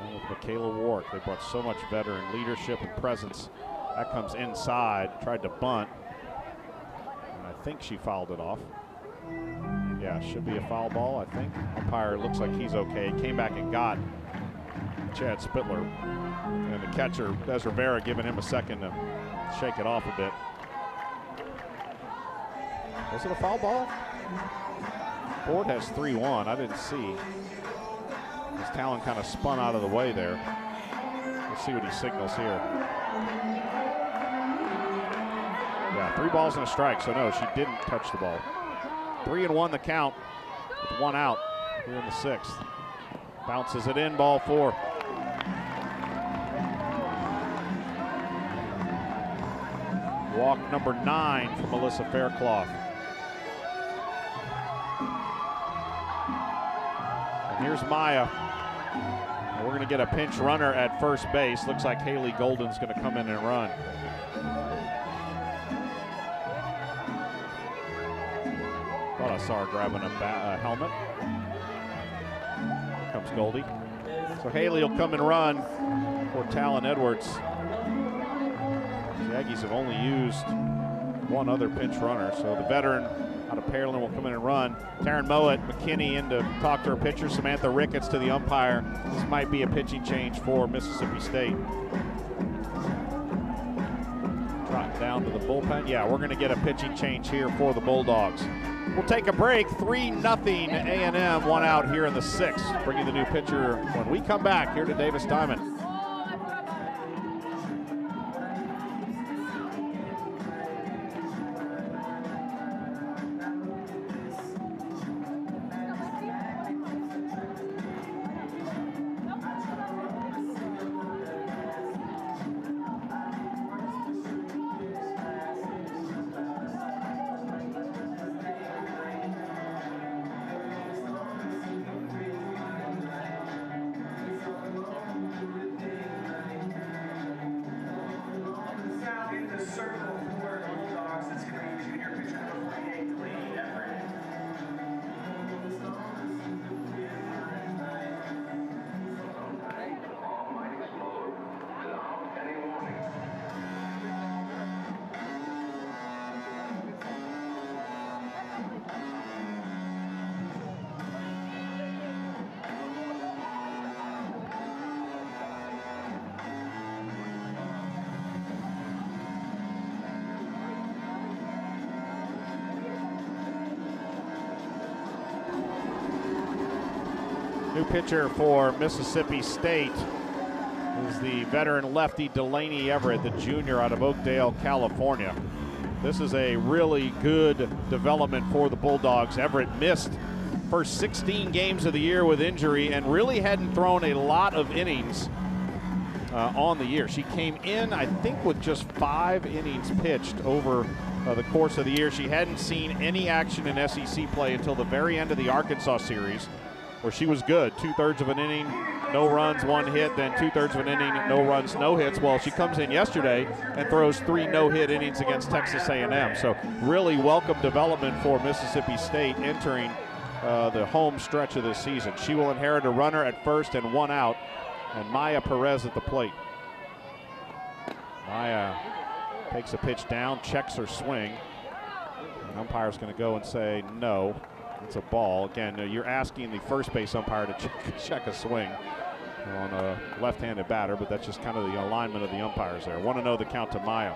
And with Michaela Wark, they brought so much veteran leadership and presence. That comes inside. Tried to bunt. And I think she fouled it off. Yeah, should be a foul ball, I think. Umpire looks like he's okay. Came back and got Chad Spittler, and the catcher, Des Rivera, giving him a second to shake it off a bit. Was it a foul ball? Board has 3-1. I didn't see. His Talon kind of spun out of the way there. Let's see what he signals here. Yeah, 3 balls and a strike, so no, she didn't touch the ball. 3-1 the count with 1 out here in the 6th. Bounces it in, ball 4. Walk number 9 for Melissa Faircloth. And here's Maya. And we're going to get a pinch runner at first base. Looks like Haley Golden's going to come in and run. Thought I saw her grabbing a helmet. Here comes Goldie. So Haley will come and run for Talon Edwards. The Aggies have only used one other pinch runner. So the veteran out of Pearland will come in and run. Taryn Mowat, McKinney in to talk to her pitcher. Samantha Ricketts to the umpire. This might be a pitching change for Mississippi State. Trot down to the bullpen. Yeah, we're going to get a pitching change here for the Bulldogs. We'll take a break. 3-0 A&M, one out here in the 6th. Bring you the new pitcher when we come back here to Davis Diamond. New pitcher for Mississippi State is the veteran lefty Delaney Everett, the junior out of Oakdale, California. This is a really good development for the Bulldogs. Everett missed first 16 games of the year with injury and really hadn't thrown a lot of innings on the year. She came in, I think, with just 5 innings pitched over the course of the year. She hadn't seen any action in SEC play until the very end of the Arkansas series, where she was good. 2/3 of an inning, no runs, 1 hit, then 2/3 of an inning, no runs, no hits. Well, she comes in yesterday and throws 3 no-hit innings against Texas A&M. So really welcome development for Mississippi State entering the home stretch of this season. She will inherit a runner at first and 1 out, and Maya Perez at the plate. Maya takes a pitch down, checks her swing. The umpire's going to go and say no. It's a ball. Again, you're asking the first base umpire to check a swing on a left-handed batter, but that's just kind of the alignment of the umpires there. 1-0 the count to Maya.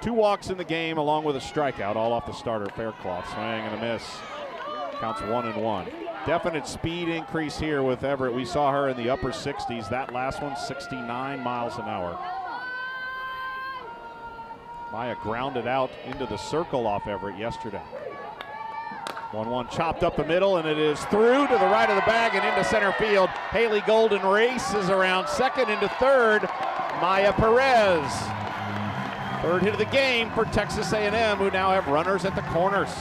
2 walks in the game along with a strikeout, all off the starter Faircloth. Swing and a miss. Counts 1-1. Definite speed increase here with Everett. We saw her in the upper 60s. That last one, 69 miles an hour. Maya grounded out into the circle off Everett yesterday. 1-1 chopped up the middle, and it is through to the right of the bag and into center field. Haley Golden races around second into third. Maya Perez. 3rd hit of the game for Texas A&M, who now have runners at the corners.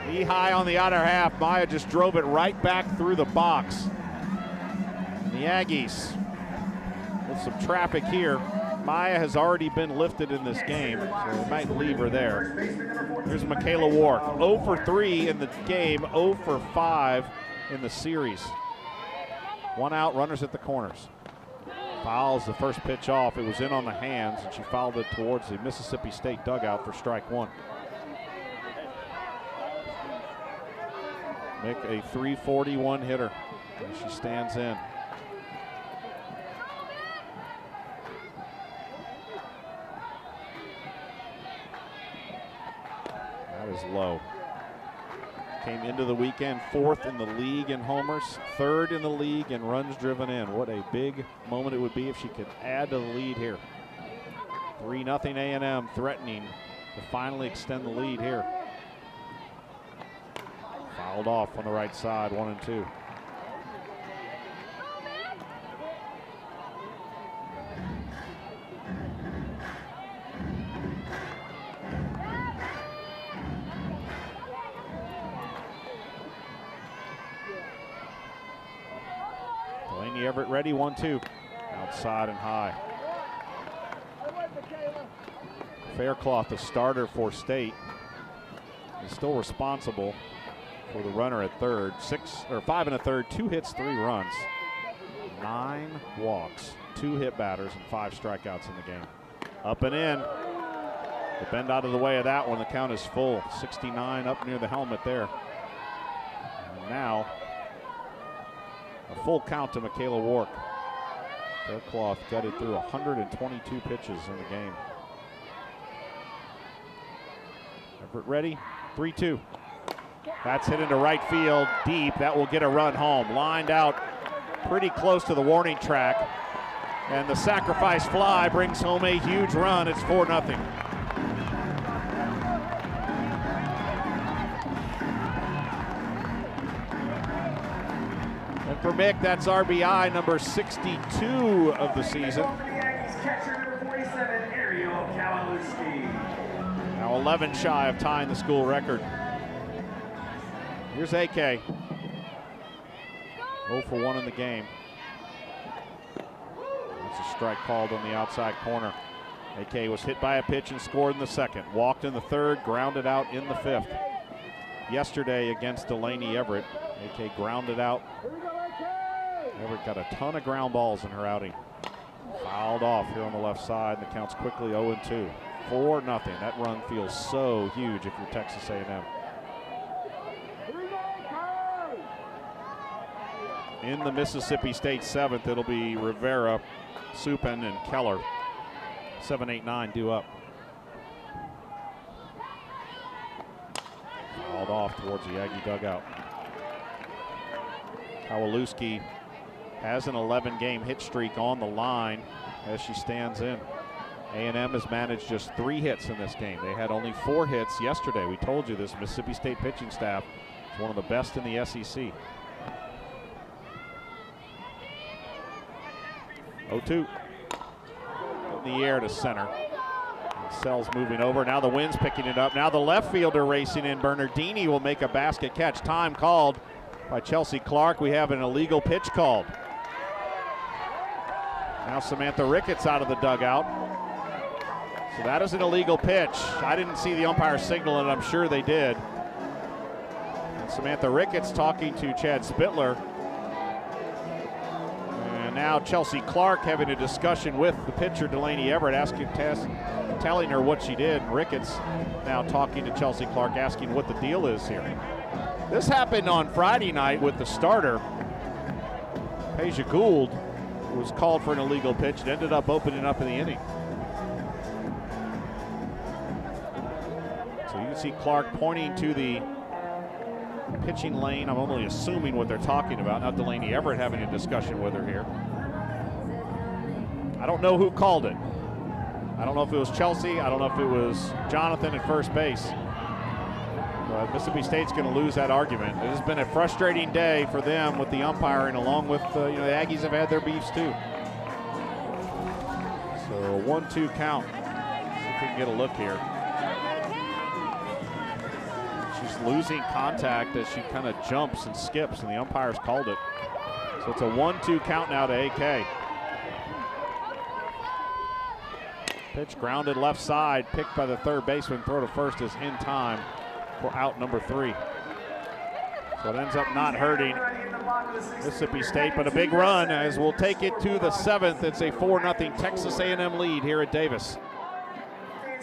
Knee high on the outer half. Maya just drove it right back through the box. And the Aggies with some traffic here. Maya has already been lifted in this game, so we might leave her there. Here's Michaela Wark. 0 for 3 in the game, 0 for 5 in the series. 1 out, runners at the corners. Fouls the first pitch off. It was in on the hands, and she fouled it towards the Mississippi State dugout for strike 1. Make a .341 hitter as she stands in. That is low. Came into the weekend 4th in the league in homers, 3rd in the league in runs driven in. What a big moment it would be if she could add to the lead here. 3-0 A&M threatening to finally extend the lead here. Fouled off on the right side, 1-2. Delaney Everett ready, 1-2. Outside and high. Faircloth, the starter for State, is still responsible for the runner at third. 5 1/3, 2 hits, 3 runs. 9 walks, 2 hit batters, and 5 strikeouts in the game. Up and in. The bend out of the way of that one. The count is full. 69 up near the helmet there. And now a full count to Michaela Wark. Faircloth gutted through 122 pitches in the game. Everett ready. 3-2. That's hit into right field deep. That will get a run home. Lined out pretty close to the warning track. And the sacrifice fly brings home a huge run. It's 4-0. And for Mick, that's RBI number 62 of the season. Now 11 shy of tying the school record. Here's AK. 0 for 1 in the game. That's a strike called on the outside corner. AK was hit by a pitch and scored in the second. Walked in the third, grounded out in the fifth. Yesterday against Delaney Everett, AK grounded out. Everett got a ton of ground balls in her outing. Fouled off here on the left side, and the count's quickly 0-2. 4-0. That run feels so huge if you're Texas A&M. In the Mississippi State 7th, it'll be Rivera, Supin, and Keller. 7, 8, 9 due up. Fouled off towards the Aggie dugout. Kowalewski has an 11-game hit streak on the line as she stands in. A&M has managed just 3 hits in this game. They had only 4 hits yesterday. We told you this Mississippi State pitching staff is one of the best in the SEC. 0-2. In the air to center. Sells moving over. Now the wind's picking it up. Now the left fielder racing in. Bernardini will make a basket catch. Time called by Chelsea Clark. We have an illegal pitch called. Now Samantha Ricketts out of the dugout. So that is an illegal pitch. I didn't see the umpire signal it. I'm sure they did. And Samantha Ricketts talking to Chad Spittler. And now Chelsea Clark having a discussion with the pitcher Delaney Everett, telling her what she did. And Ricketts now talking to Chelsea Clark, asking what the deal is here. This happened on Friday night with the starter. Peja Gould was called for an illegal pitch. It ended up opening up in the inning. So you can see Clark pointing to the pitching lane. I'm only assuming what they're talking about. Now Delaney Everett having a discussion with her here. I don't know who called it. I don't know if it was Chelsea. I don't know if it was Jonathan at first base. But Mississippi State's going to lose that argument. It has been a frustrating day for them with the umpiring, along with the Aggies have had their beefs too. So a 1-2 count. See if we can get a look here. She's losing contact as she kind of jumps and skips, and the umpires called it. So it's a 1-2 count now to AK. Pitch grounded left side, picked by the third baseman. Throw to first is in time for out number 3. So it ends up not hurting Mississippi State, but a big run as we'll take it to the 7th. It's a 4-0 Texas A&M lead here at Davis.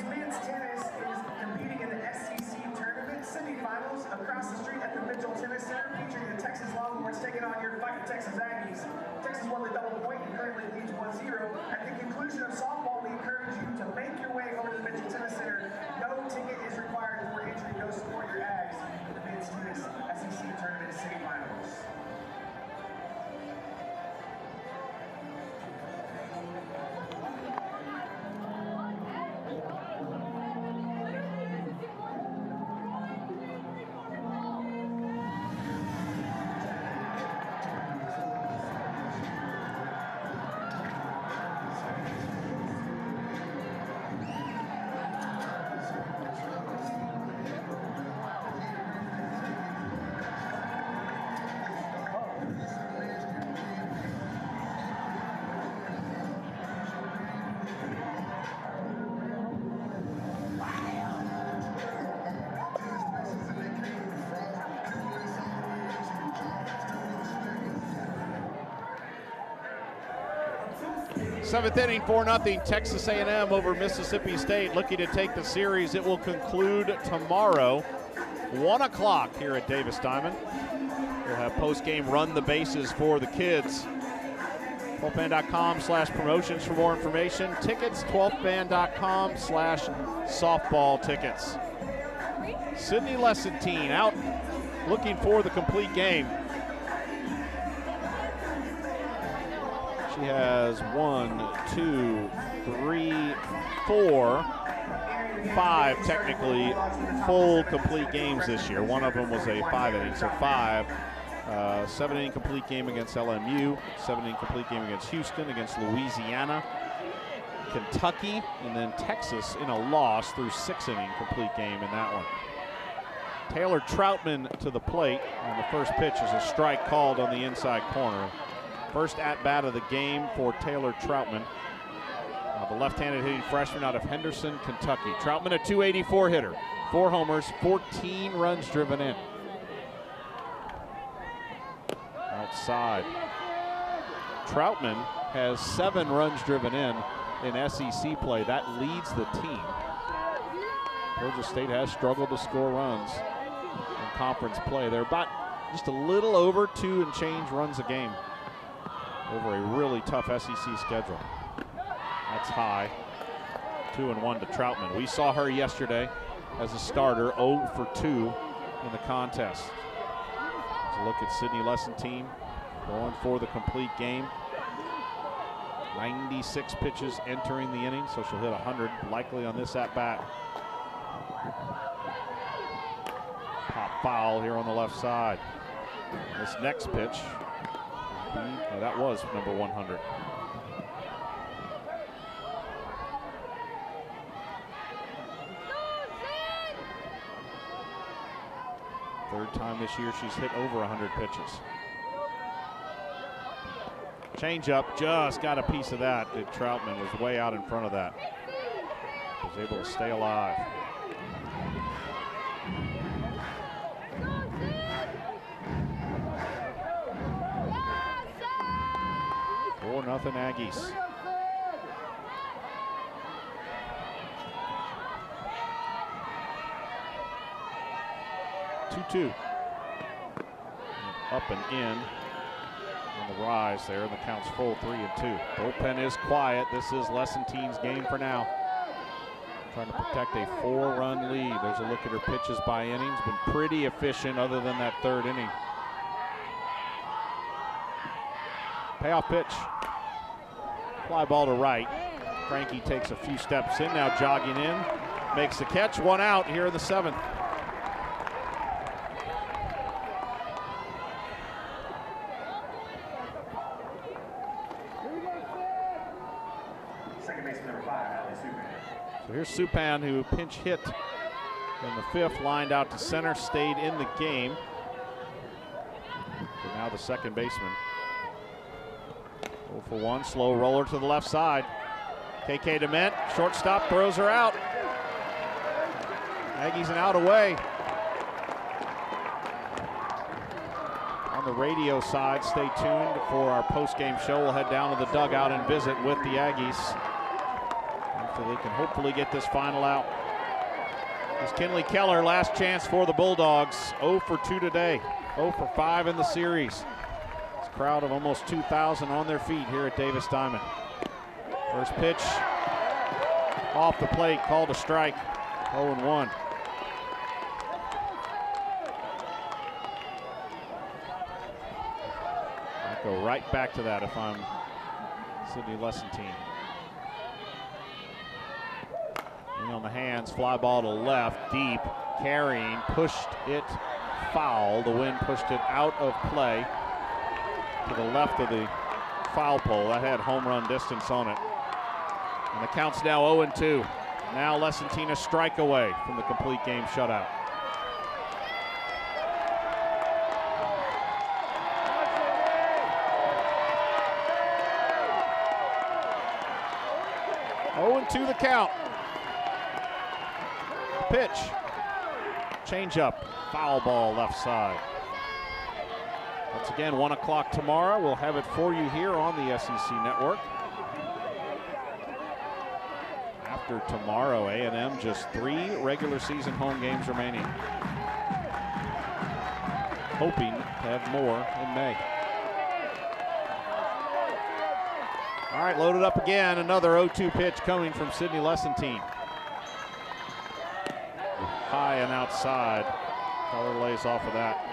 Men's tennis is competing in the SEC tournament semifinals across the street at the Mitchell Tennis Center, featuring the Texas Longhorns taking on your fighting Texas Aggies. Texas won the double point and currently leads 1-0. At the conclusion of softball, we encourage you to make your way over to the Mitchell Tennis Center. No ticket is required for entry. Go support your Ags in the men's tennis SEC tournament semifinals. Seventh inning, 4-0, Texas A&M over Mississippi State, looking to take the series. It will conclude tomorrow, 1 o'clock here at Davis Diamond. We'll have post-game run the bases for the kids. 12thman.com/promotions for more information. Tickets, 12thman.com/softball tickets. Sydney Lessentine out looking for the complete game. She has 1, 2, 3, 4, 5 technically full complete games this year. One of them was a 5 inning, so 5. 7 inning complete game against LMU, 7 inning complete game against Houston, against Louisiana, Kentucky, and then Texas in a loss through 6 inning complete game in that one. Taylor Troutman to the plate, and the first pitch is a strike called on the inside corner. First at-bat of the game for Taylor Troutman. The left-handed hitting freshman out of Henderson, Kentucky. Troutman, a .284 hitter, 4 homers, 14 runs driven in. Outside. Troutman has 7 runs driven in SEC play. That leads the team. Georgia State has struggled to score runs in conference play. They're about just a little over 2 and change runs a game over a really tough SEC schedule. That's high. 2-1 to Troutman. We saw her yesterday as a starter, 0 for 2 in the contest. Let's look at Sydney Lessentine going for the complete game. 96 pitches entering the inning, so she'll hit 100 likely on this at-bat. Pop foul here on the left side. This next pitch, that was number 100. Third time this year she's hit over 100 pitches. Change up, just got a piece of that. Troutman was way out in front of that. Was able to stay alive. 4-0 Aggies. Two. Up and in on the rise there. The count's full, 3-2. Bullpen is quiet. This is Lessentine's game for now. Trying to protect a 4-run lead. There's a look at her pitches by innings. Been pretty efficient other than that 3rd inning. Payoff pitch. Fly ball to right. Frankie takes a few steps in, now jogging in. Makes the catch, 1 out here in the 7th. So here's Supan, who pinch hit in the 5th, lined out to center, stayed in the game. So now the second baseman. 0 for 1, slow roller to the left side. KK Dement, shortstop, throws her out. Aggies an out away. On the radio side, stay tuned for our post-game show. We'll head down to the dugout and visit with the Aggies, so they can hopefully get this final out. This Kinley Keller, last chance for the Bulldogs. 0 for 2 today, 0 for 5 in the series. It's a crowd of almost 2,000 on their feet here at Davis Diamond. First pitch off the plate, called a strike, 0-1. I'll go right back to that if I'm Sydney Lessentine. In on the hands, fly ball to left, deep, carrying, pushed it foul. The wind pushed it out of play to the left of the foul pole. That had home run distance on it. And the count's now 0-2. Now Lessentine a strike away from the complete game shutout. To the count. Pitch. Change up. Foul ball left side. Once again, 1 o'clock tomorrow. We'll have it for you here on the SEC Network. after tomorrow. A&M just 3 regular season home games remaining. Hoping to have more in May. All right, loaded up again. Another 0-2 pitch coming from Sidney Lesentine. High and outside. Keller lays off of that.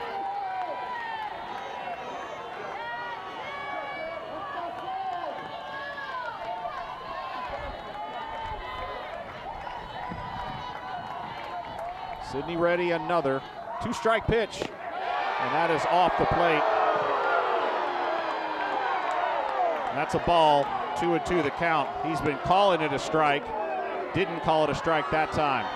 Sidney ready, another 2-strike pitch, and that is off the plate. And that's a ball, 2-2 the count. He's been calling it a strike, didn't call it a strike that time.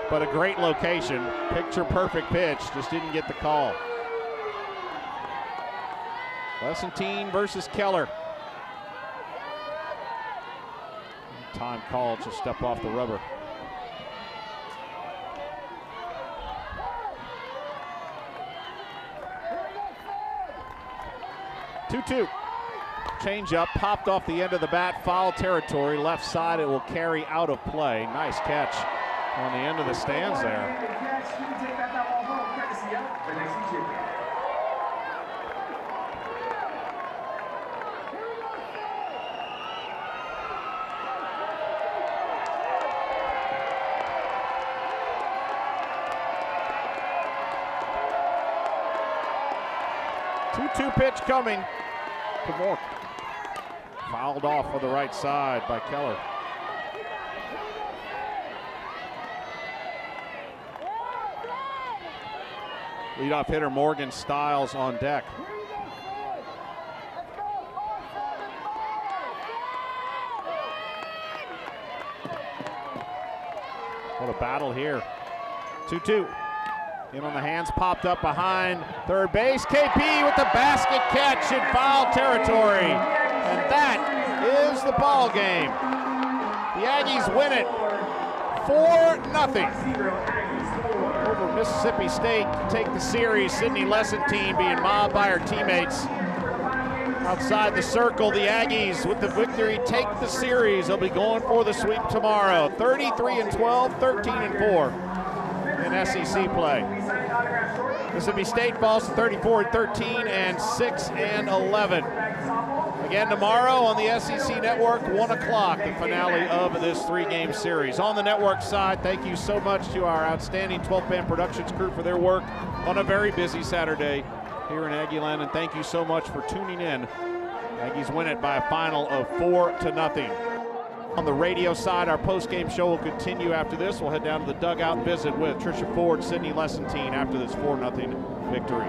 But a great location, picture perfect pitch, just didn't get the call. Lesentine versus Keller. Time call, just step off the rubber. 2-2. Change up, popped off the end of the bat, foul territory, left side, it will carry out of play. Nice catch on the end of the stands there. 2-2 pitch coming. Good more. Fouled off for the right side by Keller. Leadoff hitter Morgan Stiles on deck. What a battle here. 2-2. In on the hands, popped up behind third base. KP with the basket catch in foul territory. And that is the ball game. The Aggies win it 4-0 over Mississippi State to take the series. Sidney Lesentine being mobbed by her teammates outside the circle. The Aggies with the victory take the series. They'll be going for the sweep tomorrow. 33-12, 13-4 in SEC play. Mississippi State falls to 34-13 and 6-11. Again tomorrow on the SEC Network, 1 o'clock, the finale of this 3-game series. On the network side, thank you so much to our outstanding 12th Man Productions crew for their work on a very busy Saturday here in Aggieland, and thank you so much for tuning in. Aggies win it by a final of 4-0. On the radio side, our post-game show will continue after this. We'll head down to the dugout and visit with Tricia Ford, Sidney Lesentine after this 4-0 victory.